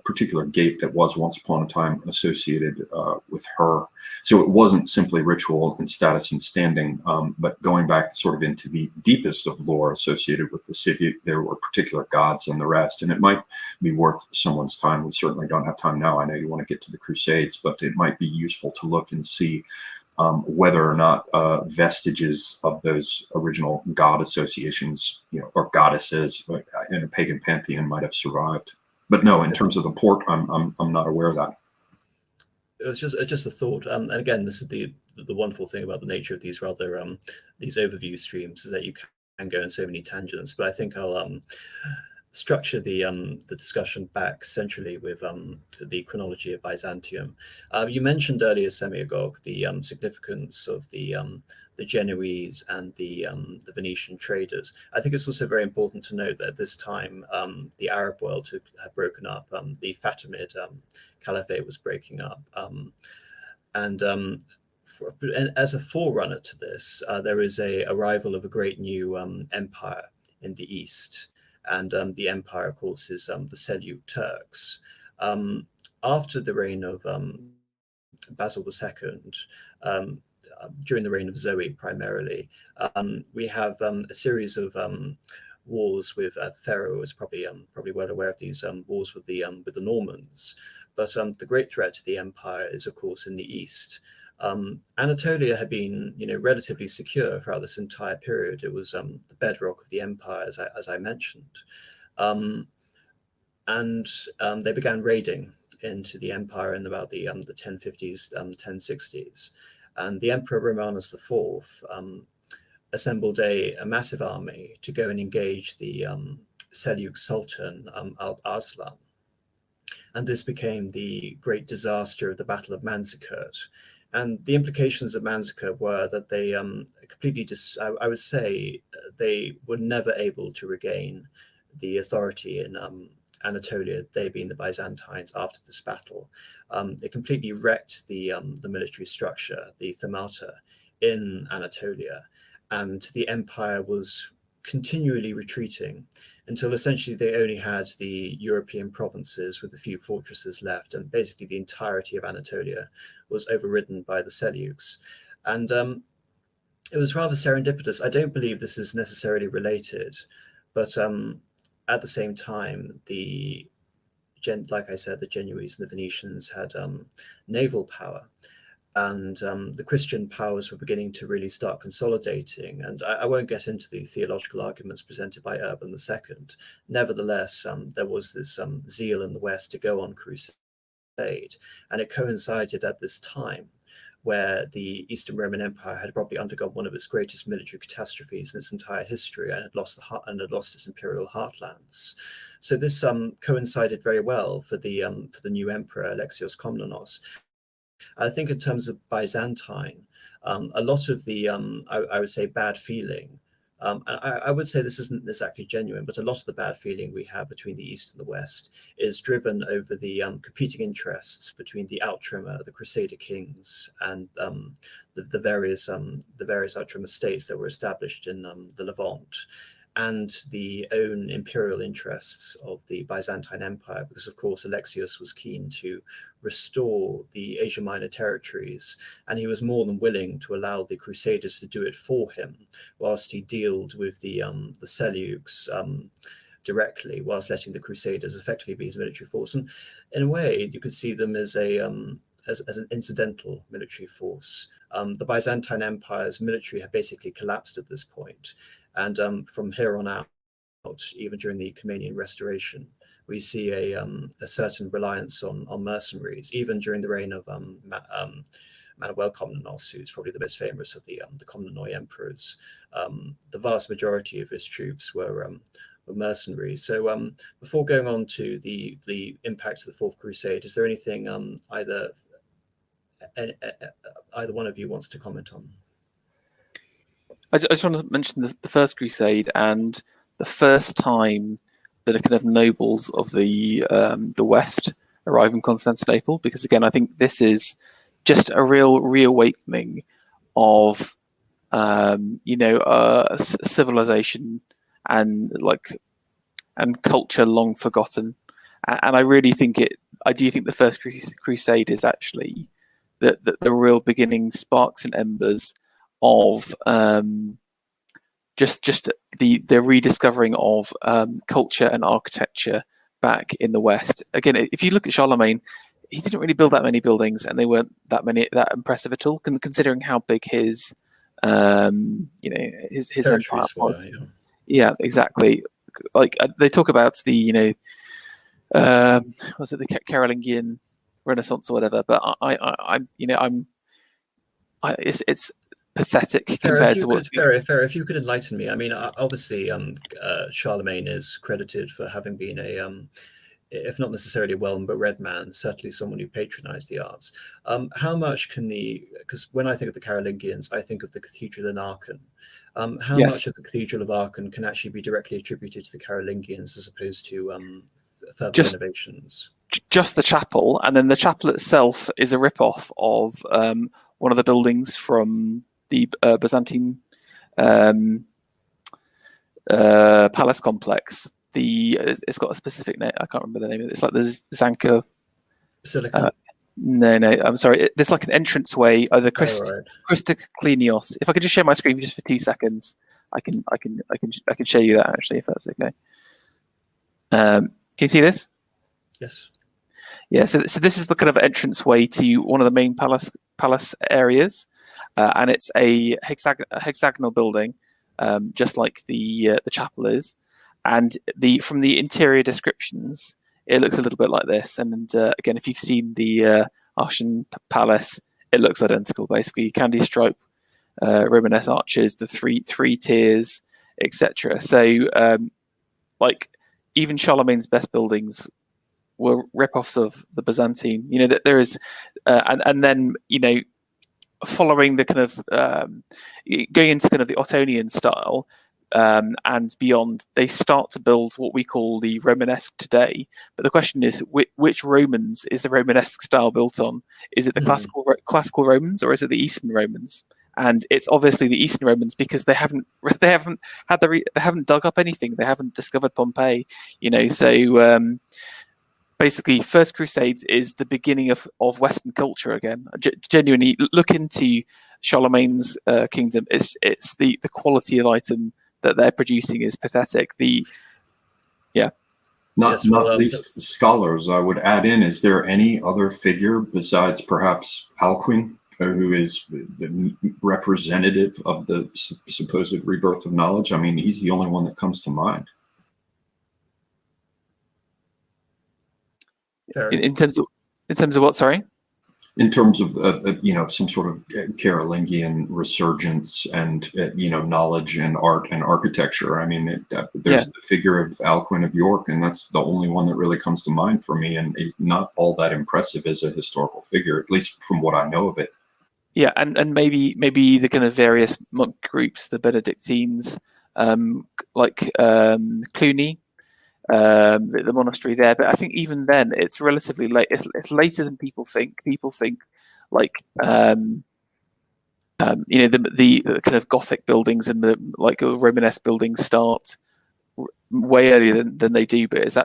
particular gate that was once upon a time associated with her. So it wasn't simply ritual and status and standing, but going back sort of into the deepest of lore associated with the city, there were particular gods and the rest. And it might be worth someone's time. We certainly don't have time now. I know you want to get to the Crusades, but it might be useful to look and see whether or not vestiges of those original god associations, or goddesses in a pagan pantheon might have survived. But no, in terms of the port, I'm not aware of that. It was just a thought, and again, this is the wonderful thing about the nature of these rather these overview streams, is that you can go in so many tangents. But I think I'll structure the discussion back centrally with the chronology of Byzantium. You mentioned earlier, Semyagog, the significance of the Genoese and the Venetian traders. I think it's also very important to note that at this time the Arab world had broken up. The Fatimid Caliphate was breaking up, and as a forerunner to this, there is a arrival of a great new empire in the east. And the empire, of course, is the Seljuk Turks. After the reign of Basil II, during the reign of Zoe primarily, we have a series of wars with Pharaoh was probably well aware of these wars with the Normans. But the great threat to the empire is, of course, in the east. Anatolia had been, relatively secure throughout this entire period. It was the bedrock of the empire, as I mentioned, and they began raiding into the empire in about the 1050s, 1060s, and the Emperor Romanus IV assembled a massive army to go and engage the Seljuk Sultan Al-Arslan. And this became the great disaster of the Battle of Manzikert. And the implications of Manzikert were that they completely, I would say, they were never able to regain the authority in Anatolia, they being the Byzantines, after this battle. It completely wrecked the military structure, the themata, in Anatolia. And the empire was continually retreating until essentially they only had the European provinces with a few fortresses left, and basically the entirety of Anatolia was overridden by the Seljuks. And it was rather serendipitous. I don't believe this is necessarily related, but at the same time, like I said, the Genoese and the Venetians had naval power. And the Christian powers were beginning to really start consolidating. And I won't get into the theological arguments presented by Urban II. Nevertheless, there was this zeal in the West to go on crusade. And it coincided at this time where the Eastern Roman Empire had probably undergone one of its greatest military catastrophes in its entire history, and had lost its imperial heartlands. So this coincided very well for the new emperor Alexios Komnenos. I think in terms of Byzantine, a lot of the, I would say, bad feeling, I would say this isn't exactly genuine, but a lot of the bad feeling we have between the East and the West is driven over the competing interests between the Outremer, the Crusader kings, and the various Outremer states that were established in the Levant, and the own imperial interests of the Byzantine Empire, because of course Alexios was keen to restore the Asia Minor territories, and he was more than willing to allow the Crusaders to do it for him, whilst he dealt with the Seljuks directly, whilst letting the Crusaders effectively be his military force. And in a way, you could see them as an incidental military force. The Byzantine Empire's military had basically collapsed at this point. And from here on out, even during the Comnenian Restoration, we see a certain reliance on mercenaries, even during the reign of Manuel Komnenos, who's probably the most famous of the Komnenoi emperors. The vast majority of his troops were mercenaries. So before going on to the impact of the Fourth Crusade, is there anything either one of you wants to comment on? I just want to mention the First Crusade and the first time that a kind of nobles of the West arrive in Constantinople, because again, I think this is just a real reawakening of civilization and culture long forgotten. And I really think I do think the First Crusade is actually the real beginning, sparks and embers of just the rediscovering of culture and architecture back in the West. Again, if you look at Charlemagne, he didn't really build that many buildings, and they weren't that impressive at all, considering how big his his empire was. Yeah, exactly. Like they talk about the was it the Carolingian Renaissance or whatever, but it's pathetic compared to what's fair. If you could enlighten me, I mean, obviously, Charlemagne is credited for having been if not necessarily a well-known but read man, certainly someone who patronized the arts. How much because when I think of the Carolingians, I think of the cathedral in Aachen. How much of the cathedral of Aachen can actually be directly attributed to the Carolingians as opposed to further renovations? Just the chapel, and then the chapel itself is a rip-off of one of the buildings from the Byzantine palace complex. It's got a specific name. I can't remember the name of it. It's like the Zanka Basilica. No, I'm sorry. There's like an entranceway, the Christoklinios. If I could just share my screen just for 2 seconds, I can show you that actually, if that's okay. Can you see this? Yes. Yeah. So this is the kind of entrance way to one of the main palace areas, and it's a hexagonal building, just like the chapel is. And from the interior descriptions, it looks a little bit like this. And again, if you've seen the Artian Palace, it looks identical. Basically, candy stripe, Romanesque arches, the three tiers, etc. So, like even Charlemagne's best buildings were rip-offs of the Byzantine. You know that there is, and then following the kind of going into kind of the Ottonian style. And beyond, they start to build what we call the Romanesque today. But the question is, which Romans is the Romanesque style built on? Is it the classical Romans, or is it the Eastern Romans? And it's obviously the Eastern Romans, because they haven't dug up anything. They haven't discovered Pompeii. So basically, First Crusade is the beginning of Western culture again. Genuinely, look into Charlemagne's kingdom. It's the quality of item that they're producing is pathetic. Not least scholars, I would add in, is there any other figure besides perhaps Alcuin, who is the representative of the supposed rebirth of knowledge? I mean, he's the only one that comes to mind. In terms of what? Sorry. In terms of some sort of Carolingian resurgence and knowledge and art and architecture. I mean, there's the figure of Alcuin of York, and that's the only one that really comes to mind for me. And he's not all that impressive as a historical figure, at least from what I know of it. Yeah, and maybe the kind of various monk groups, the Benedictines, like Cluny. The monastery there, but I think even then it's relatively late. It's later than people think. People think like the kind of Gothic buildings and the like Romanesque buildings start way earlier than they do, but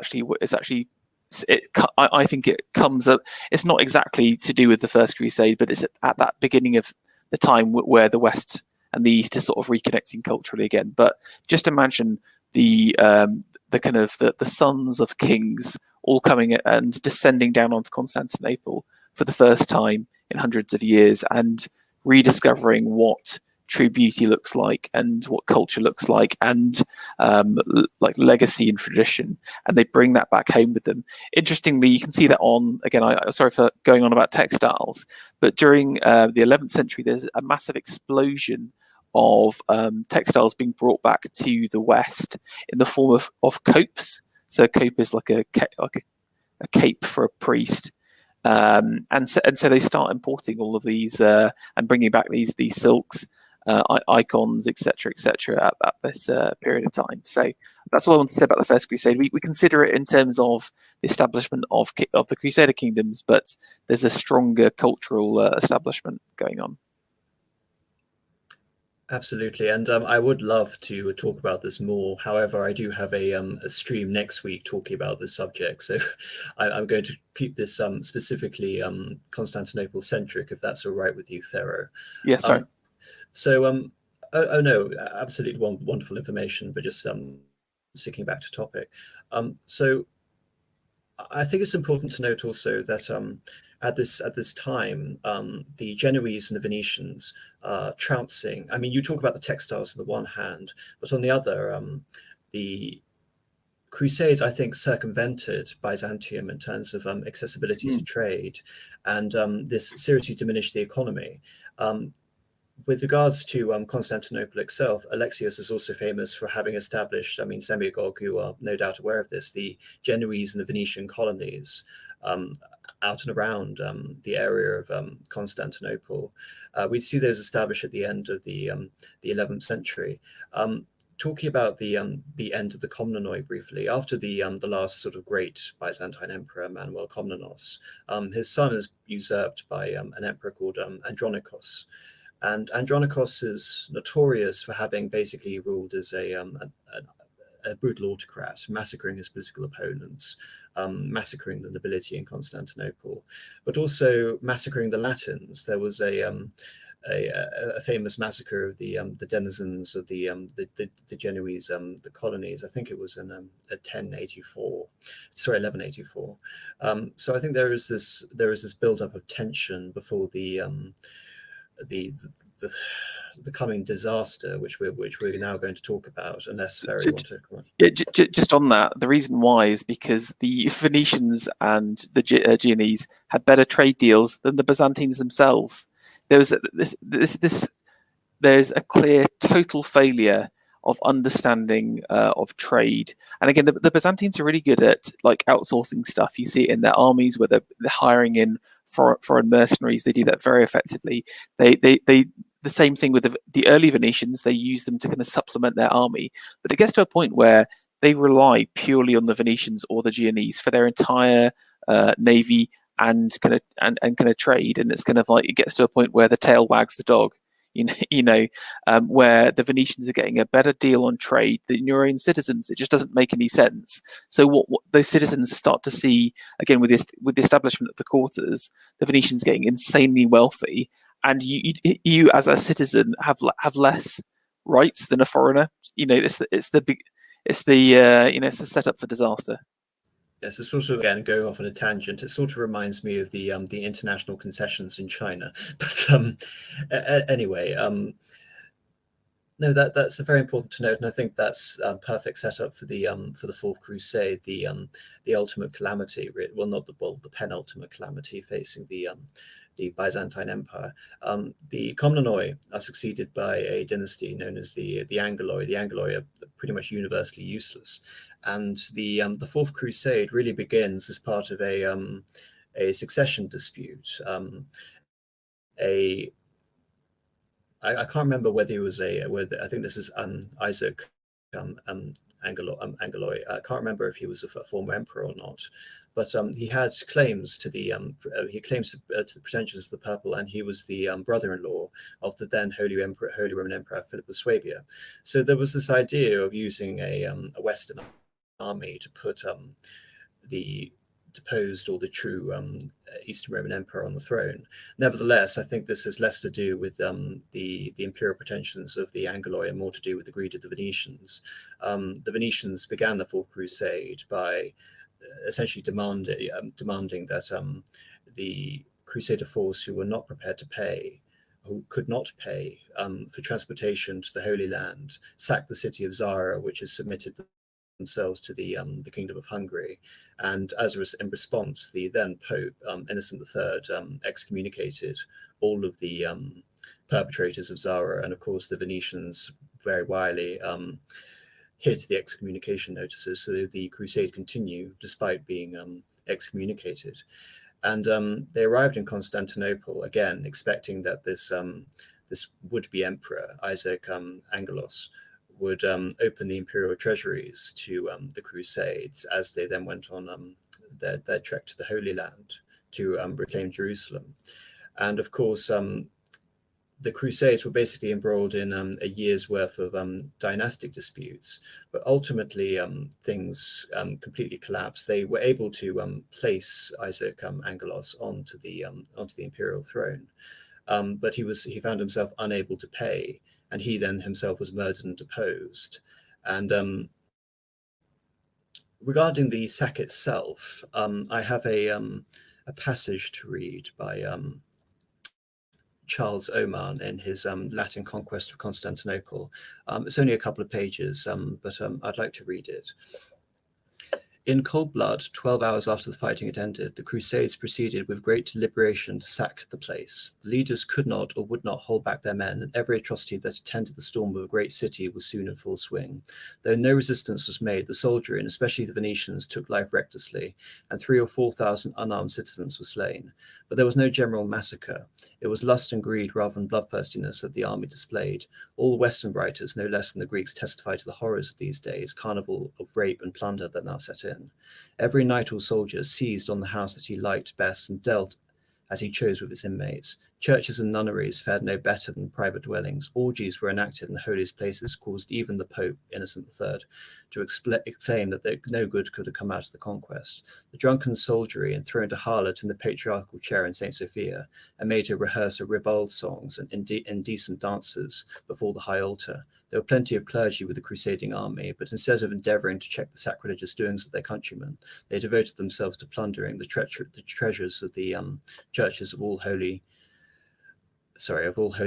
I think it comes up. It's not exactly to do with the First Crusade, but it's at that beginning of the time where the West and the East is sort of reconnecting culturally again. But just imagine the kind of the sons of kings all coming and descending down onto Constantinople for the first time in hundreds of years, and rediscovering what true beauty looks like and what culture looks like, and like legacy and tradition, and they bring that back home with them. Interestingly, you can see that on, again, sorry for going on about textiles, but during the 11th century, there's a massive explosion of textiles being brought back to the West in the form of copes. So a cope is like a cape for a priest, and so they start importing all of these and bringing back these silks, icons, etc., at this period of time. So that's all I want to say about the First Crusade. We consider it in terms of the establishment of the Crusader kingdoms, but there's a stronger cultural establishment going on. Absolutely, and I would love to talk about this more. However, I do have a stream next week talking about this subject, so I'm going to keep this specifically Constantinople centric, if that's all right with you, Pharaoh. Yeah, sorry. Oh no, absolutely wonderful information, but just sticking back to topic. So I think it's important to note also that at this time, the Genoese and the Venetians trouncing. I mean, you talk about the textiles on the one hand, but on the other, the Crusades, I think, circumvented Byzantium in terms of accessibility to trade, and this seriously diminished the economy. With regards to Constantinople itself, Alexius is also famous for having established, I mean, Semigog, you are no doubt aware of this, the Genoese and the Venetian colonies out and around the area of Constantinople. We see those established at the end of the 11th century. Talking about the end of the Komnenoi briefly, after the last sort of great Byzantine emperor, Manuel Komnenos, his son is usurped by an emperor called Andronikos. And Andronikos is notorious for having basically ruled as a brutal autocrat, massacring his political opponents, massacring the nobility in Constantinople, but also massacring the Latins. There was a a famous massacre of the denizens of the Genoese the colonies. I think it was in 1184. So I think there is this build up of tension before the coming disaster, which we're now going to talk about, unless Ferry want to comment. Yeah, just on that, the reason why is because the Phoenicians and the Genoese had better trade deals than the Byzantines themselves. There's a clear total failure of understanding of trade. And again, the Byzantines are really good at like outsourcing stuff. You see it in their armies where they're hiring in foreign mercenaries. They do that very effectively. The same thing with the early Venetians. They use them to kind of supplement their army. But it gets to a point where they rely purely on the Venetians or the Genoese for their entire navy and kind of trade. And it's kind of like it gets to a point where the tail wags the dog. Where the Venetians are getting a better deal on trade than your own citizens. It just doesn't make any sense. So what those citizens start to see, again, with the establishment of the quarters, the Venetians getting insanely wealthy, and you as a citizen have less rights than a foreigner. It's the setup for disaster. Yes, it's sort of, again, going off on a tangent, it sort of reminds me of the international concessions in China. But anyway, no, that's a very important to note, and I think that's a perfect setup for the Fourth Crusade, the ultimate calamity. Well, not the penultimate calamity facing the Byzantine Empire. The Komnenoi are succeeded by a dynasty known as the Anguloi. The Anguloi are pretty much universally useless, and the Fourth Crusade really begins as part of a succession dispute. I can't remember whether it was I think this is Isaac Anguloi. I can't remember if he was a former emperor or not, but he had claims to the pretensions of the purple, and he was the brother-in-law of the then Holy Roman Emperor Philip of Swabia. So there was this idea of using a Western army to put the deposed or the true Eastern Roman Emperor on the throne. Nevertheless, I think this has less to do with the imperial pretensions of the Anguloi and more to do with the greed of the Venetians. The Venetians began the Fourth Crusade by essentially demanding that the Crusader force who were not prepared to pay, who could not pay for transportation to the Holy Land, sack the city of Zara, which has submitted themselves to the Kingdom of Hungary, and in response, the then Pope Innocent III excommunicated all of the perpetrators of Zara, and of course the Venetians very wily hid the excommunication notices, so the crusade continued despite being excommunicated. And they arrived in Constantinople again, expecting that this would-be emperor Isaac Angelos would open the imperial treasuries to the Crusades as they then went on their trek to the Holy Land to reclaim Jerusalem. And of course, the Crusades were basically embroiled in a year's worth of dynastic disputes, but ultimately things completely collapsed. They were able to place Isaac Angelos onto the imperial throne, but he found himself unable to pay, and he then himself was murdered and deposed. And regarding the sack itself, I have a passage to read by Charles Oman in his Latin Conquest of Constantinople. It's only a couple of pages, but I'd like to read it. In cold blood, 12 hours after the fighting had ended, the Crusades proceeded with great deliberation to sack the place. The leaders could not or would not hold back their men, and every atrocity that attended the storm of a great city was soon in full swing. Though no resistance was made, the soldiery, and especially the Venetians, took life recklessly, and 3,000 or 4,000 unarmed citizens were slain. But there was no general massacre. It was lust and greed rather than bloodthirstiness that the army displayed. All the Western writers, no less than the Greeks, testify to the horrors of these days, carnival of rape and plunder that now set in. Every knight or soldier seized on the house that he liked best and dealt as he chose with its inmates. Churches and nunneries fared no better than private dwellings. Orgies were enacted in the holiest places, caused even the Pope, Innocent III, to exclaim that no good could have come out of the conquest. The drunken soldiery enthroned a harlot in the patriarchal chair in St. Sophia and made her rehearse ribald songs and indecent dances before the high altar. There were plenty of clergy with the crusading army, but instead of endeavouring to check the sacrilegious doings of their countrymen, they devoted themselves to plundering the treasures of the churches of all holy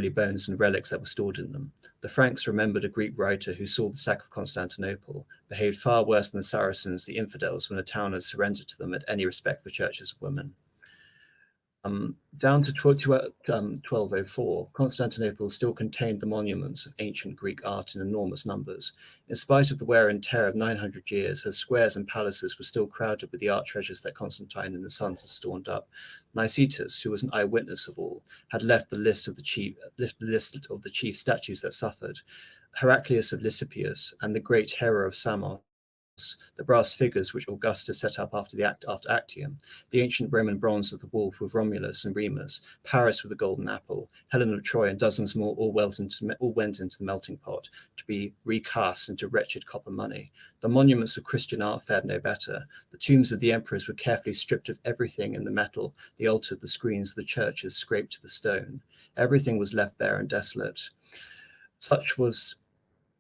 bones and relics that were stored in them. The Franks remembered a Greek writer who saw the sack of Constantinople, behaved far worse than the Saracens, the infidels, when a town had surrendered to them at any respect for churches of women. Down to 1204, Constantinople still contained the monuments of ancient Greek art in enormous numbers. In spite of the wear and tear of 900 years, her squares and palaces were still crowded with the art treasures that Constantine and his sons had stored up. Nicetas, who was an eyewitness of all, had left the list of the chief statues that suffered. Heraclius of Lysipius and the great hero of Samos, the brass figures which Augustus set up after Actium, the ancient Roman bronze of the wolf with Romulus and Remus, Paris with the golden apple, Helen of Troy, and dozens more all went into the melting pot to be recast into wretched copper money. The monuments of Christian art fared no better. The tombs of the emperors were carefully stripped of everything in the metal, the altar, the screens of the churches scraped to the stone. Everything was left bare and desolate. Such was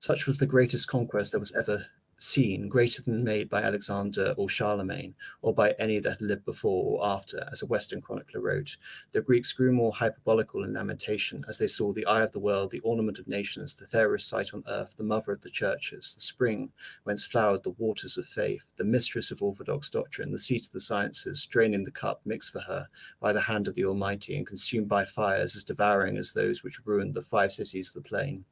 the greatest conquest that was ever seen, greater than made by Alexander or Charlemagne, or by any that had lived before or after, as a Western chronicler wrote. The Greeks grew more hyperbolical in lamentation as they saw the eye of the world, the ornament of nations, the fairest sight on earth, the mother of the churches, the spring whence flowered the waters of faith, the mistress of orthodox doctrine, the seat of the sciences, draining the cup mixed for her by the hand of the Almighty and consumed by fires as devouring as those which ruined the 5 cities of the plain.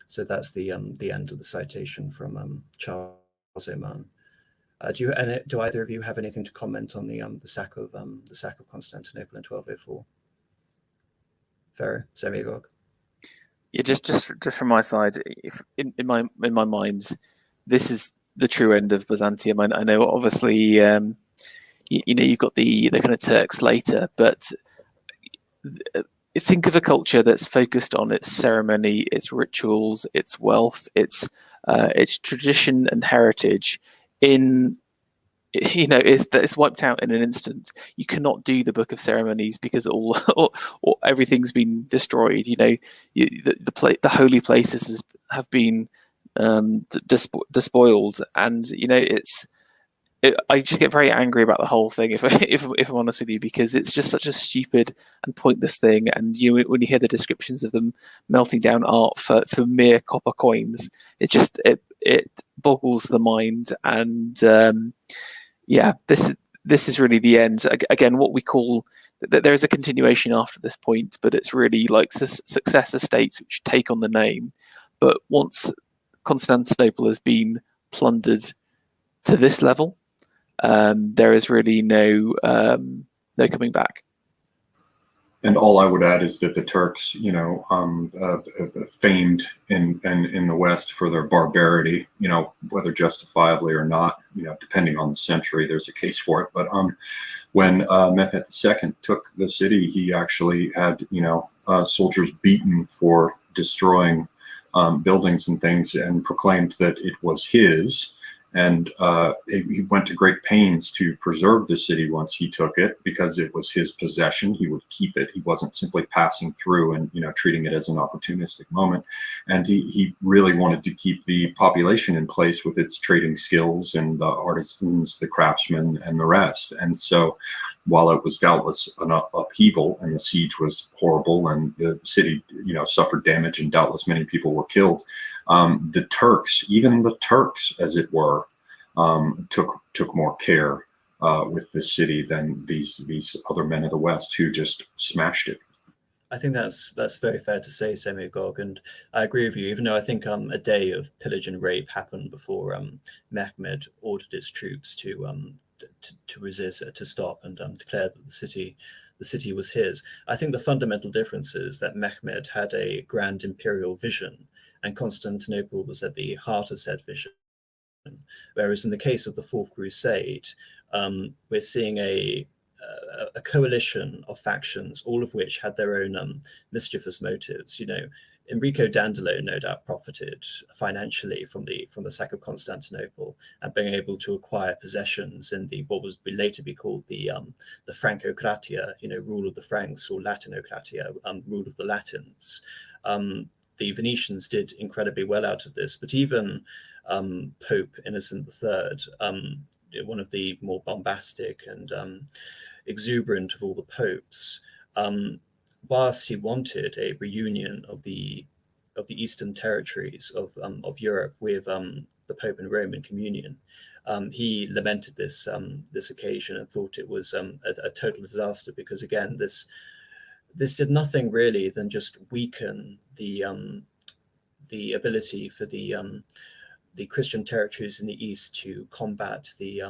So that's the end of the citation from Charles Oman. Do either of you have anything to comment on the sack of Constantinople in 1204? Pharaoh, Semigog. Yeah, just from my side, if in my mind, this is the true end of Byzantium. I know, obviously, you've got the kind of Turks later, but think of a culture that's focused on its ceremony, its rituals, its wealth, its tradition and heritage. It's wiped out in an instant. You cannot do the Book of Ceremonies because all everything's been destroyed. The holy places have been despoiled, and I just get very angry about the whole thing, if I'm honest with you, because it's just such a stupid and pointless thing. And when you hear the descriptions of them melting down art for mere copper coins, it boggles the mind. And this is really the end. Again, what we call there is a continuation after this point, but it's really like successor states which take on the name. But once Constantinople has been plundered to this level, there is really no coming back. And all I would add is that the Turks, famed in the West for their barbarity, whether justifiably or not, depending on the century, there's a case for it. But when Mehmed II took the city, he actually had, soldiers beaten for destroying buildings and things, and proclaimed that it was his. And he went to great pains to preserve the city once he took it, because it was his possession. He would keep it. He wasn't simply passing through and treating it as an opportunistic moment. And he really wanted to keep the population in place with its trading skills and the artisans, the craftsmen, and the rest. And so, while it was doubtless an upheaval and the siege was horrible and the city suffered damage and doubtless many people were killed, the Turks, even the Turks, as it were, took more care with the city than these other men of the West who just smashed it. I think that's very fair to say, Semigog, and I agree with you. Even though I think a day of pillage and rape happened before Mehmed ordered his troops to resist, to stop, and declare that the city was his. I think the fundamental difference is that Mehmed had a grand imperial vision, and Constantinople was at the heart of said vision. Whereas in the case of the Fourth Crusade, we're seeing a a coalition of factions, all of which had their own mischievous motives. You know, Enrico Dandolo no doubt profited financially from the sack of Constantinople and being able to acquire possessions in the what would later be called the Francocratia, you know, rule of the Franks, or Latinocratia, rule of the Latins. The Venetians did incredibly well out of this, but even Pope Innocent III, one of the more bombastic and exuberant of all the popes, whilst he wanted a reunion of the eastern territories of Europe with the Pope and Roman communion, he lamented this occasion and thought it was a total disaster, because again this did nothing really than just weaken the ability for the Christian territories in the east to combat the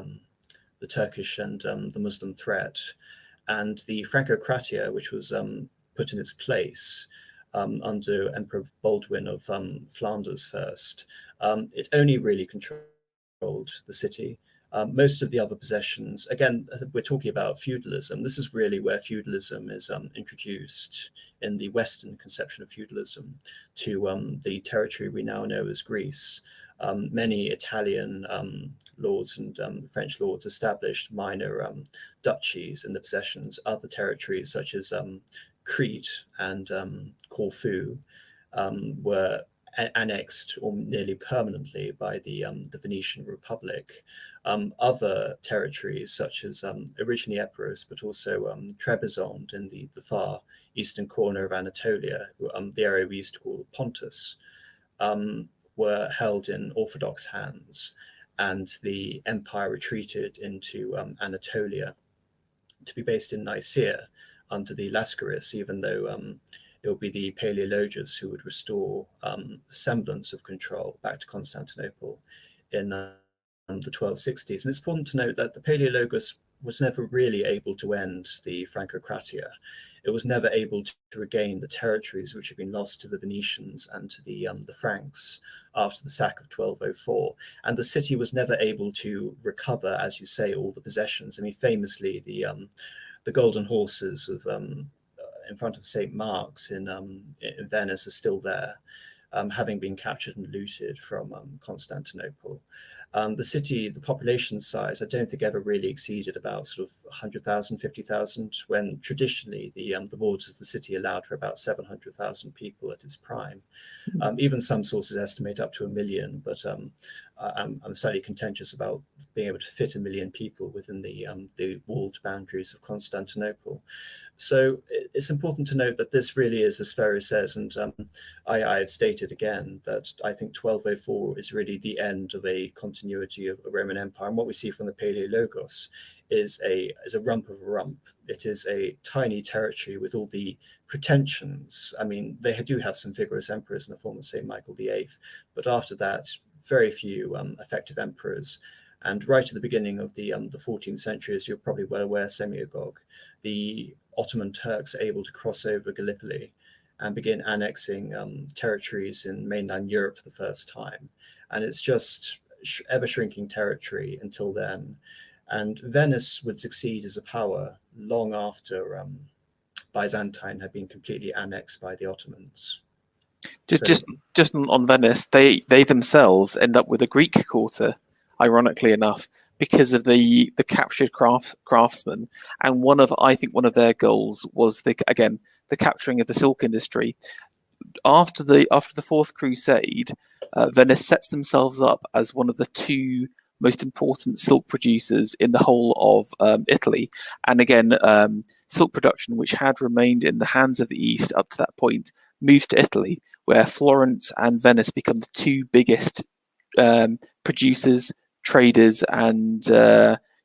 Turkish and the Muslim threat, and the Francocratia, which was put in its place under Emperor Baldwin of Flanders first. It only really controlled the city. Most of the other possessions, again, we're talking about feudalism. This is really where feudalism is introduced in the Western conception of feudalism to the territory we now know as Greece. Many Italian lords and French lords established minor duchies in the possessions. Other territories such as Crete and Corfu were annexed or nearly permanently by the Venetian Republic. Other territories such as originally Epirus, but also Trebizond in the far eastern corner of Anatolia, the area we used to call Pontus, were held in Orthodox hands, and the empire retreated into Anatolia to be based in Nicaea under the Lascaris, even though it would be the Paleologus who would restore semblance of control back to Constantinople in the 1260s. And it's important to note that the Paleologus was never really able to end the Francocratia. It was never able to regain the territories which had been lost to the Venetians and to the Franks after the sack of 1204. And the city was never able to recover, as you say, all the possessions. I mean, famously, the golden horses of in front of St. Mark's in Venice are still there, having been captured and looted from Constantinople. The city, the population size, I don't think ever really exceeded about sort of 100,000, 50,000, when traditionally the borders of the city allowed for about 700,000 people at its prime. Even some sources estimate up to 1 million, but I'm slightly contentious about being able to fit 1 million people within the walled boundaries of Constantinople. So it's important to note that this really is, as Ferro says, and I have stated again that I think 1204 is really the end of a continuity of a Roman Empire. And what we see from the Paleologos is a rump of a rump. It is a tiny territory with all the pretensions. I mean, they do have some vigorous emperors in the form of St. Michael VIII, but after that, very few effective emperors. And right at the beginning of the 14th century, as you're probably well aware, Semyagog, the Ottoman Turks are able to cross over Gallipoli and begin annexing territories in mainland Europe for the first time. And it's just ever shrinking territory until then. And Venice would succeed as a power long after Byzantine had been completely annexed by the Ottomans. Just on Venice, they themselves end up with a Greek quarter, ironically enough, because of the captured craftsmen. And I think one of their goals was the capturing of the silk industry. After the Fourth Crusade, Venice sets themselves up as one of the two most important silk producers in the whole of Italy. And again, silk production, which had remained in the hands of the East up to that point, moves to Italy, where Florence and Venice become the two biggest producers, traders, and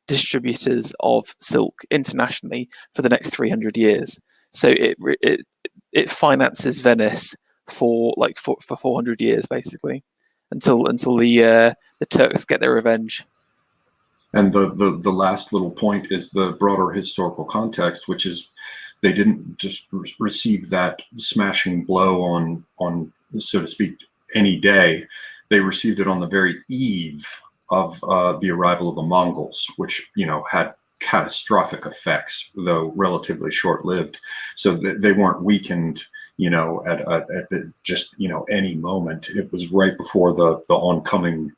distributors of silk internationally for the next 300 years. So it finances Venice for 400 years, basically, until the Turks get their revenge. And the last little point is the broader historical context, which is they didn't just receive that smashing blow on, so to speak, any day. They received it on the very eve of the arrival of the Mongols, which, had catastrophic effects, though relatively short-lived. So they weren't weakened, at just any moment. It was right before the oncoming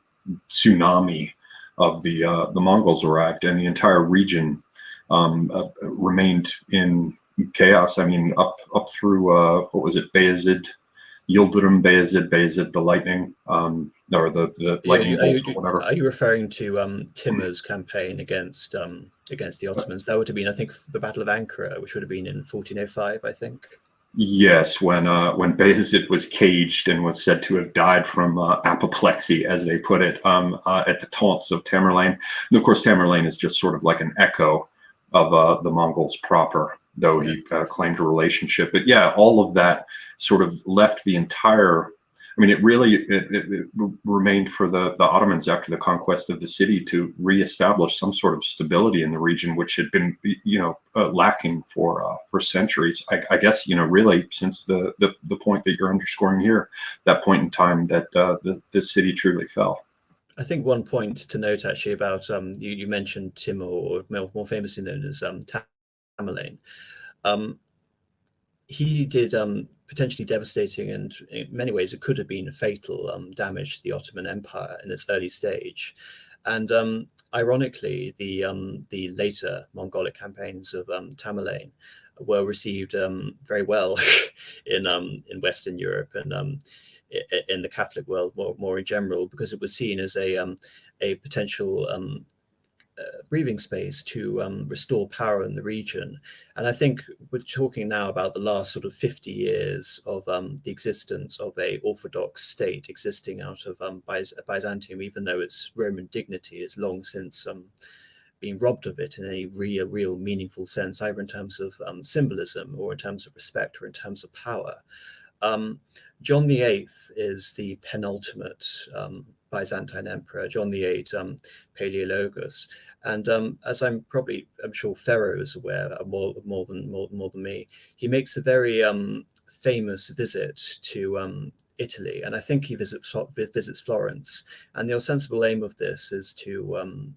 tsunami of the Mongols arrived, and the entire region remained in chaos. I mean, up through what was it, Bayezid, Yildirim Bayezid, the lightning, or the lightning bolts or whatever. Are you referring to Timur's campaign against the Ottomans? That would have been, I think, the Battle of Ankara, which would have been in 1405, I think. Yes, when Bayezid was caged and was said to have died from apoplexy, as they put it, at the taunts of Tamerlane. And of course, Tamerlane is just sort of like an echo of the Mongols proper, though he claimed a relationship. But yeah, all of that sort of left the entire. I mean, it remained for the Ottomans after the conquest of the city to reestablish some sort of stability in the region, which had been, lacking for centuries. I guess, really since the point that you're underscoring here, that point in time that the city truly fell. I think one point to note actually about you mentioned Timur, or more famously known as Tamerlane. He did potentially devastating, and in many ways it could have been fatal damage to the Ottoman Empire in its early stage. And ironically, the later Mongolic campaigns of Tamerlane were received very well in Western Europe and in the Catholic world more in general, because it was seen as a potential breathing space to restore power in the region. And I think we're talking now about the last sort of 50 years of the existence of a Orthodox state existing out of Byzantium, even though its Roman dignity is long since been robbed of it in any real meaningful sense, either in terms of symbolism or in terms of respect or in terms of power. John VIII is the penultimate Byzantine emperor, John VIII, Paleologus, and as I'm sure Ferro is aware more than me, he makes a very famous visit to Italy, and I think he visits Florence, and the ostensible aim of this is to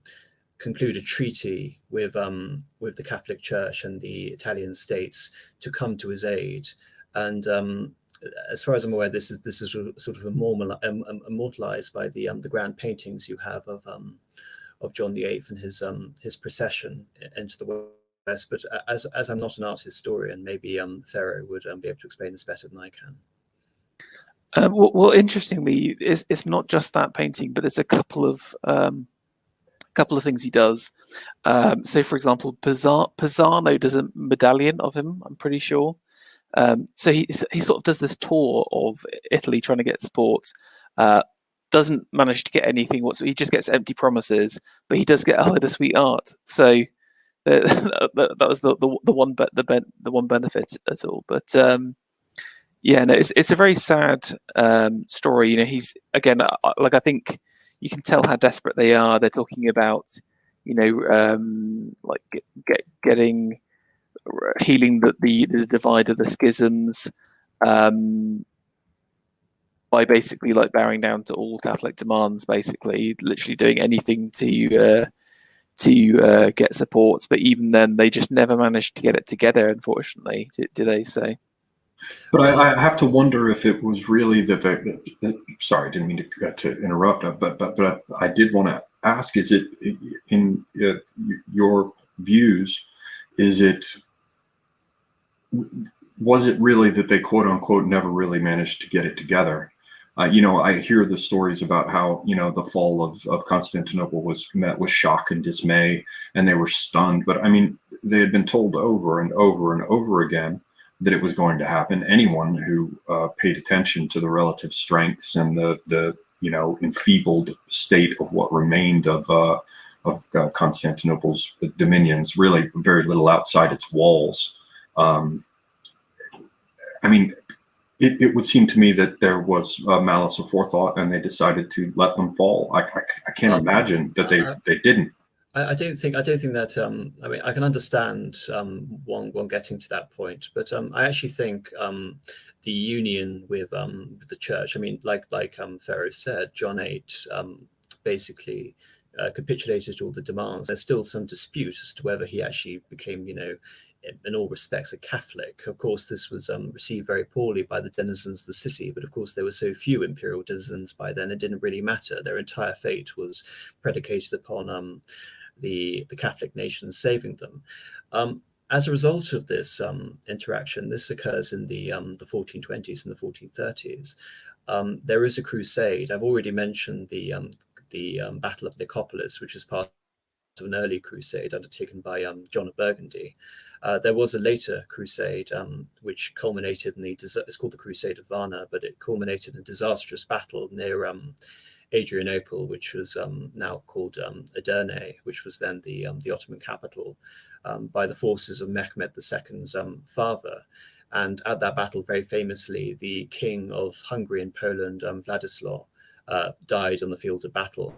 conclude a treaty with the Catholic Church and the Italian states to come to his aid. And as far as I'm aware, this is sort of immortalized by the grand paintings you have of John VIII and his procession into the West. But as I'm not an art historian, maybe Ferro would be able to explain this better than I can. Well, interestingly, it's not just that painting, but there's a couple of things he does. So, for example, Pisano does a medallion of him, I'm pretty sure. So he sort of does this tour of Italy trying to get support, doesn't manage to get anything whatsoever. He just gets empty promises, but he does get a load of sweet art. So that was the one benefit at all. But yeah, no, it's a very sad story. He's again, like, I think you can tell how desperate they are. They're talking about like getting healing the divide of the schisms by basically like bowing down to all Catholic demands, basically literally doing anything to get support. But even then, they just never managed to get it together, unfortunately. Do they say? But I have to wonder if it was really sorry, didn't mean to interrupt, but I did want to ask: is it in your views? Was it really that they quote unquote never really managed to get it together? I hear the stories about how the fall of Constantinople was met with shock and dismay, and they were stunned. But I mean, they had been told over and over and over again that it was going to happen. Anyone who paid attention to the relative strengths and the enfeebled state of what remained of Constantinople's dominions, really very little outside its walls. I mean, it would seem to me that there was malice aforethought, and they decided to let them fall. I can't imagine that they didn't. I don't think that. I mean, I can understand one getting to that point, but I actually think the union with the church. I mean, like Ferro said, John VIII basically capitulated to all the demands. There's still some dispute as to whether he actually became, in all respects, a Catholic. Of course, this was received very poorly by the denizens of the city, but of course there were so few imperial denizens by then, it didn't really matter. Their entire fate was predicated upon the Catholic nation saving them. As a result of this interaction, this occurs in the 1420s and the 1430s. There is a crusade. I've already mentioned the Battle of Nicopolis, which is part of an early crusade undertaken by John of Burgundy. There was a later crusade which culminated in it's called the Crusade of Varna, but it culminated in a disastrous battle near Adrianople, which was now called Edirne, which was then the Ottoman capital, by the forces of Mehmed II's father. And at that battle, very famously, the king of Hungary and Poland, Vladislav, died on the field of battle.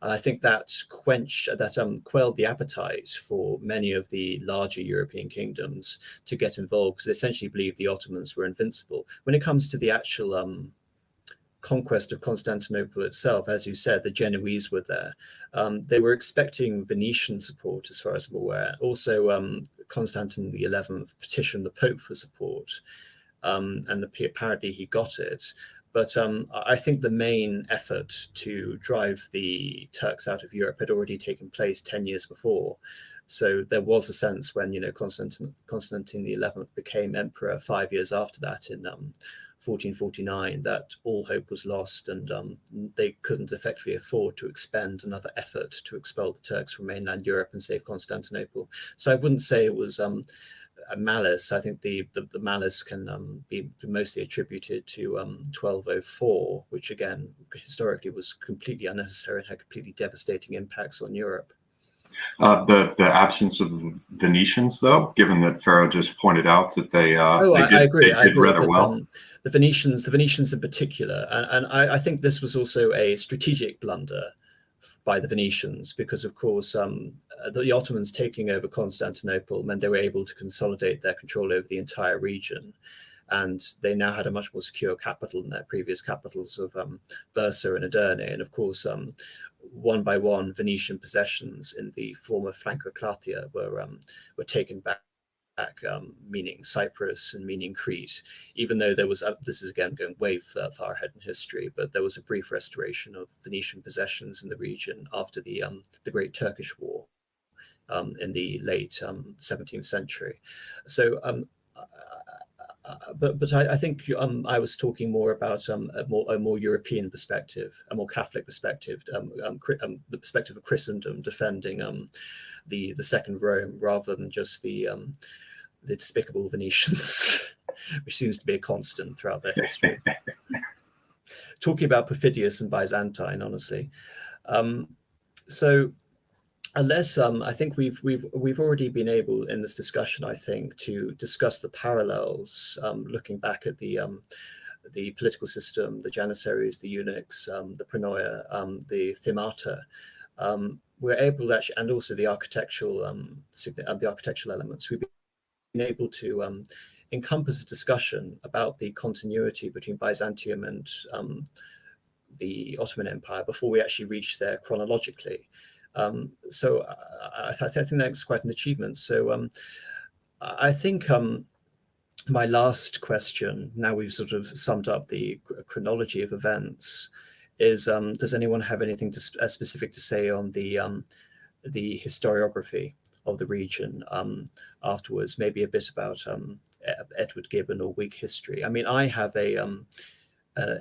And I think that quelled the appetite for many of the larger European kingdoms to get involved, because they essentially believed the Ottomans were invincible. When it comes to the actual conquest of Constantinople itself, as you said, the Genoese were there. They were expecting Venetian support, as far as I'm aware. Also, Constantine XI petitioned the Pope for support, and apparently he got it. But I think the main effort to drive the Turks out of Europe had already taken place 10 years before. So there was a sense when, Constantine XI became emperor 5 years after that in 1449, that all hope was lost, and they couldn't effectively afford to expend another effort to expel the Turks from mainland Europe and save Constantinople. So I wouldn't say it was a malice. I think the malice can be mostly attributed to 1204, which again historically was completely unnecessary and had completely devastating impacts on Europe. The absence of the Venetians, though, given that Pharaoh just pointed out that I agree. They did rather well. The Venetians in particular, and I think this was also a strategic blunder by the Venetians, because of course the Ottomans taking over Constantinople meant they were able to consolidate their control over the entire region, and they now had a much more secure capital than their previous capitals of Bursa and Edirne. And of course, one by one, Venetian possessions in the former Franca Claudia were taken back, meaning Cyprus and meaning Crete, even though there was, this is again going way far ahead in history, but there was a brief restoration of Venetian possessions in the region after the Great Turkish War in the late 17th century. So but I think I was talking more about a more European perspective, a more Catholic perspective, the perspective of Christendom defending the Second Rome, rather than just the despicable Venetians, which seems to be a constant throughout their history. Talking about Perfidious and Byzantine, honestly. So unless I think we've already been able in this discussion, I think, to discuss the parallels, looking back at the political system, the Janissaries, the eunuchs, the pronoia, the themata. We're able to actually, and also the architectural elements. We've been able to encompass a discussion about the continuity between Byzantium and the Ottoman Empire before we actually reach there chronologically. So I think that's quite an achievement. So I think my last question, now we've sort of summed up the chronology of events, is does anyone have anything specific to say on the historiography of the region afterwards? Maybe a bit about Edward Gibbon or Whig history. I mean, I have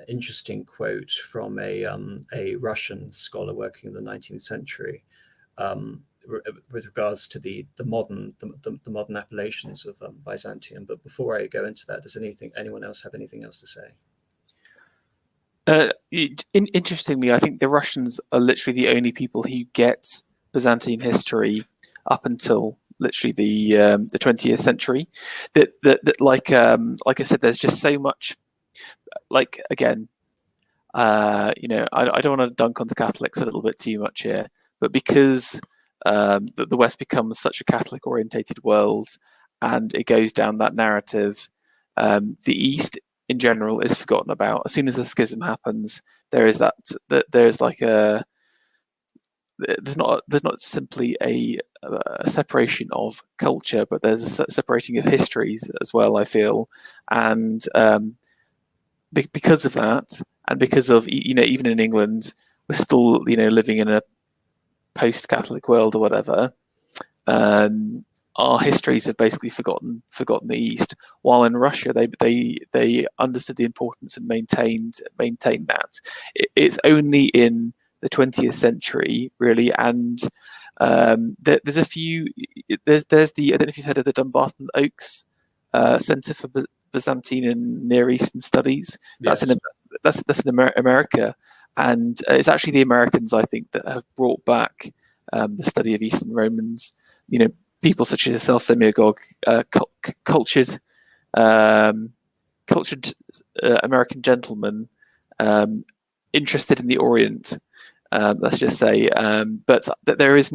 interesting quote from a Russian scholar working in the 19th century with regards to the modern appellations of Byzantium. But before I go into that, does anyone else have anything else to say? Interestingly, I think the Russians are literally the only people who get Byzantine history up until literally the 20th century. That like I said, there's just so much. Like again, I don't want to dunk on the Catholics a little bit too much here, but because the West becomes such a Catholic-orientated world, and it goes down that narrative, the East in general is forgotten about. As soon as the schism happens, there is there's like a there's not simply a separation of culture, but there's a separating of histories as well, I feel, and because of that, and because of even in England, we're still living in a post-Catholic world or whatever. Our histories have basically forgotten the East, while in Russia they understood the importance and maintained that. It's only in the 20th century really, and there's a few. There's the, I don't know if you've heard of the Dumbarton Oaks Centre for Byzantine and Near Eastern Studies. Yes. That's in America, and it's actually the Americans, I think, that have brought back the study of Eastern Romans. People such as yourself, Semyagog, cultured American gentlemen interested in the Orient. Let's just say, but there's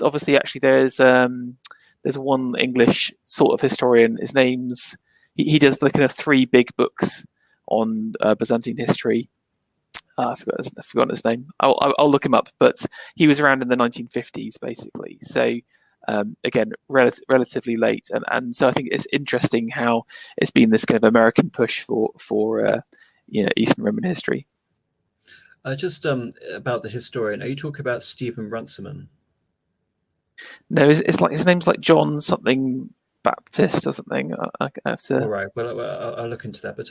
obviously there's one English sort of historian. His name's he does the kind of 3 big books on Byzantine history. I've forgotten his name. I'll look him up, but he was around in the 1950s, basically. So again, relatively late, and so I think it's interesting how it's been this kind of American push for Eastern Roman history. Just about the historian, are you talking about Stephen Runciman? No, it's like his name's like John something Baptist or something. I have to. All right. Well, I'll look into that. But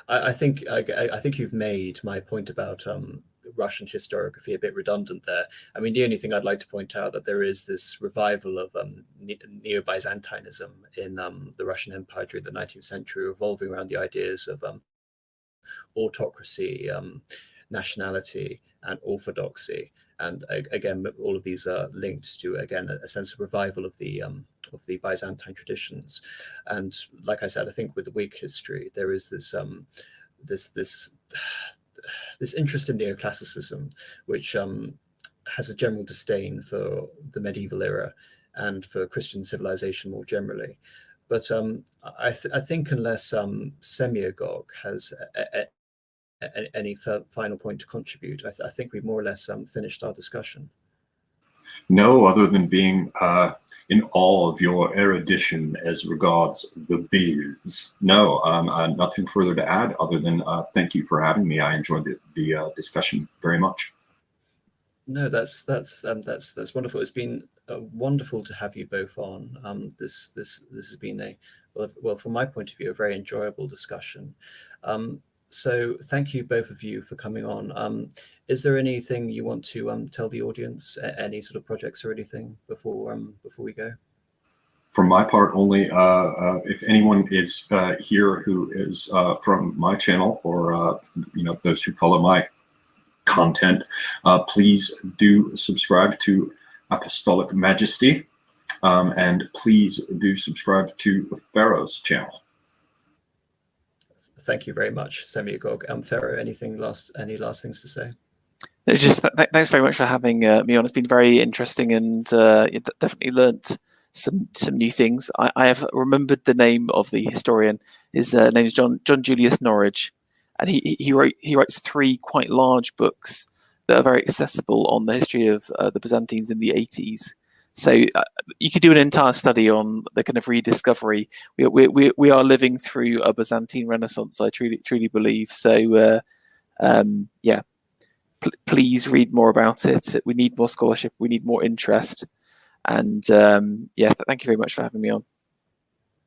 I think you've made my point about Russian historiography a bit redundant there. I mean, the only thing I'd like to point out that there is this revival of Neo-Byzantinism in the Russian Empire during the 19th century, revolving around the ideas of autocracy, nationality, and orthodoxy. And again, all of these are linked to, again, a sense of revival of the Byzantine traditions. And like I said, I think with the Whig history, there is this interest in neoclassicism, which has a general disdain for the medieval era and for Christian civilization more generally. But I think unless Semyagog has any final point to contribute, I think we've more or less finished our discussion. No, other than being in awe of your erudition as regards the biz. No, nothing further to add other than thank you for having me. I enjoyed the discussion very much. No, that's wonderful. It's been wonderful to have you both on. This has been well, from my point of view, a very enjoyable discussion. So thank you both of you for coming on. Is there anything you want to tell the audience? Any sort of projects or anything before we go? From my part, only if anyone is here who is from my channel or those who follow my content, please do subscribe to Apostolic Majesty, and please do subscribe to Pharaoh's channel. Thank you very much, Semyagog. Pharaoh, any last things to say? It's just thanks very much for having me on. It's been very interesting, and definitely learnt some new things. I have remembered the name of the historian. His name is John Julius Norwich, and he writes 3 quite large books that are very accessible on the history of the Byzantines in the 80s. So you could do an entire study on the kind of rediscovery. We are living through a Byzantine Renaissance, I truly believe. So yeah, please read more about it. We need more scholarship. We need more interest. And yeah, thank you very much for having me on.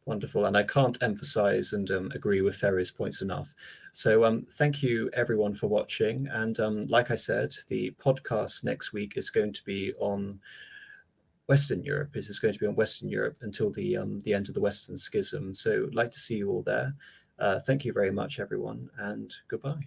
Wonderful. And I can't emphasize and agree with Pharaoh's points enough. So thank you everyone for watching. And like I said, the podcast next week is going to be on Western Europe. It is going to be on Western Europe until the end of the Western Schism. So I'd like to see you all there. Thank you very much, everyone, and goodbye.